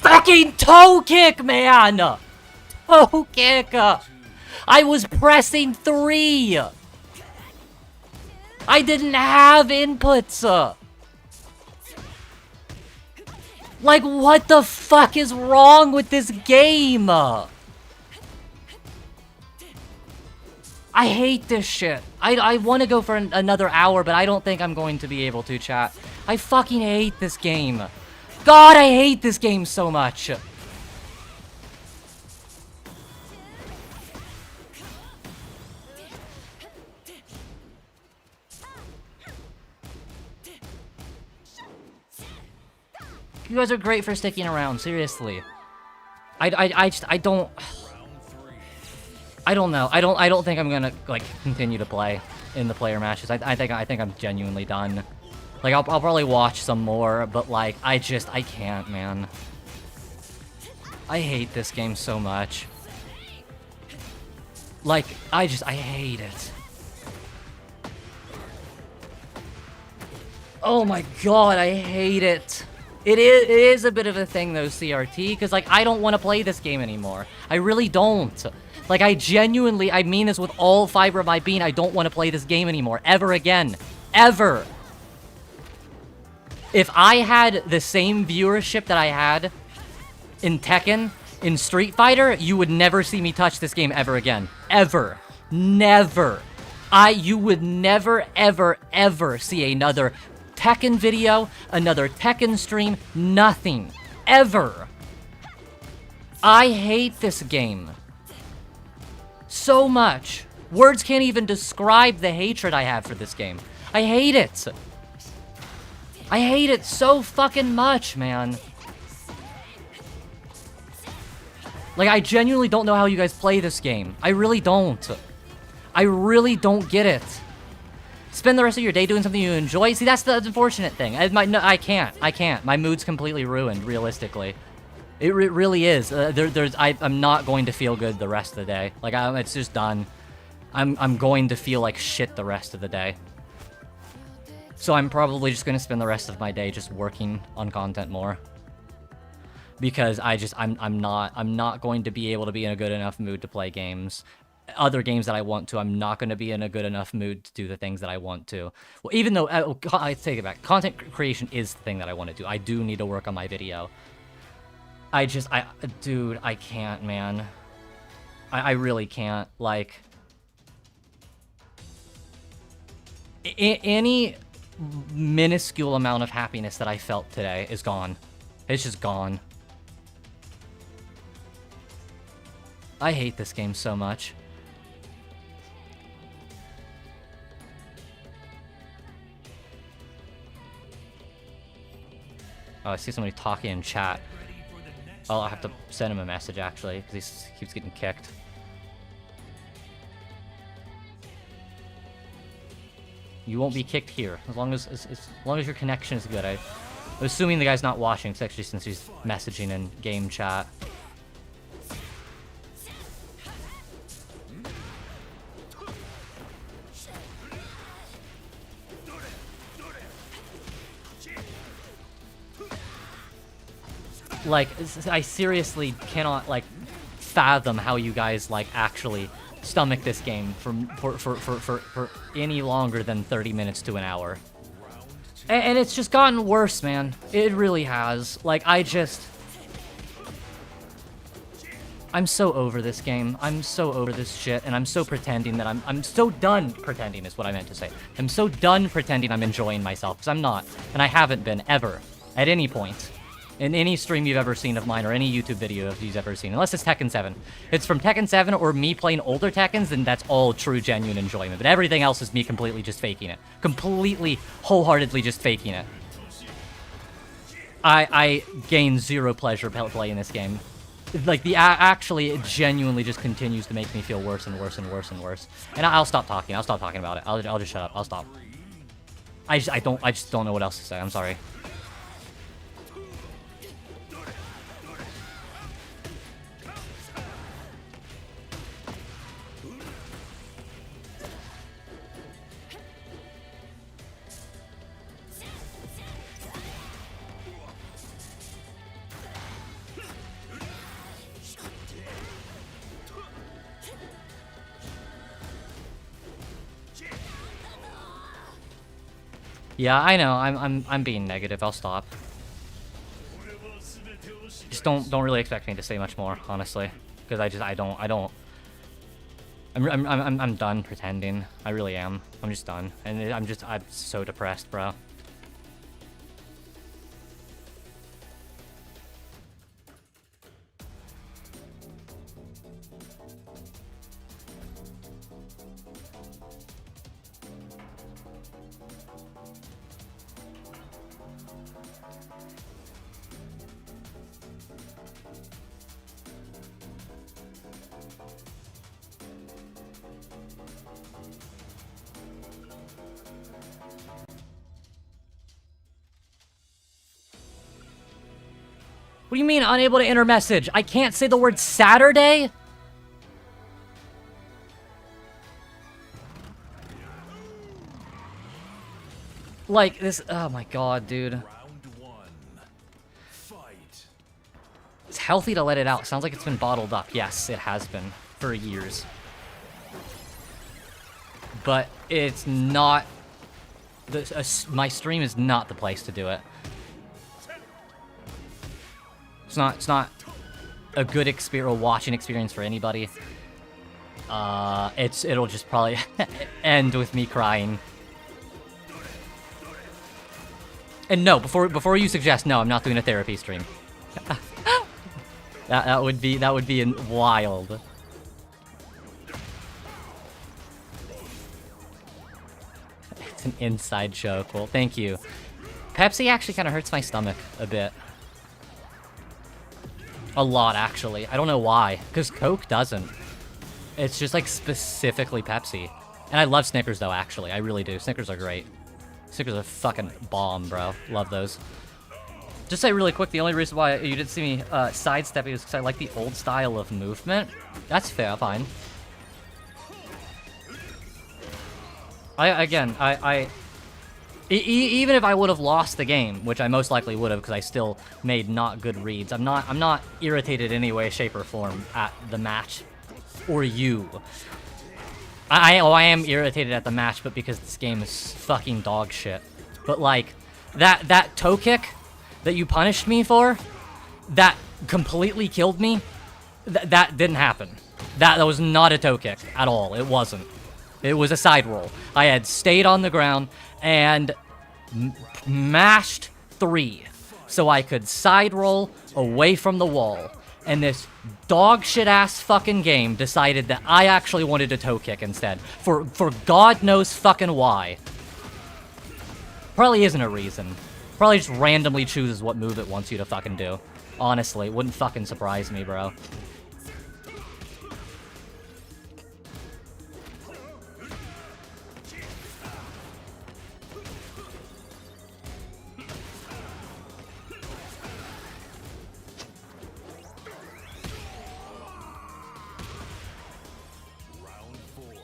Speaker 1: Fucking toe kick, man! Toe kick! I was pressing 3! I didn't have inputs! Like, what the fuck is wrong with this game? I hate this shit. I want to go for another hour, but I don't think I'm going to be able to, chat. I fucking hate this game. God, I hate this game so much. You guys are great for sticking around, seriously. I don't know. I don't think I'm gonna like continue to play in the player matches. I think I'm genuinely done. Like, I'll probably watch some more, but like I can't, man. I hate this game so much. Like, I hate it. Oh my god, I hate it. It is a bit of a thing though, CRT, because like I don't want to play this game anymore. I really don't. Like, I genuinely, I mean this with all fiber of my being, I don't want to play this game anymore. Ever again. Ever. If I had the same viewership that I had in Tekken, in Street Fighter, you would never see me touch this game ever again. Ever. Never. You would never, ever, ever see another Tekken video, another Tekken stream, nothing. Ever. I hate this game. So much. Words can't even describe the hatred I have for this game. I hate it. I hate it so fucking much, man. Like, I genuinely don't know how you guys play this game. I really don't. I really don't get it. Spend the rest of your day doing something you enjoy? See, that's the unfortunate thing. I can't. My mood's completely ruined, realistically. It really is. I'm not going to feel good the rest of the day. Like, it's just done. I'm going to feel like shit the rest of the day. So I'm probably just going to spend the rest of my day just working on content more. Because I'm not going to be able to be in a good enough mood to play games. Other games that I want to, I'm not going to be in a good enough mood to do the things that I want to. Well, even though, I take it back. Content creation is the thing that I want to do. I do need to work on my video. Dude, I can't, man. I really can't. Like, any minuscule amount of happiness that I felt today is gone. It's just gone. I hate this game so much. Oh, I see somebody talking in chat. Oh, I'll have to send him a message, actually, because he keeps getting kicked. You won't be kicked here, as long as your connection is good. I'm assuming the guy's not watching, especially since he's messaging in game chat. Like, I seriously cannot, like, fathom how you guys, like, actually stomach this game for any longer than 30 minutes to an hour. And it's just gotten worse, man. It really has. Like, I'm so over this game. I'm so over this shit, and I'm so pretending that I'm so done pretending is what I meant to say. I'm so done pretending I'm enjoying myself, because I'm not. And I haven't been, ever. At any point. In any stream you've ever seen of mine, or any YouTube video you've ever seen. Unless it's Tekken 7. If it's from Tekken 7 or me playing older Tekkens, then that's all true, genuine enjoyment. But everything else is me completely just faking it. Completely, wholeheartedly just faking it. I gain zero pleasure playing this game. Like, actually, it genuinely just continues to make me feel worse and worse and worse and worse. And I'll stop talking. I'll stop talking about it. I'll just shut up. I'll stop. I just don't know what else to say. I'm sorry. Yeah, I know. I'm being negative. I'll stop. Just don't really expect me to say much more, honestly, because I don't. I'm done pretending. I really am. I'm just done, and I'm so depressed, bro. What do you mean, unable to enter message? I can't say the word Saturday? Like, this... Oh my god, dude. It's healthy to let it out. Sounds like it's been bottled up. Yes, it has been. For years. But it's not... my stream is not the place to do it. It's not a good experience or watching experience for anybody. It'll just probably end with me crying. And no, before you suggest, no, I'm not doing a therapy stream. that would be wild. It's an inside joke. Well, thank you. Pepsi actually kind of hurts my stomach a bit. A lot, actually. I don't know why. Because Coke doesn't. It's just, like, specifically Pepsi. And I love Snickers, though, actually. I really do. Snickers are great. Snickers are fucking bomb, bro. Love those. Just say really quick, the only reason why you didn't see me sidestepping is because I like the old style of movement. That's fair, fine. Even if I would have lost the game, which I most likely would have because I still made not good reads, I'm not irritated in any way, shape, or form at the match or you. I am irritated at the match, but because this game is fucking dog shit. But like that toe kick that you punished me for, that completely killed me. That didn't happen. That was not a toe kick at all. It wasn't. It was a side roll. I had stayed on the ground, and mashed 3 so I could side roll away from the wall. And this dog shit ass fucking game decided that I actually wanted to toe kick instead. For God knows fucking why. Probably isn't a reason. Probably just randomly chooses what move it wants you to fucking do. Honestly, it wouldn't fucking surprise me, bro.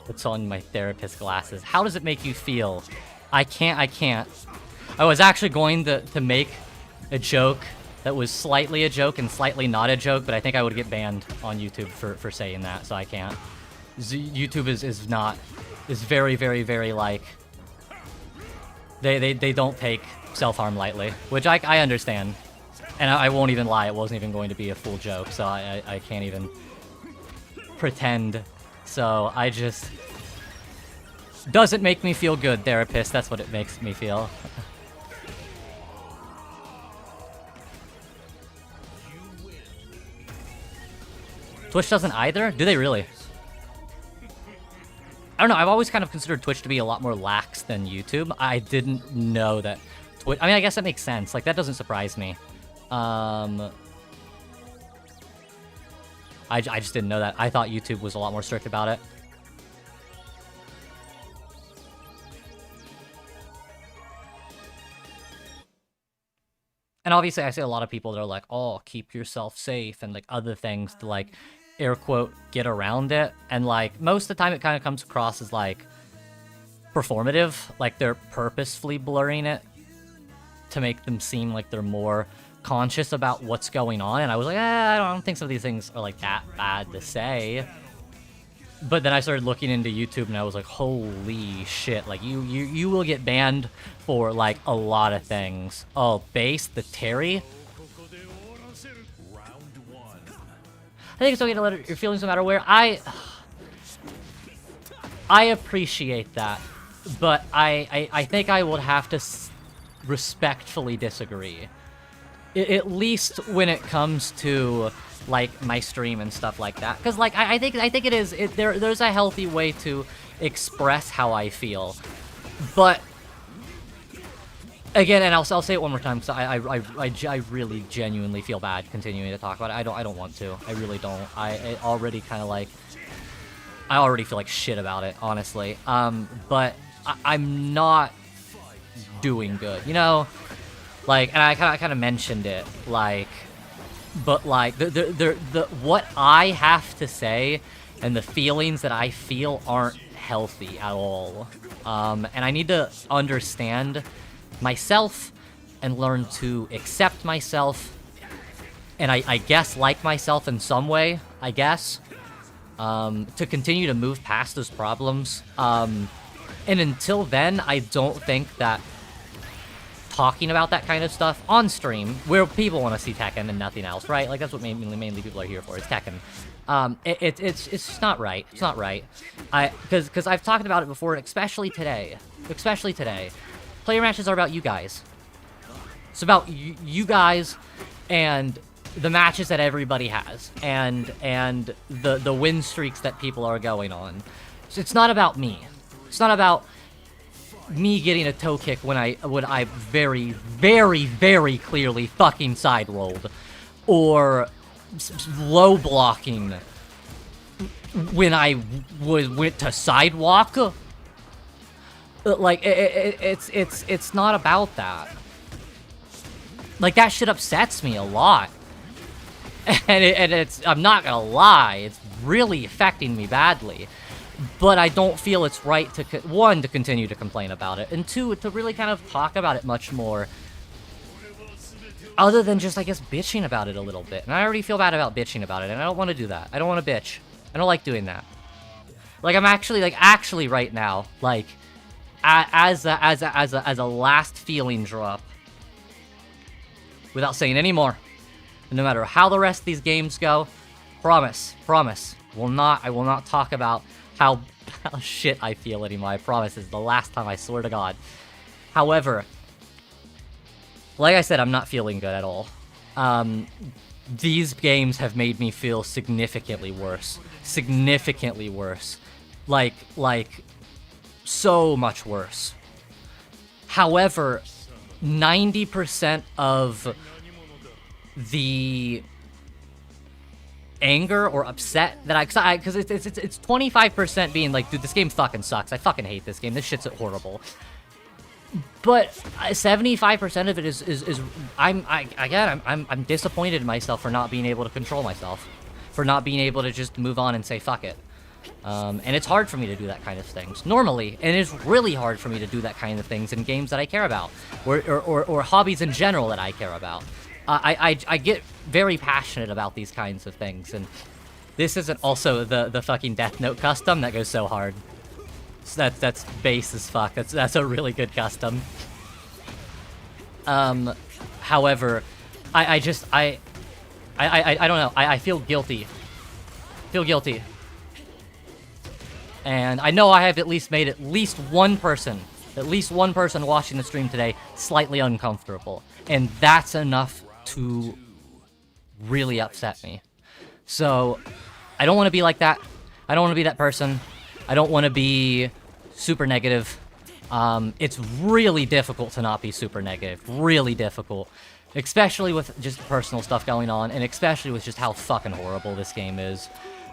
Speaker 1: Puts on my therapist glasses. How does it make you feel? I can't. I was actually going to make a joke that was slightly a joke and slightly not a joke, but I think I would get banned on YouTube for saying that, so I can't. YouTube is very, very, very, like, they don't take self-harm lightly, which I understand. And I won't even lie, it wasn't even going to be a full joke, so I can't even pretend. So I just... Doesn't make me feel good, therapist. That's what it makes me feel. Twitch doesn't either? Do they really? I don't know, I've always kind of considered Twitch to be a lot more lax than YouTube. I didn't know that Twitch... I mean, I guess that makes sense. Like, that doesn't surprise me. I just didn't know that. I thought YouTube was a lot more strict about it. And obviously, I see a lot of people that are like, oh, keep yourself safe, and like other things to like, air quote, get around it. And like, most of the time it kind of comes across as like, performative. Like they're purposefully blurring it to make them seem like they're more conscious about what's going on. And I was like, I don't think some of these things are like that bad to say. But then I started looking into YouTube and I was like, holy shit, like you will get banned for like a lot of things. Oh, base, the Terry? I think it's okay to let your feelings no matter where. I appreciate that, but I think I would have to respectfully disagree. At least when it comes to like my stream and stuff like that, because like I think it is there's a healthy way to express how I feel, but again, and I'll say it one more time, so I really genuinely feel bad continuing to talk about it. I don't want to. I really don't. I already kind of like I already feel like shit about it, honestly. But I'm not doing good, you know. Like, and I kind of mentioned it, like, but like the what I have to say and the feelings that I feel aren't healthy at all. And I need to understand myself and learn to accept myself, and I guess like myself in some way, I guess, to continue to move past those problems. And until then, I don't think that talking about that kind of stuff on stream, where people want to see Tekken and nothing else, right? Like, that's what mainly people are here for, is Tekken. It's just not right. It's not right. Because I've talked about it before, especially today. Player matches are about you guys. It's about you guys and the matches that everybody has, and the win streaks that people are going on. So it's not about me. It's not about me getting a toe kick when I very, very, very clearly fucking side rolled, or low blocking when I went to sidewalk. Like, it's not about that. Like, that shit upsets me a lot. And it's, I'm not gonna lie, it's really affecting me badly. But I don't feel it's right to, one, to continue to complain about it, and two, to really kind of talk about it much more. Other than just, I guess, bitching about it a little bit. And I already feel bad about bitching about it, and I don't want to do that. I don't want to bitch. I don't like doing that. Like, I'm actually right now, like, as a last feeling drop, without saying any more, and no matter how the rest of these games go, promise, I will not talk about how shit I feel anymore. I promise. This is the last time, I swear to God. However, Like I said, I'm not feeling good at all. These games have made me feel significantly worse. Significantly worse. Like, so much worse. However, 90% of the anger or upset that because it's 25% being like, dude, this game fucking sucks. I fucking hate this game. This shit's horrible. But 75% of it is I'm disappointed in myself for not being able to control myself, for not being able to just move on and say fuck it. And it's hard for me to do that kind of things normally, and it's really hard for me to do that kind of things in games that I care about, or hobbies in general that I care about. I get very passionate about these kinds of things, and this isn't also the fucking Death Note custom that goes so hard. So that's base as fuck. That's a really good custom. However, I don't know. I feel guilty. Feel guilty. And I know I have at least made at least one person watching the stream today slightly uncomfortable. And that's enough to really upset me. So, I don't want to be like that. I don't want to be that person. I don't want to be super negative. It's really difficult to not be super negative. Really difficult. Especially with just personal stuff going on, and especially with just how fucking horrible this game is.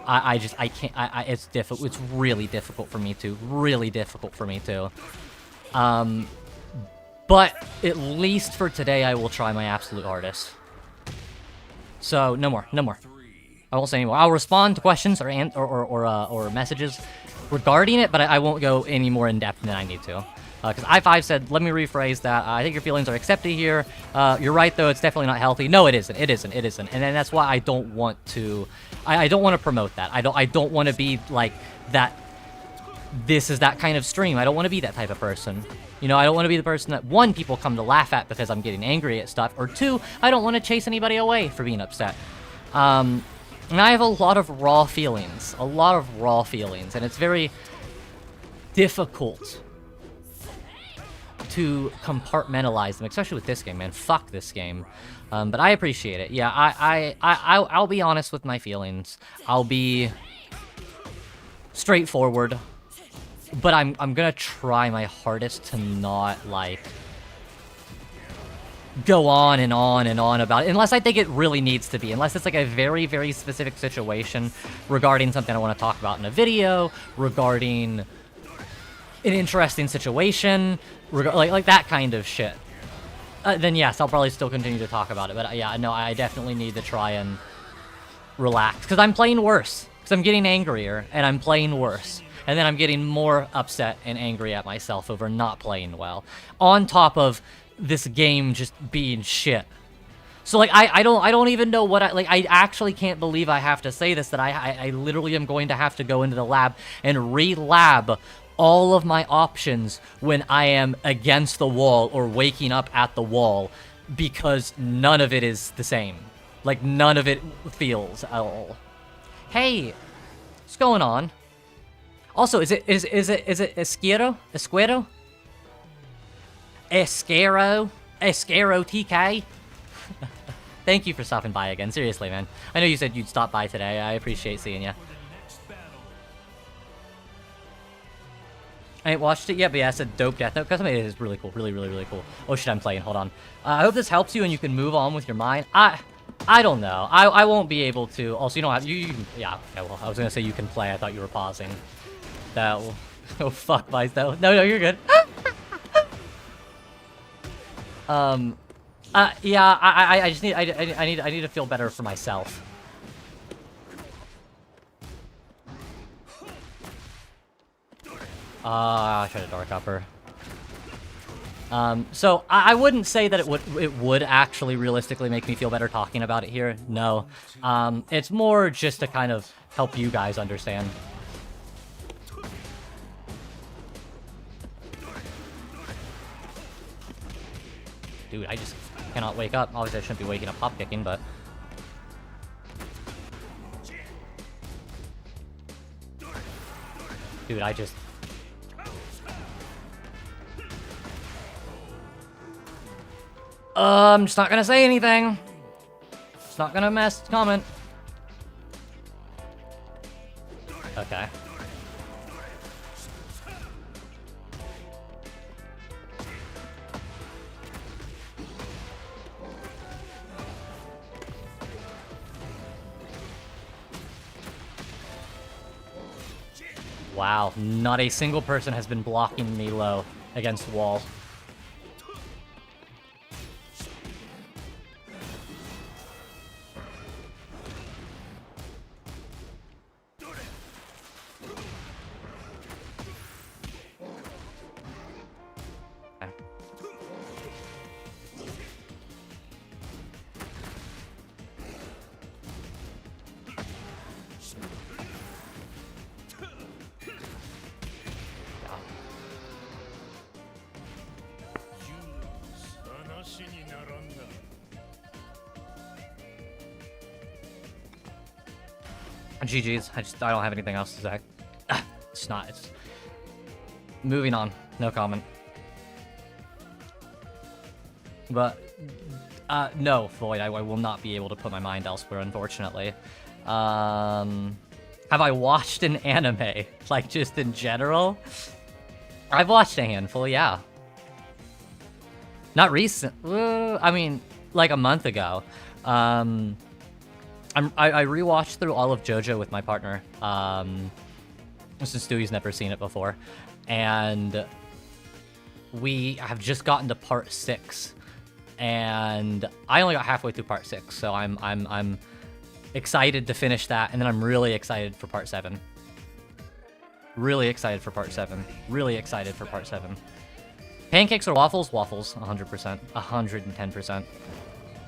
Speaker 1: I can't, it's difficult. It's really difficult for me to. Really difficult for me to. But at least for today, I will try my absolute hardest. So, no more. I won't say anymore. I'll respond to questions or messages regarding it, but I won't go any more in depth than I need to. Because I5 said, let me rephrase that. I think your feelings are accepted here. You're right, though. It's definitely not healthy. No, it isn't. It isn't. And then that's why I don't want to. I don't want to promote that. I don't want to be like that. This is that kind of stream. I don't want to be that type of person. You know, I don't want to be the person that, one, people come to laugh at because I'm getting angry at stuff, or two, I don't want to chase anybody away for being upset. And I have a lot of raw feelings. And it's very difficult to compartmentalize them, especially with this game, man. Fuck this game. But I appreciate it. Yeah, I'll be honest with my feelings. I'll be straightforward. But I'm gonna try my hardest to not, like, go on and on and on about it, unless I think it really needs to be. Unless it's, like, a very, very specific situation regarding something I want to talk about in a video, regarding an interesting situation, like that kind of shit. Then yes, I'll probably still continue to talk about it. But yeah, no, I definitely need to try and relax. Because I'm playing worse. Because I'm getting angrier, and I'm playing worse. And then I'm getting more upset and angry at myself over not playing well. On top of this game just being shit. So, like, I don't even know what I actually can't believe I have to say this, that I literally am going to have to go into the lab and re-lab all of my options when I am against the wall or waking up at the wall, because none of it is the same. Like, none of it feels at all. Hey, what's going on? Also, is it Esquero? Esquero? Esquero TK? Thank you for stopping by again. Seriously, man. I know you said you'd stop by today. I appreciate seeing you. I ain't watched it yet, but yeah, it's a dope Death Note custom. It is really cool. Really, really, really cool. Oh shit, I'm playing. Hold on. I hope this helps you and you can move on with your mind. I don't know. I won't be able to. Also, you don't have... yeah, okay, well, I was gonna say you can play. I thought you were pausing. That... Oh, fuck, Vice, though. No, you're good. Yeah, I just need... I need to feel better for myself. I tried to Dark Upper. So I wouldn't say that it would actually realistically make me feel better talking about it here. No. It's more just to kind of help you guys understand. Dude, I just cannot wake up. Obviously, I shouldn't be waking up pop kicking, but... Dude, I just... I'm just not gonna say anything. Just not gonna comment. Okay. Wow, not a single person has been blocking me low against wall. GG's. I don't have anything else to say. It's not. It's moving on. No comment. But no, Void. I will not be able to put my mind elsewhere, unfortunately. Have I watched an anime? Like, just in general? I've watched a handful, yeah. Not recent. I mean, like a month ago. I rewatched through all of JoJo with my partner. Since Stewie's never seen it before. And we have just gotten to part 6. And I only got halfway through part 6, so I'm excited to finish that, and then I'm really excited for part 7. Really excited for part 7. Really excited for part 7. Pancakes or waffles? Waffles, 100%. 110%.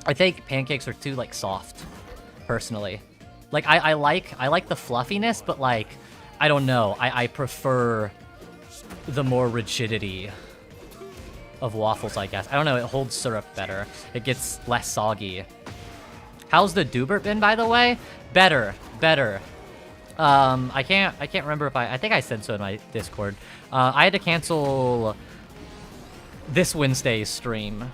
Speaker 1: I think pancakes are too, like, soft, personally. Like, I like the fluffiness, but, like, I don't know. I prefer the more rigidity of waffles, I guess. I don't know, it holds syrup better. It gets less soggy. How's the Dubert been, by the way? Better. I can't remember if I think I said so in my Discord. I had to cancel this Wednesday's stream.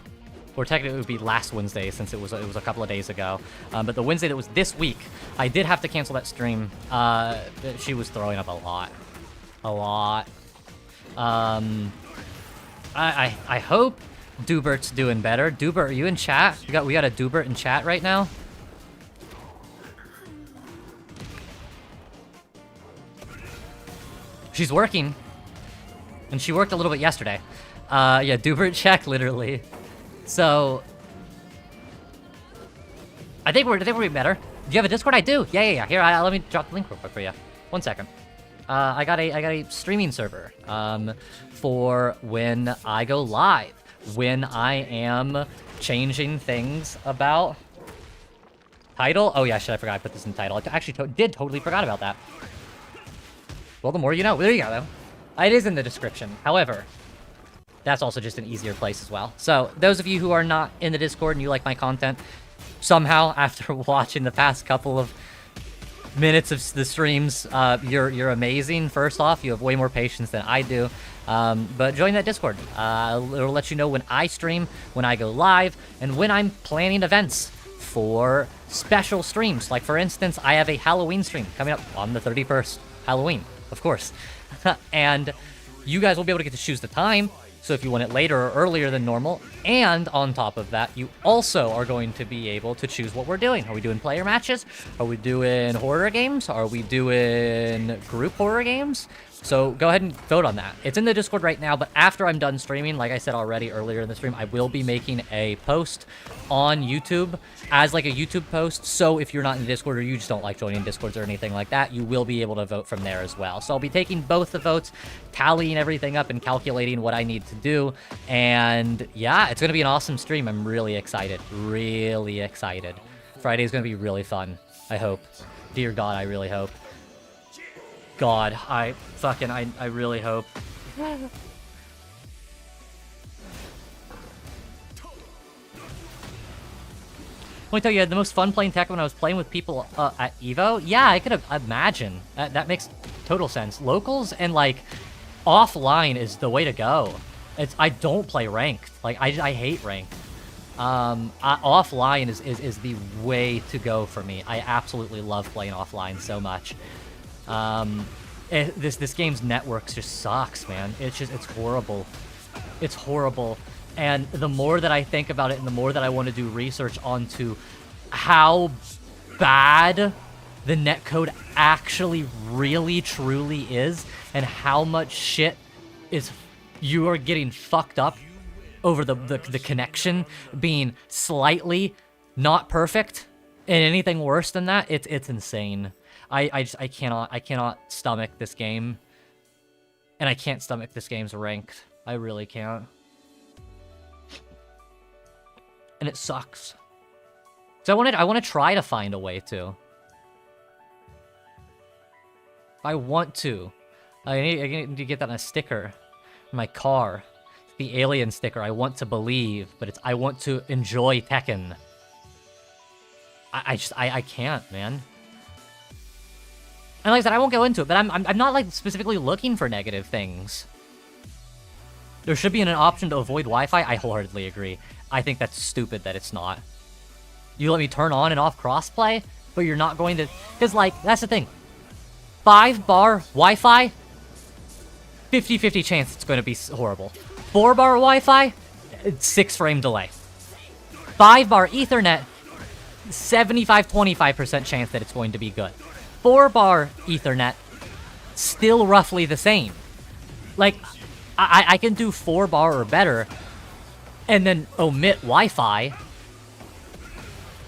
Speaker 1: Or technically it would be last Wednesday, since it was a couple of days ago. But the Wednesday that was this week, I did have to cancel that stream. She was throwing up a lot. A lot. I hope Dubert's doing better. Dubert, are you in chat? We got a Dubert in chat right now. She's working. And she worked a little bit yesterday. Yeah, Dubert check, literally. So I think we're getting better. Do you have a Discord? I do. Yeah. Here, let me drop the link real quick for you. 1 second. I got a streaming server for when I go live, when I am changing things about title. Oh yeah, shit, I forgot I put this in the title. I actually did totally forgot about that. Well, the more you know. There you go, though. It is in the description. However, that's also just an easier place as well. So those of you who are not in the Discord and you like my content, somehow after watching the past couple of minutes of the streams, you're amazing. First off, you have way more patience than I do. But join that Discord. It'll let you know when I stream, when I go live, and when I'm planning events for special streams. Like, for instance, I have a Halloween stream coming up on the 31st. Halloween, of course. And you guys will be able to get to choose the time. So if you want it later or earlier than normal, and on top of that, you also are going to be able to choose what we're doing. Are we doing player matches? Are we doing horror games? Are we doing group horror games? So go ahead and vote on that. It's in the Discord right now, but after I'm done streaming, like I said already earlier in the stream, I will be making a post on YouTube as like a YouTube post. So if you're not in the Discord or you just don't like joining Discords or anything like that, you will be able to vote from there as well. So I'll be taking both the votes, tallying everything up and calculating what I need to do. And yeah, it's going to be an awesome stream. I'm really excited. Really excited. Friday is going to be really fun. I hope. Dear God, I really hope. God, I really hope. Let me tell you, I had the most fun playing Tekken when I was playing with people at EVO. Yeah, I could imagine. That makes total sense. Locals and, like, offline is the way to go. I don't play ranked. Like, I hate ranked. Offline is the way to go for me. I absolutely love playing offline so much. This game's networks just sucks, man. It's horrible. It's horrible. And the more that I think about it and the more that I want to do research onto how bad the netcode actually really truly is and how much shit is you are getting fucked up over the connection being slightly not perfect and anything worse than that, it's insane. I cannot stomach this game. And I can't stomach this game's ranked. I really can't. And it sucks. So I want to try to find a way to. I want to. I need to get that on a sticker in my car. The alien sticker. I want to believe, but it's I want to enjoy Tekken. I can't, man. And like I said, I won't go into it, but I'm not like specifically looking for negative things. There should be an option to avoid Wi-Fi. I wholeheartedly agree. I think that's stupid that it's not. You let me turn on and off crossplay, but you're not going to... Because, like, that's the thing. 5-bar Wi-Fi, 50-50 chance it's going to be horrible. 4-bar Wi-Fi, 6-frame delay. 5-bar Ethernet, 75-25% chance that it's going to be good. 4-bar Ethernet, still roughly the same. Like, I can do 4-bar or better, and then omit Wi-Fi,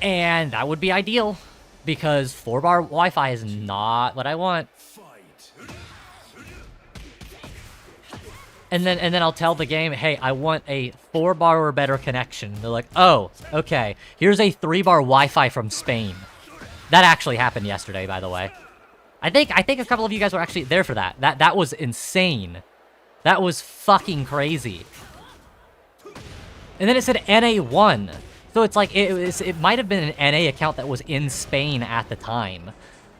Speaker 1: and that would be ideal, because 4-bar Wi-Fi is not what I want. And then I'll tell the game, hey, I want a 4-bar or better connection. They're like, oh, okay, here's a 3-bar Wi-Fi from Spain. That actually happened yesterday, by the way. I think a couple of you guys were actually there for that. That was insane. That was fucking crazy. And then it said NA1. So it's like, it might have been an NA account that was in Spain at the time.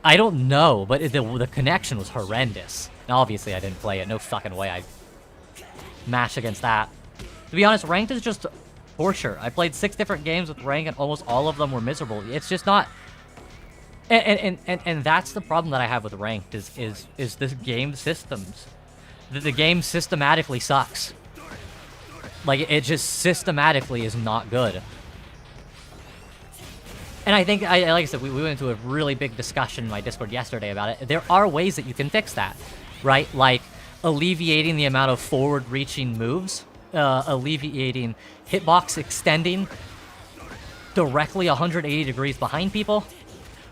Speaker 1: I don't know, but the connection was horrendous. Now, obviously, I didn't play it. No fucking way I'd match against that. To be honest, ranked is just torture. I played 6 different games with rank, and almost all of them were miserable. It's just not... And that's the problem that I have with ranked, is this game systems. The game systematically sucks. Like, it just systematically is not good. And I think, like I said, we went into a really big discussion in my Discord yesterday about it. There are ways that you can fix that, right? Like, alleviating the amount of forward-reaching moves, alleviating hitbox extending directly 180 degrees behind people,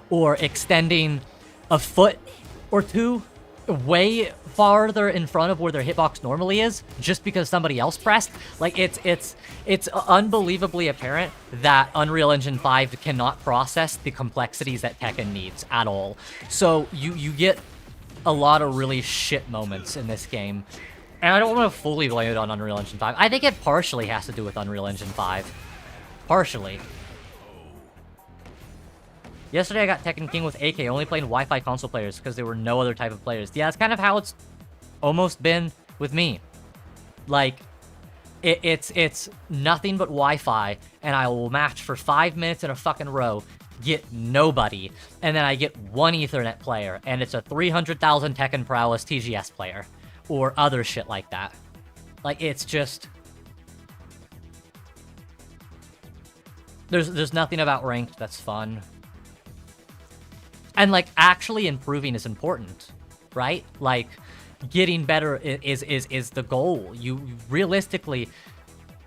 Speaker 1: or extending a foot or two way farther in front of where their hitbox normally is, just because somebody else pressed. Like, it's unbelievably apparent that Unreal Engine 5 cannot process the complexities that Tekken needs at all. So you get a lot of really shit moments in this game. And I don't want to fully blame it on Unreal Engine 5. I think it partially has to do with Unreal Engine 5. Partially. Yesterday I got Tekken King with AK, only playing Wi-Fi console players because there were no other type of players. Yeah, that's kind of how it's almost been with me. Like, it's nothing but Wi-Fi, and I will match for 5 minutes in a fucking row, get nobody, and then I get one Ethernet player, and it's a 300,000 Tekken Prowess TGS player, or other shit like that. Like, it's just... There's nothing about ranked that's fun. And, like, actually improving is important, right? Like, getting better is the goal. You realistically,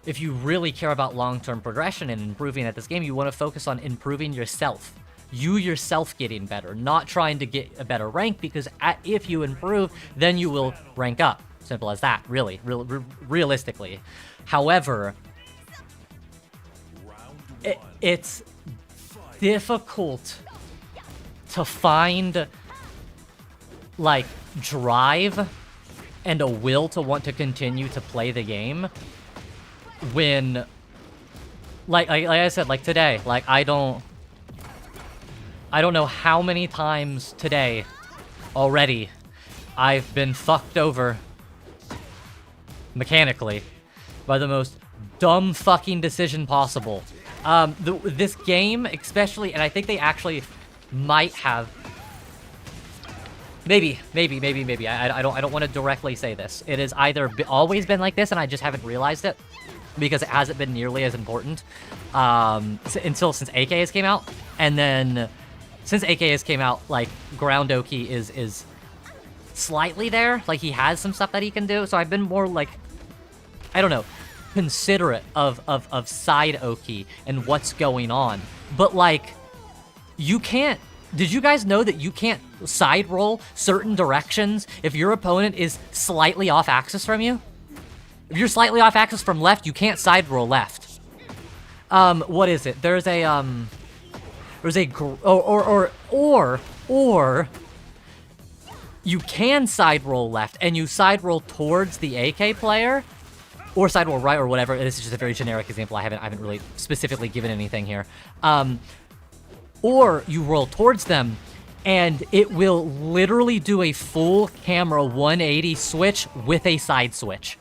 Speaker 1: if you really care about long-term progression and improving at this game, you want to focus on improving yourself. You yourself getting better, not trying to get a better rank, because if you improve, then you will rank up. Simple as that, really, realistically. However, it's difficult to find, like, drive and a will to want to continue to play the game when, like I said, like today, like I don't know how many times today already I've been fucked over mechanically by the most dumb fucking decision possible. This game, especially, and I think they actually might have. Maybe. I don't want to directly say this. It has either always been like this, and I just haven't realized it because it hasn't been nearly as important since AKs came out, and then since AKs came out, like Ground Oki is slightly there. Like he has some stuff that he can do. So I've been more like, I don't know, considerate of side Oki and what's going on. But like, you can't. Did you guys know that you can't side roll certain directions if your opponent is slightly off axis from you? If you're slightly off axis from left, you can't side roll left. What is it? There's a or you can side roll left and you side roll towards the AK player, or side roll right or whatever. This is just a very generic example. I haven't really specifically given anything here. Or you roll towards them, and it will literally do a full camera 180 switch with a side switch.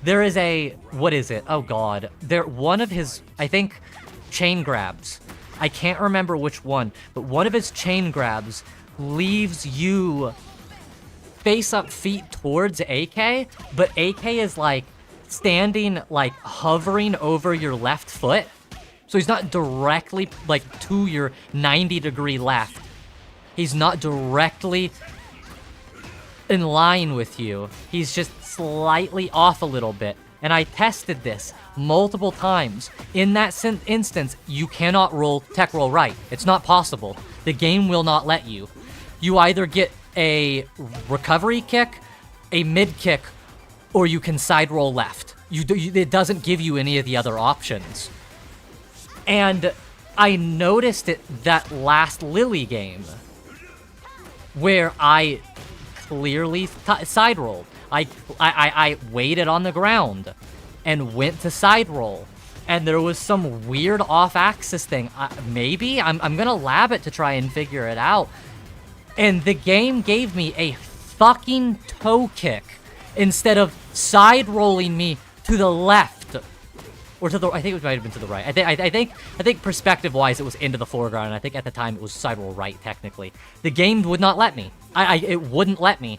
Speaker 1: There is a, what is it? Oh god. One of his, I think, chain grabs. I can't remember which one, but one of his chain grabs leaves you face up feet towards AK, but AK is like standing, like hovering over your left foot. So he's not directly, like, to your 90-degree left. He's not directly in line with you. He's just slightly off a little bit. And I tested this multiple times. In that instance, you cannot tech roll right. It's not possible. The game will not let you. You either get a recovery kick, a mid kick, or you can side roll left. It doesn't give you any of the other options. And I noticed it that last Lily game, where I clearly side rolled. I waited on the ground and went to side roll, and there was some weird off-axis thing. Maybe I'm gonna lab it to try and figure it out. And the game gave me a fucking toe kick instead of side rolling me to the left. Or to the, I think it might have been to the right. I think perspective-wise, it was into the foreground, and I think at the time it was side roll right, technically. The game would not let me. It wouldn't let me.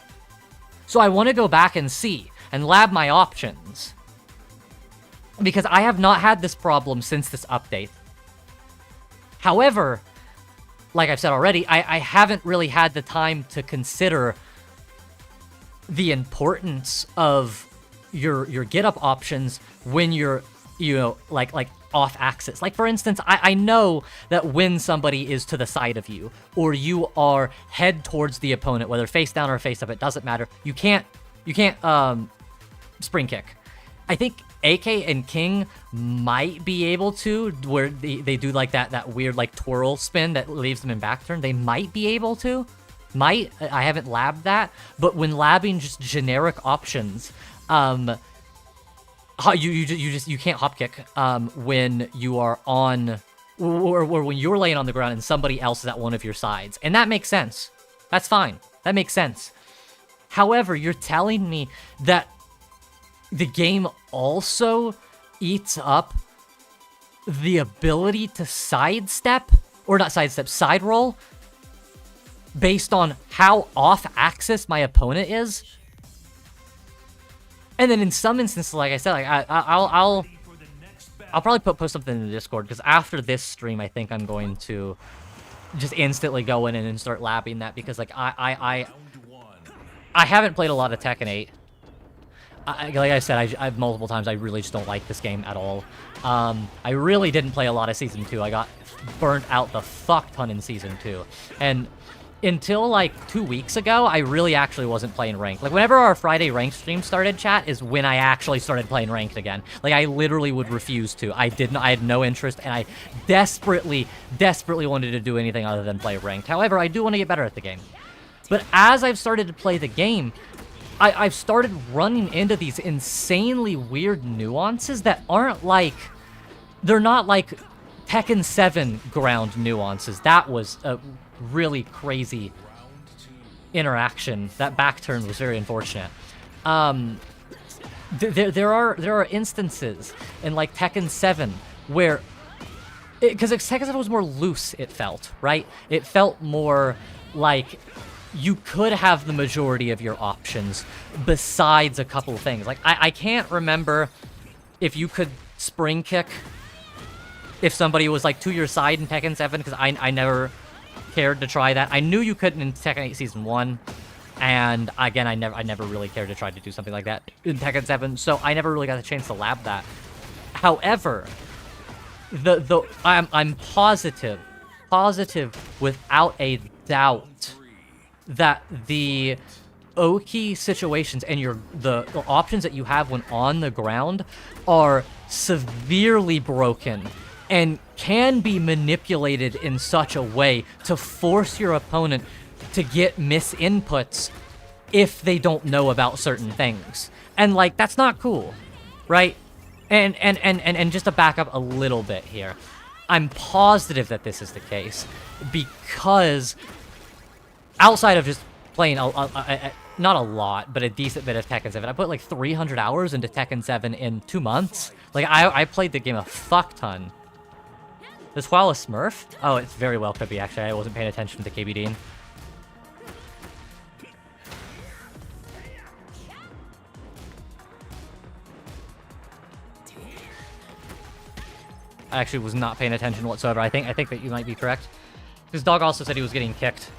Speaker 1: So I want to go back and see, and lab my options. Because I have not had this problem since this update. However, like I've said already, I haven't really had the time to consider the importance of your get-up options when you're, you know, like off axis. Like for instance, I know that when somebody is to the side of you, or you are head towards the opponent, whether face down or face up, it doesn't matter. You can't spring kick. I think AK and King might be able to, where they do like that weird like twirl spin that leaves them in back turn. They might be able to. I haven't labbed that, but when labbing just generic options, you can't hop kick when you are on, or when you're laying on the ground and somebody else is at one of your sides, and that makes sense. That's fine. That makes sense. However, you're telling me that the game also eats up the ability to sidestep, or not sidestep, side roll, based on how off axis my opponent is. And then in some instances, like I said, like I'll probably post something in the Discord, because after this stream, I think I'm going to just instantly go in and start labbing that, because like I haven't played a lot of Tekken 8. Like I said, I've multiple times, I really just don't like this game at all. I really didn't play a lot of Season 2. I got burnt out the fuck ton in Season 2. And until like 2 weeks ago, I really actually wasn't playing ranked. Like whenever our Friday ranked stream started, chat, is when I actually started playing ranked again. Like I literally would refuse to. I had no interest, and I desperately wanted to do anything other than play ranked. However, I do want to get better at the game. But as I've started to play the game, I've started running into these insanely weird nuances that aren't like, they're not like Tekken 7 ground nuances. That was a really crazy interaction. That back turn was very unfortunate. there are instances in like Tekken 7 where, because Tekken 7 was more loose, it felt, right? It felt more like you could have the majority of your options besides a couple things. Like, I can't remember if you could spring kick if somebody was like to your side in Tekken 7, because I never cared to try that. I knew you couldn't in Tekken 8 Season 1. And again, I never really cared to try to do something like that in Tekken 7, so I never really got a chance to lab that. However, I'm positive without a doubt that the Oki situations and the options that you have when on the ground are severely broken and can be manipulated in such a way to force your opponent to get misinputs if they don't know about certain things. And like, that's not cool, right? And just to back up a little bit here, I'm positive that this is the case because outside of just playing not a lot, but a decent bit of Tekken 7, I put like 300 hours into Tekken 7 in 2 months. Like, I played the game a fuck ton. This while a Smurf? Oh, it very well could be, actually. I wasn't paying attention to KB Dean. I actually was not paying attention whatsoever. I think that you might be correct. His dog also said he was getting kicked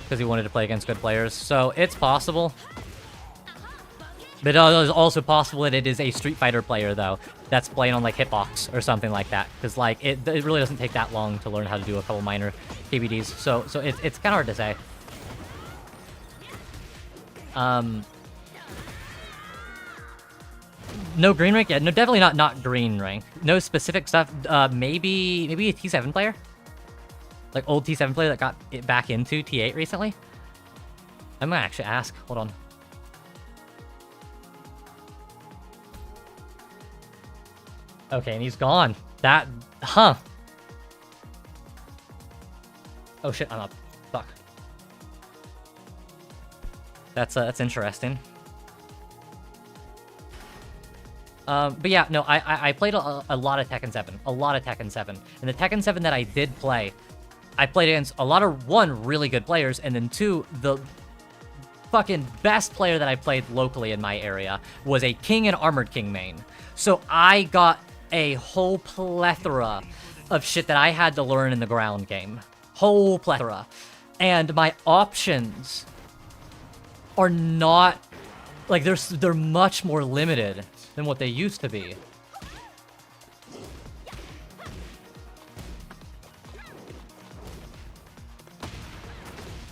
Speaker 1: because he wanted to play against good players. So it's possible. But it is also possible that it is a Street Fighter player, though, that's playing on, like, Hitbox or something like that. Because, like, it really doesn't take that long to learn how to do a couple minor KBDs. So it's kind of hard to say. No green rank? Yeah, no, definitely not green rank. No specific stuff. Maybe a T7 player? Like, old T7 player that got it back into T8 recently? I'm gonna actually ask. Hold on. Okay, and he's gone. That... Huh. Oh shit, I'm up. Fuck. That's interesting. But yeah, no, I played a lot of Tekken 7. A lot of Tekken 7. And the Tekken 7 that I did play, I played against a lot of, one, really good players, and then two, the fucking best player that I played locally in my area was a King and Armored King main. So I got a whole plethora of shit that I had to learn in the ground game. Whole plethora. And my options are not... Like, they're much more limited than what they used to be.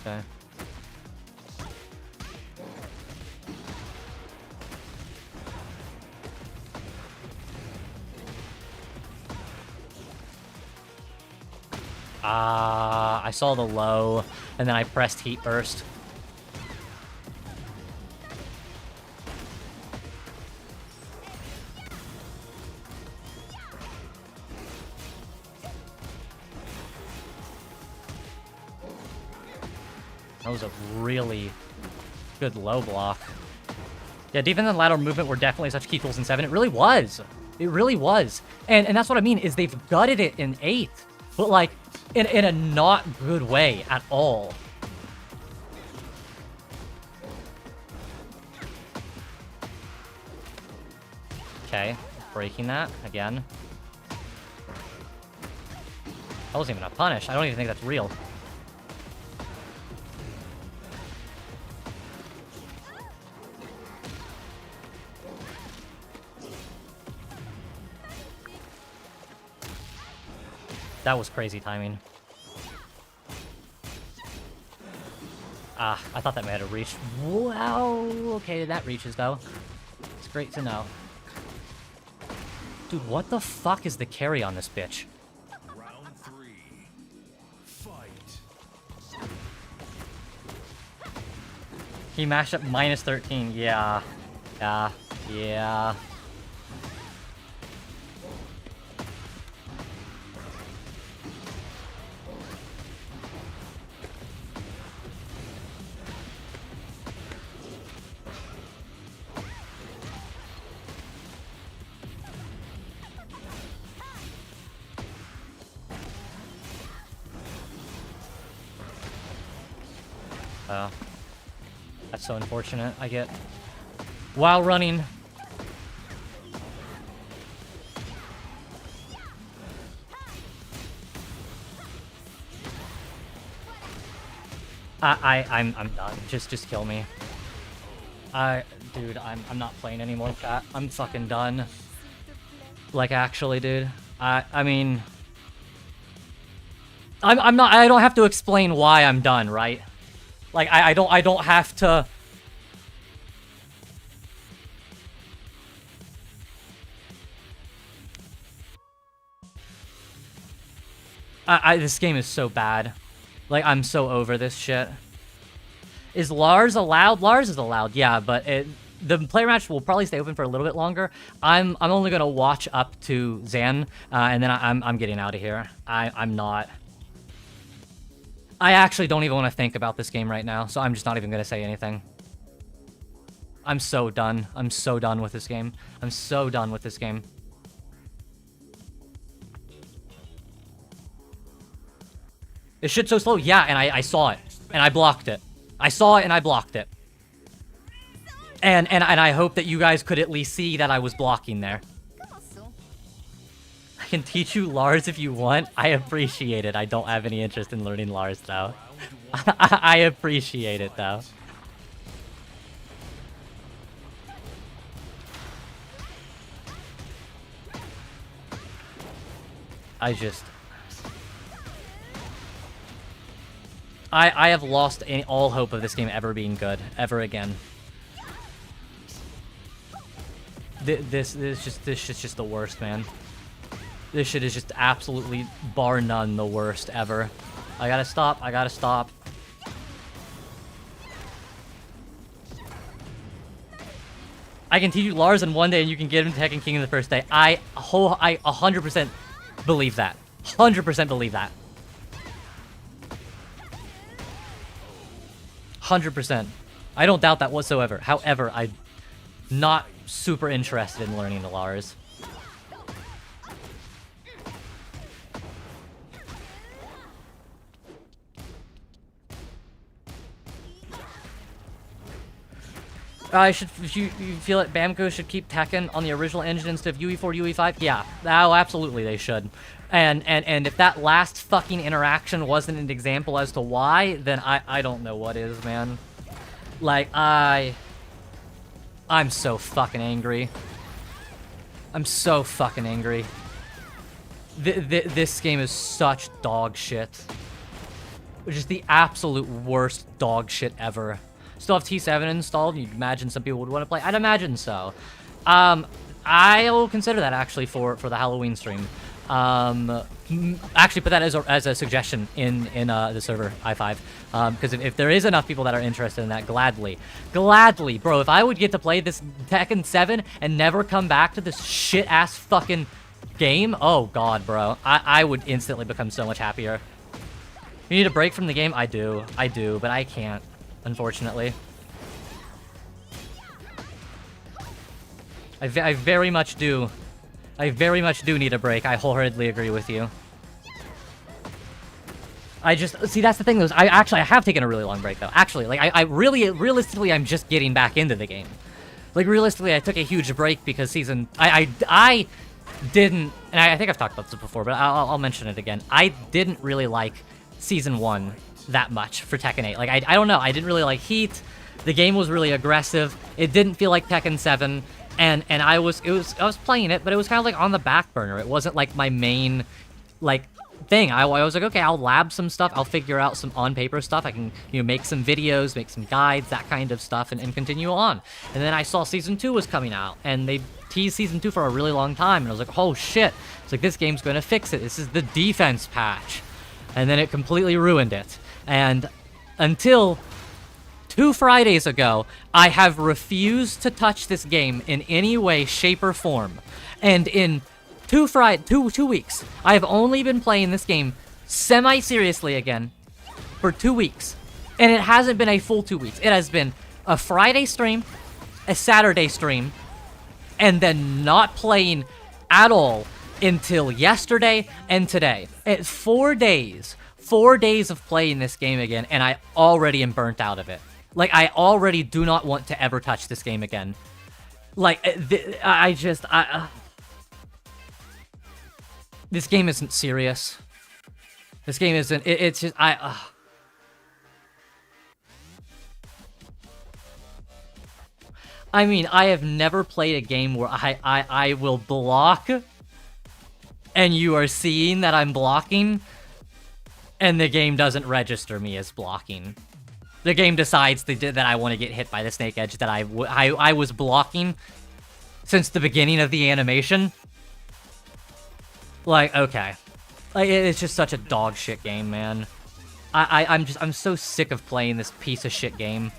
Speaker 1: Okay. I saw the low, and then I pressed Heat Burst. That was a really good low block. Yeah, defense and lateral movement were definitely such key tools in 7. It really was. It really was. And that's what I mean, is they've gutted it in 8. But, like, in a not good way at all. Okay, breaking that again. That wasn't even a punish. I don't even think that's real. That was crazy timing. Ah, I thought that may have reached. Wow, okay, that reaches, though. It's great to know. Dude, what the fuck is the carry on this bitch?
Speaker 2: Round 3. Fight.
Speaker 1: He mashed up minus 13. Yeah. Yeah. Oh. That's so unfortunate. I get... While running... I'm done. Just kill me. Dude, I'm not playing anymore, chat. I'm fucking done. Like, actually, dude. I mean... I don't have to explain why I'm done, right? Like, I don't have to... This game is so bad. Like, I'm so over this shit. Is Lars allowed? Lars is allowed, yeah, but the player match will probably stay open for a little bit longer. I'm only gonna watch up to Zan, and then I'm getting out of here. I'm not. I actually don't even want to think about this game right now, so I'm just not even gonna say anything. I'm so done. I'm so done with this game. I'm so done with this game. This shit's so slow. Yeah, and I saw it. And I blocked it. I saw it and I blocked it. And I hope that you guys could at least see that I was blocking there. I can teach you Lars if you want. I appreciate it. I don't have any interest in learning Lars, though. I appreciate it, though. I have lost all hope of this game ever being good, ever again. This shit's just the worst, man. This shit is just absolutely, bar none, the worst ever. I gotta stop, I gotta stop. I can teach you Lars in one day and you can get him Tekken King in the first day. I 100% believe that. 100% believe that. 100%. I don't doubt that whatsoever. However, I'm not super interested in learning the Lars. You feel that Bamco should keep Tekken on the original engine instead of UE4, UE5? Yeah, oh, absolutely they should. And if that last fucking interaction wasn't an example as to why, then I don't know what is, man. Like, I'm so fucking angry. I'm so fucking angry. This game is such dog shit. Which is the absolute worst dog shit ever. Still have T7 installed. You'd imagine some people would want to play. I'd imagine so. I'll consider that actually for the Halloween stream. Actually put that as a suggestion in the server i5. Because if there is enough people that are interested in that, gladly, bro. If I would get to play this Tekken 7 and never come back to this shit ass fucking game, oh god, bro, I would instantly become so much happier. You need a break from the game? I do, but I can't. Unfortunately. I very much do. I very much do need a break. I wholeheartedly agree with you. See, that's the thing, though. I have taken a really long break, though. Actually, like, realistically, I'm just getting back into the game. Like, realistically, I took a huge break because I didn't, and I think I've talked about this before, but I'll mention it again. I didn't really like Season 1 that much for Tekken 8. Like, I don't know. I didn't really like Heat. The game was really aggressive. It didn't feel like Tekken 7. And I was playing it, but it was kind of like on the back burner. It wasn't like my main, like, thing. I was like, okay, I'll lab some stuff. I'll figure out some on-paper stuff. I can, make some videos, make some guides, that kind of stuff, and continue on. And then I saw Season 2 was coming out, and they teased Season 2 for a really long time, and I was like, oh shit. It's like, this game's going to fix it. This is the defense patch. And then it completely ruined it. And until 2 Fridays ago, I have refused to touch this game in any way, shape, or form. And in 2 weeks, I have only been playing this game semi-seriously again for 2 weeks. And it hasn't been a full 2 weeks. It has been a Friday stream, a Saturday stream, and then not playing at all until yesterday and today. 4 days. 4 days of playing this game again, and I already am burnt out of it. Like, I already do not want to ever touch this game again. Like, this game isn't serious. This game isn't, it's just, I mean, I have never played a game where I will block, and you are seeing that I'm blocking, and the game doesn't register me as blocking. The game decides that I want to get hit by the snake edge that I was blocking since the beginning of the animation. Like, okay. Like, it's just such a dog shit game, man. I'm so sick of playing this piece of shit game.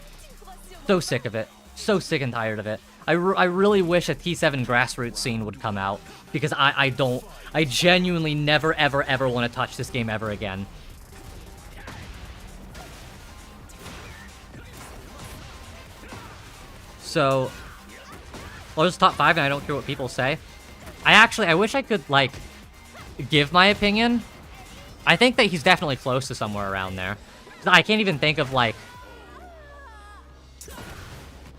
Speaker 1: So sick of it. So sick and tired of it. I really wish a T7 grassroots scene would come out, because I genuinely never, ever, ever want to touch this game ever again. So, well, just top 5, and I don't care what people say. I wish I could, like, give my opinion. I think that he's definitely close to somewhere around there. I can't even think of, like,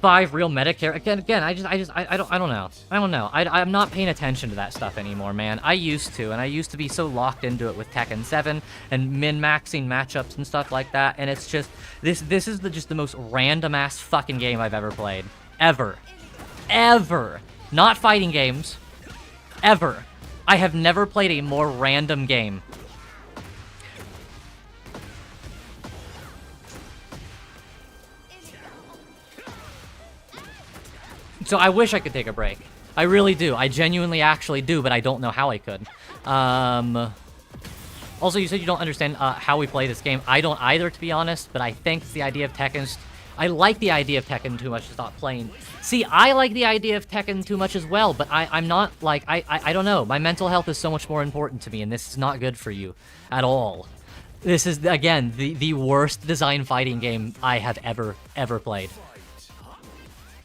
Speaker 1: 5 real meta characters. Again, I don't know. I don't know. I'm not paying attention to that stuff anymore, man. I used to, and I used to be so locked into it with Tekken 7 and min-maxing matchups and stuff like that, and it's just, this is just the most random-ass fucking game I've ever played. Ever. Ever. Not fighting games. Ever. I have never played a more random game. So I wish I could take a break. I really do. I genuinely actually do, but I don't know how I could. Also, you said you don't understand how we play this game. I don't either, to be honest, but I think the idea of Tekken's... I like the idea of Tekken too much to stop playing. See, I like the idea of Tekken too much as well, but I'm not, like, I don't know. My mental health is so much more important to me, and this is not good for you at all. This is, again, the worst design fighting game I have ever played.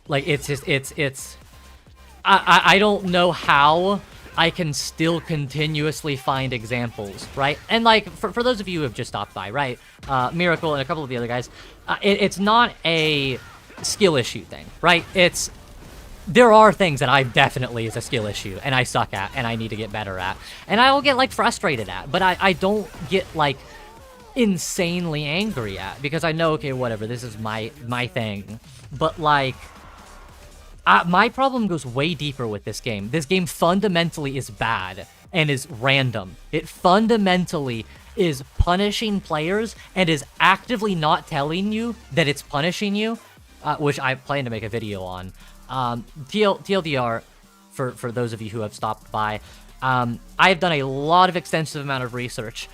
Speaker 1: Like, it's just, I don't know how I can still continuously find examples, right? And, like, for those of you who have just stopped by, right? Miracle and a couple of the other guys, it's not a skill issue thing, right? There are things that I definitely is a skill issue, and I suck at, and I need to get better at. And I will get, like, frustrated at, but I don't get, like, insanely angry at, because I know, okay, whatever, this is my thing. But, like... my problem goes way deeper with this game. This game fundamentally is bad and is random. It fundamentally is punishing players and is actively not telling you that it's punishing you, which I plan to make a video on. TLDR, for those of you who have stopped by, I have done a lot of extensive amount of research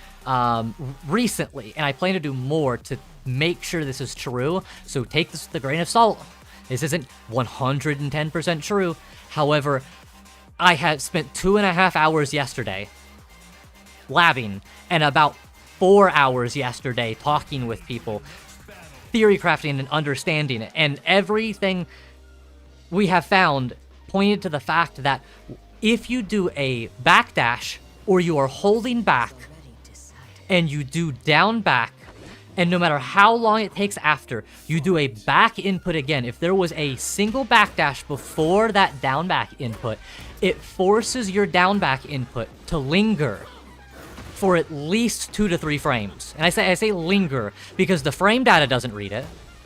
Speaker 1: recently, and I plan to do more to make sure this is true, so take this with a grain of salt. This isn't 110% true. However, I had spent 2.5 hours yesterday labbing, and about 4 hours yesterday talking with people, theory crafting and understanding it. And everything we have found pointed to the fact that if you do a backdash, or you are holding back, and you do down back, and no matter how long it takes after, you do a back input again. If there was a single backdash before that down back input, it forces your down back input to linger for at least 2 to 3 frames. And I say linger because the frame data doesn't read it.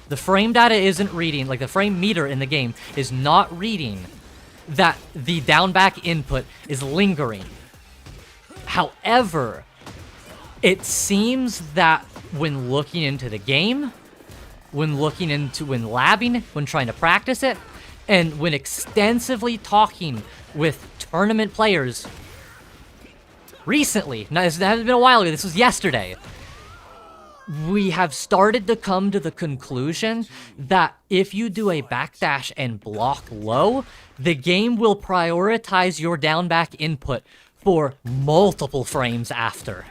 Speaker 1: The frame data isn't reading, like the frame meter in the game is not reading that the down back input is lingering. However, it seems that when looking into the game, when labbing, when trying to practice it, and when extensively talking with tournament players recently, now this hasn't been a while ago, this was yesterday, we have started to come to the conclusion that if you do a backdash and block low, the game will prioritize your down back input for multiple frames after.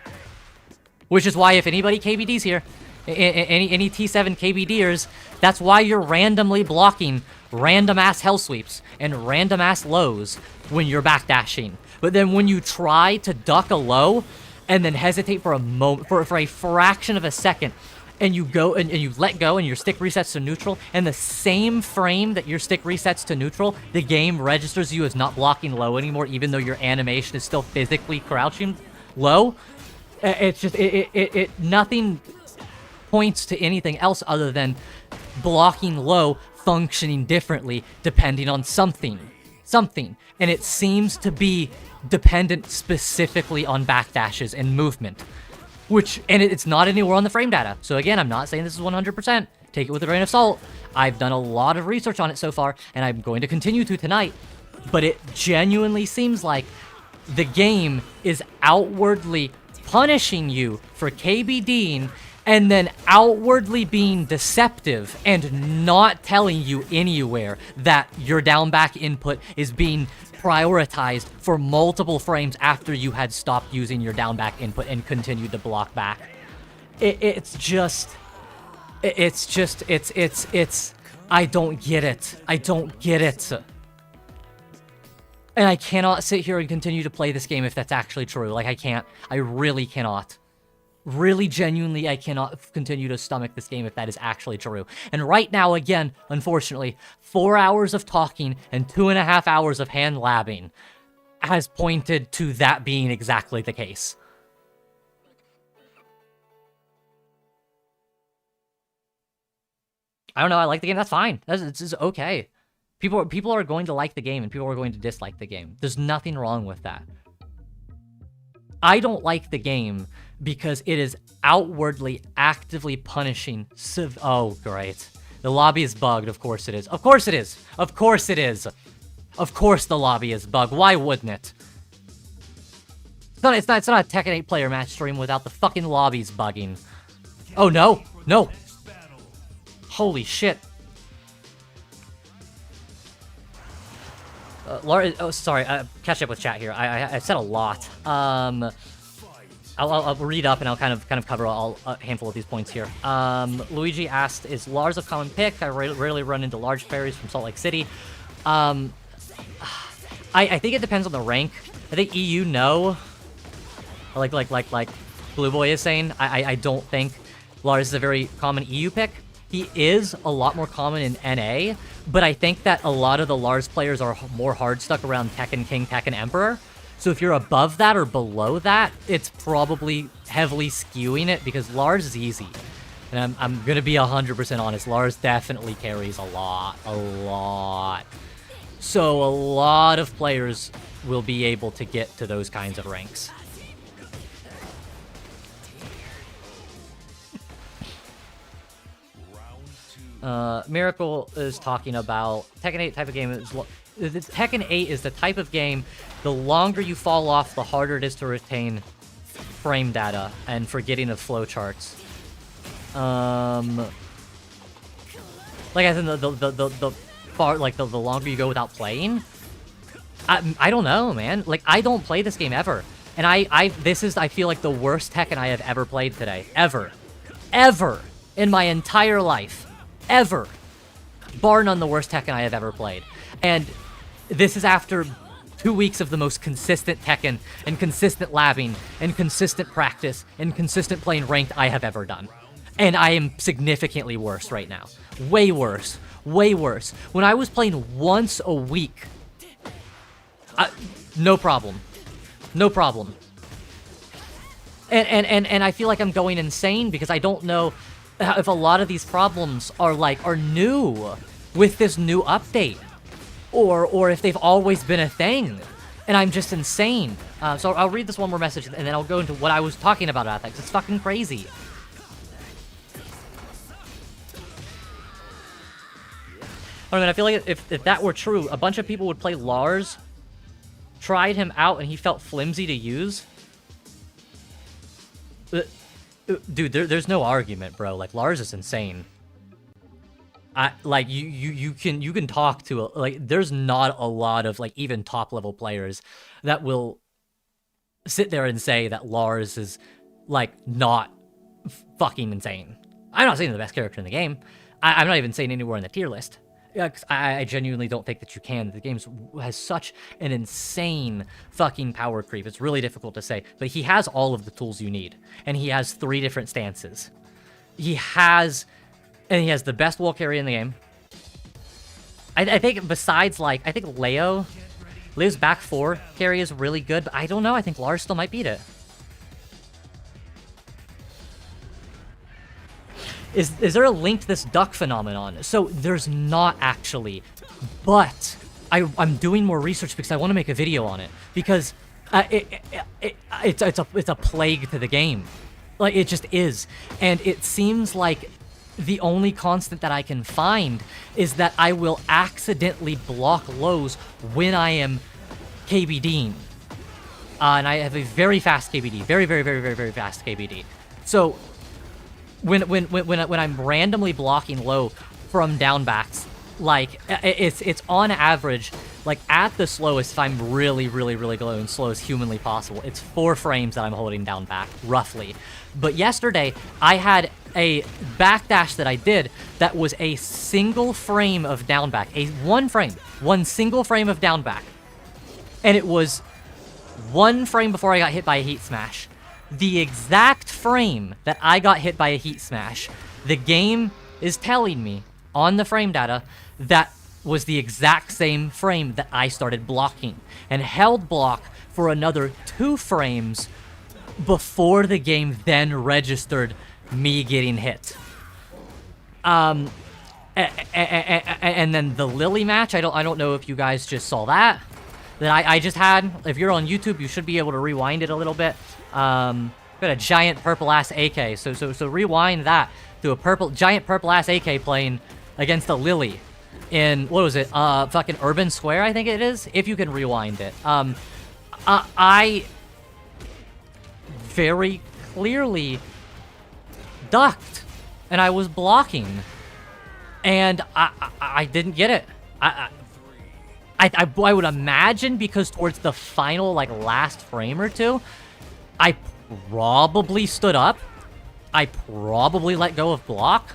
Speaker 1: Which is why if anybody KBDs here, any T7 KBDers, that's why you're randomly blocking random-ass hell sweeps and random-ass lows when you're backdashing. But then when you try to duck a low, and then hesitate for a moment, for a fraction of a second, and you go and you let go and your stick resets to neutral, and the same frame that your stick resets to neutral, the game registers you as not blocking low anymore, even though your animation is still physically crouching low. It's just, nothing points to anything else other than blocking low functioning differently depending on something. And it seems to be dependent specifically on backdashes and movement. And it's not anywhere on the frame data. So again, I'm not saying this is 100%. Take it with a grain of salt. I've done a lot of research on it so far, and I'm going to continue to tonight. But it genuinely seems like the game is outwardly punishing you for KBDing and then outwardly being deceptive and not telling you anywhere that your down back input is being prioritized for multiple frames after you had stopped using your down back input and continued to block back. It's I don't get it. I don't get it. And I cannot sit here and continue to play this game if that's actually true. Like, I can't. I really cannot. Really, genuinely, I cannot continue to stomach this game if that is actually true. And right now, again, unfortunately, 4 hours of talking and 2.5 hours of hand labbing has pointed to that being exactly the case. I don't know, I like the game, that's fine. It's okay. People are going to like the game and people are going to dislike the game. There's nothing wrong with that. I don't like the game because it is outwardly, actively punishing oh, great. The lobby is bugged, of course it is. Of course it is! Of course it is! Of course the lobby is bugged, why wouldn't it? It's not a Tekken 8 player match stream without the fucking lobbies bugging. Oh no! No! Holy shit. Oh, sorry, catch up with chat here. I said a lot. I'll read up and I'll kind of cover a handful of these points here. Luigi asked, is Lars a common pick? I rarely run into large fairies from Salt Lake City. I think it depends on the rank. I think EU no. Like Blue Boy is saying, I don't think Lars is a very common EU pick. He is a lot more common in NA, but I think that a lot of the Lars players are more hard stuck around Tekken King, Tekken Emperor. So if you're above that or below that, it's probably heavily skewing it because Lars is easy. And I'm gonna be 100% honest, Lars definitely carries a lot. So a lot of players will be able to get to those kinds of ranks. Miracle is talking about Tekken 8 type of game. Tekken 8 is the type of game, the longer you fall off, the harder it is to retain frame data and forgetting of flowcharts. Like I said, the longer you go without playing, I don't know, man. Like, I don't play this game ever. And this is, I feel like, the worst Tekken I have ever played today. Ever. Ever. In my entire life. Ever. Bar none the worst Tekken I have ever played. And this is after 2 weeks of the most consistent Tekken, and consistent labbing, and consistent practice, and consistent playing ranked I have ever done. And I am significantly worse right now. Way worse. Way worse. When I was playing once a week, no problem. No problem. And I feel like I'm going insane because I don't know if a lot of these problems are new with this new update, or if they've always been a thing, and I'm just insane. So I'll read this one more message, and then I'll go into what I was talking about that, because it's fucking crazy. I mean, I feel like if that were true, a bunch of people would play Lars, tried him out, and he felt flimsy to use. Dude, there's no argument, bro. Like, Lars is insane. You can talk to there's not a lot of even top level players that will sit there and say that Lars is not fucking insane. I'm not saying the best character in the game. I'm not even saying anywhere in the tier list. Yeah, 'cause I genuinely don't think that you can. The game has such an insane fucking power creep. It's really difficult to say. But he has all of the tools you need. And he has 3 different stances. He has the best wall carry in the game. I think besides, like, I think Leo's back 4 carry is really good. But I don't know. I think Lars still might beat it. Is there a link to this duck phenomenon? So there's not actually, but I'm doing more research because I want to make a video on it because it's a plague to the game, like it just is, and it seems like the only constant that I can find is that I will accidentally block lows when I am KBDing, and I have a very fast KBD, very fast KBD, so. When I'm randomly blocking low from down backs, like it's on average, like at the slowest, if I'm really going slow as humanly possible, it's 4 frames that I'm holding down back, roughly. But yesterday, I had a backdash that I did that was a single frame of down back, one single frame of down back, and it was 1 frame before I got hit by a heat smash. The exact frame that I got hit by a heat smash, the game is telling me on the frame data that was the exact same frame that I started blocking and held block for another 2 frames before the game then registered me getting hit. And then the Lily match, I don't know if you guys just saw that I just had. If you're on YouTube, you should be able to rewind it a little bit. Got a giant purple ass AK. So rewind that to a giant purple ass AK playing against a Lily in, what was it? Fucking Urban Square, I think it is. If you can rewind it. I very clearly ducked and I was blocking and I didn't get it. I would imagine because towards the final, like, last frame or 2, I probably stood up. I probably let go of block.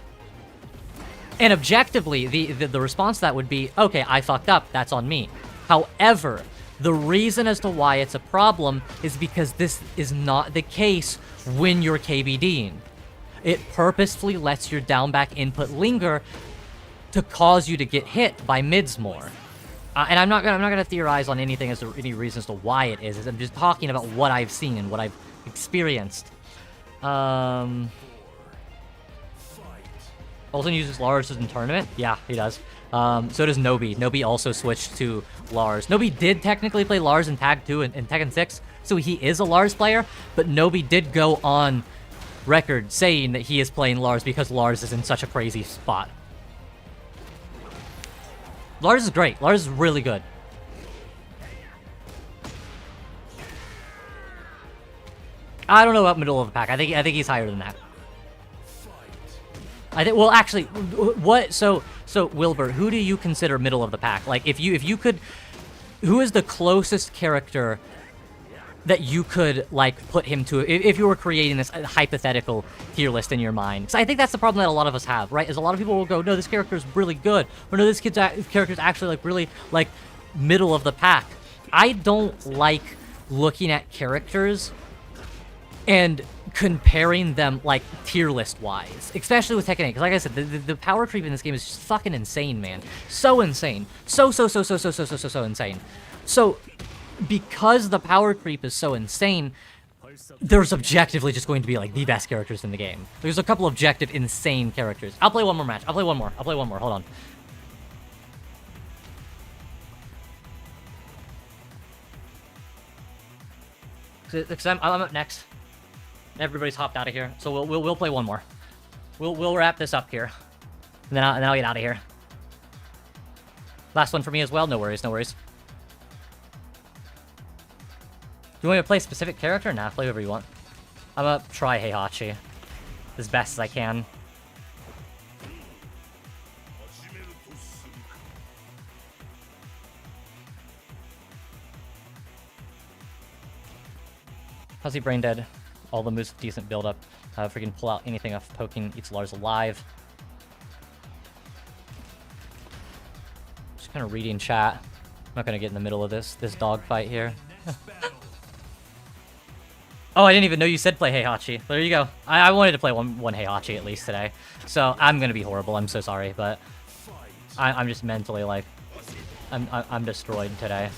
Speaker 1: And objectively, the response to that would be, okay, I fucked up. That's on me. However, the reason as to why it's a problem is because this is not the case when you're KBDing. It purposefully lets your down back input linger to cause you to get hit by mids more. And I'm not gonna theorize on anything as to any reasons to why it is. I'm just talking about what I've seen and what I've experienced. Olsen uses Lars in tournament. Yeah, he does. So does Nobi. Nobi also switched to Lars. Nobi did technically play Lars in Tag 2 and Tekken 6, so he is a Lars player. But Nobi did go on record saying that he is playing Lars because Lars is in such a crazy spot. Lars is great. Lars is really good. I don't know about middle of the pack. I think he's higher than that. I think. Well, actually, what? So Wilbur, who do you consider middle of the pack? Like, if you could, who is the closest character that you could, like, put him to if you were creating this hypothetical tier list in your mind? Because I think that's the problem that a lot of us have, right? Is a lot of people will go, no, this character is really good, or no, this character is actually, like, really, like, middle of the pack. I don't like looking at characters and comparing them, like, tier list wise, especially with Tekken 8, because like I said, the power creep in this game is just fucking insane, man. So insane. So insane. So because the power creep is so insane, there's objectively just going to be, like, the best characters in the game. There's a couple objective insane characters. I'll play one more match. I'll play one more. Hold on. Because I'm up next. Everybody's hopped out of here, so we'll play one more. We'll wrap this up here, and then I'll get out of here. Last one for me as well. No worries. Do you want me to play a specific character? Nah, play whoever you want. I'm gonna try Heihachi as best as I can. How's he brain dead? All the moves with decent build up. If we can pull out anything off poking, eats Lars alive. Just kind of reading chat. I'm not gonna get in the middle of this dog fight here. Oh, I didn't even know you said play Heihachi. There you go. I wanted to play one Heihachi at least today. So I'm gonna be horrible. I'm so sorry, but I'm just mentally like I'm destroyed today.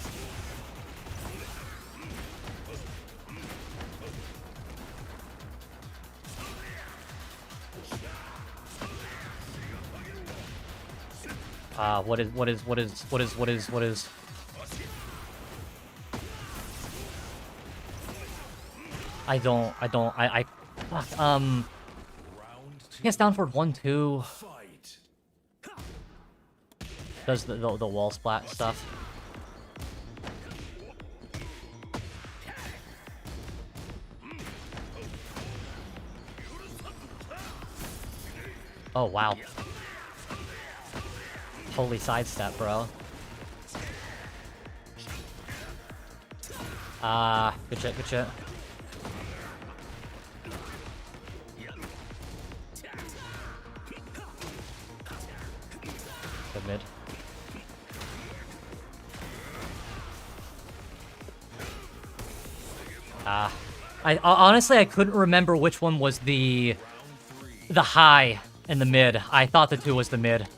Speaker 1: What is? Fuck, I guess down forward 1-2. Does the wall splat stuff. Oh, wow. Holy sidestep, bro. Good shit, good shit. Good mid. I honestly I couldn't remember which one was the high and the mid. I thought the 2 was the mid.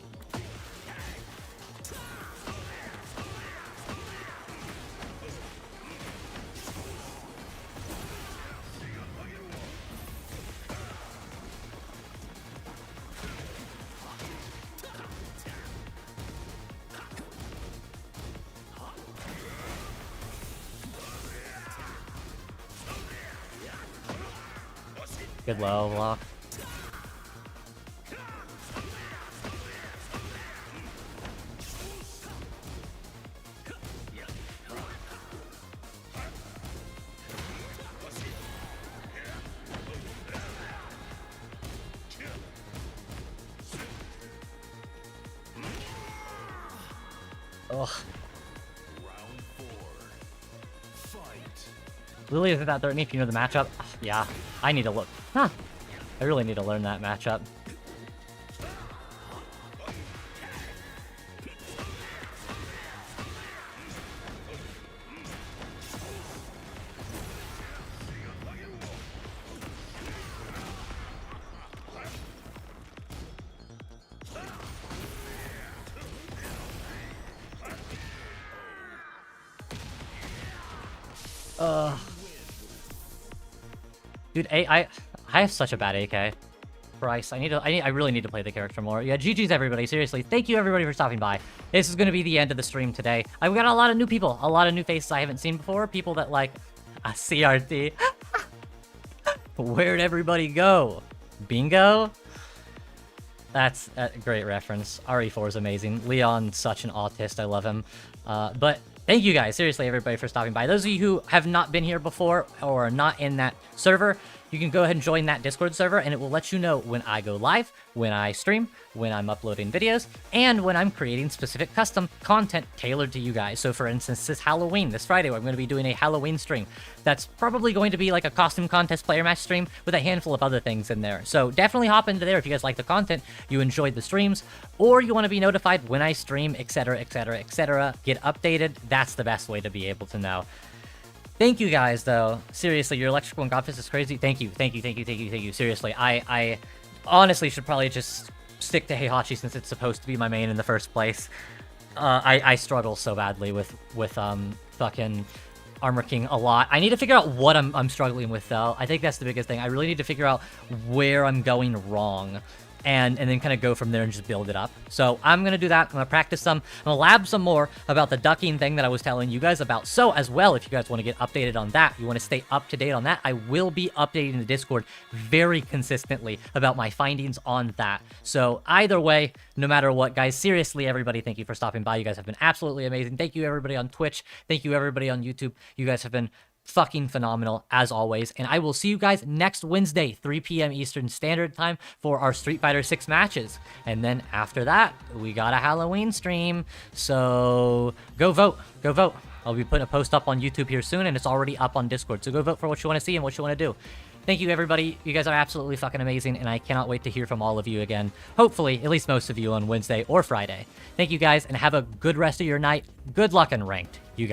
Speaker 1: Good low block. Ugh. Lily isn't that threatening if you know the matchup. Yeah, I need to look. Huh. I really need to learn that matchup. Dude, I have such a bad AK. Christ, I really need to play the character more. Yeah, GG's everybody. Seriously, thank you everybody for stopping by. This is going to be the end of the stream today. I've got a lot of new people, a lot of new faces I haven't seen before. People that like a CRT. Where'd everybody go? Bingo? That's a great reference. RE4 is amazing. Leon's such an autist. I love him. But thank you guys, seriously, everybody, for stopping by. Those of you who have not been here before or are not in that server, you can go ahead and join that Discord server, and it will let you know when I go live, when I stream, when I'm uploading videos, and when I'm creating specific custom content tailored to you guys. So, for instance, this Halloween, this Friday, I'm going to be doing a Halloween stream. That's probably going to be like a costume contest player match stream with a handful of other things in there. So definitely hop into there if you guys like the content, you enjoyed the streams, or you want to be notified when I stream, etc., etc., etc. Get updated. That's the best way to be able to know. Thank you guys, though. Seriously, your electrical and godfist is crazy. Thank you, thank you, thank you, thank you, thank you. Seriously, I honestly should probably just stick to Heihachi since it's supposed to be my main in the first place. I struggle so badly with fucking Armor King a lot. I need to figure out what I'm struggling with, though. I think that's the biggest thing. I really need to figure out where I'm going wrong. And then kind of go from there and just build it up. So I'm going to do that. I'm going to practice some. I'm going to lab some more about the ducking thing that I was telling you guys about. So as well, if you guys want to get updated on that, you want to stay up to date on that, I will be updating the Discord very consistently about my findings on that. So either way, no matter what, guys, seriously, everybody, thank you for stopping by. You guys have been absolutely amazing. Thank you, everybody on Twitch. Thank you, everybody on YouTube. You guys have been fucking phenomenal as always, and I will see you guys next Wednesday 3 p.m. Eastern Standard Time for our Street Fighter 6 matches, and then after that we got a Halloween stream, so go vote. I'll be putting a post up on YouTube here soon, and it's already up on Discord, so go vote for what you want to see and what you want to do. Thank you, everybody. You guys are absolutely fucking amazing, and I cannot wait to hear from all of you again. Hopefully, at least most of you on Wednesday or Friday. Thank you, guys, and have a good rest of your night. Good luck in ranked, you guys.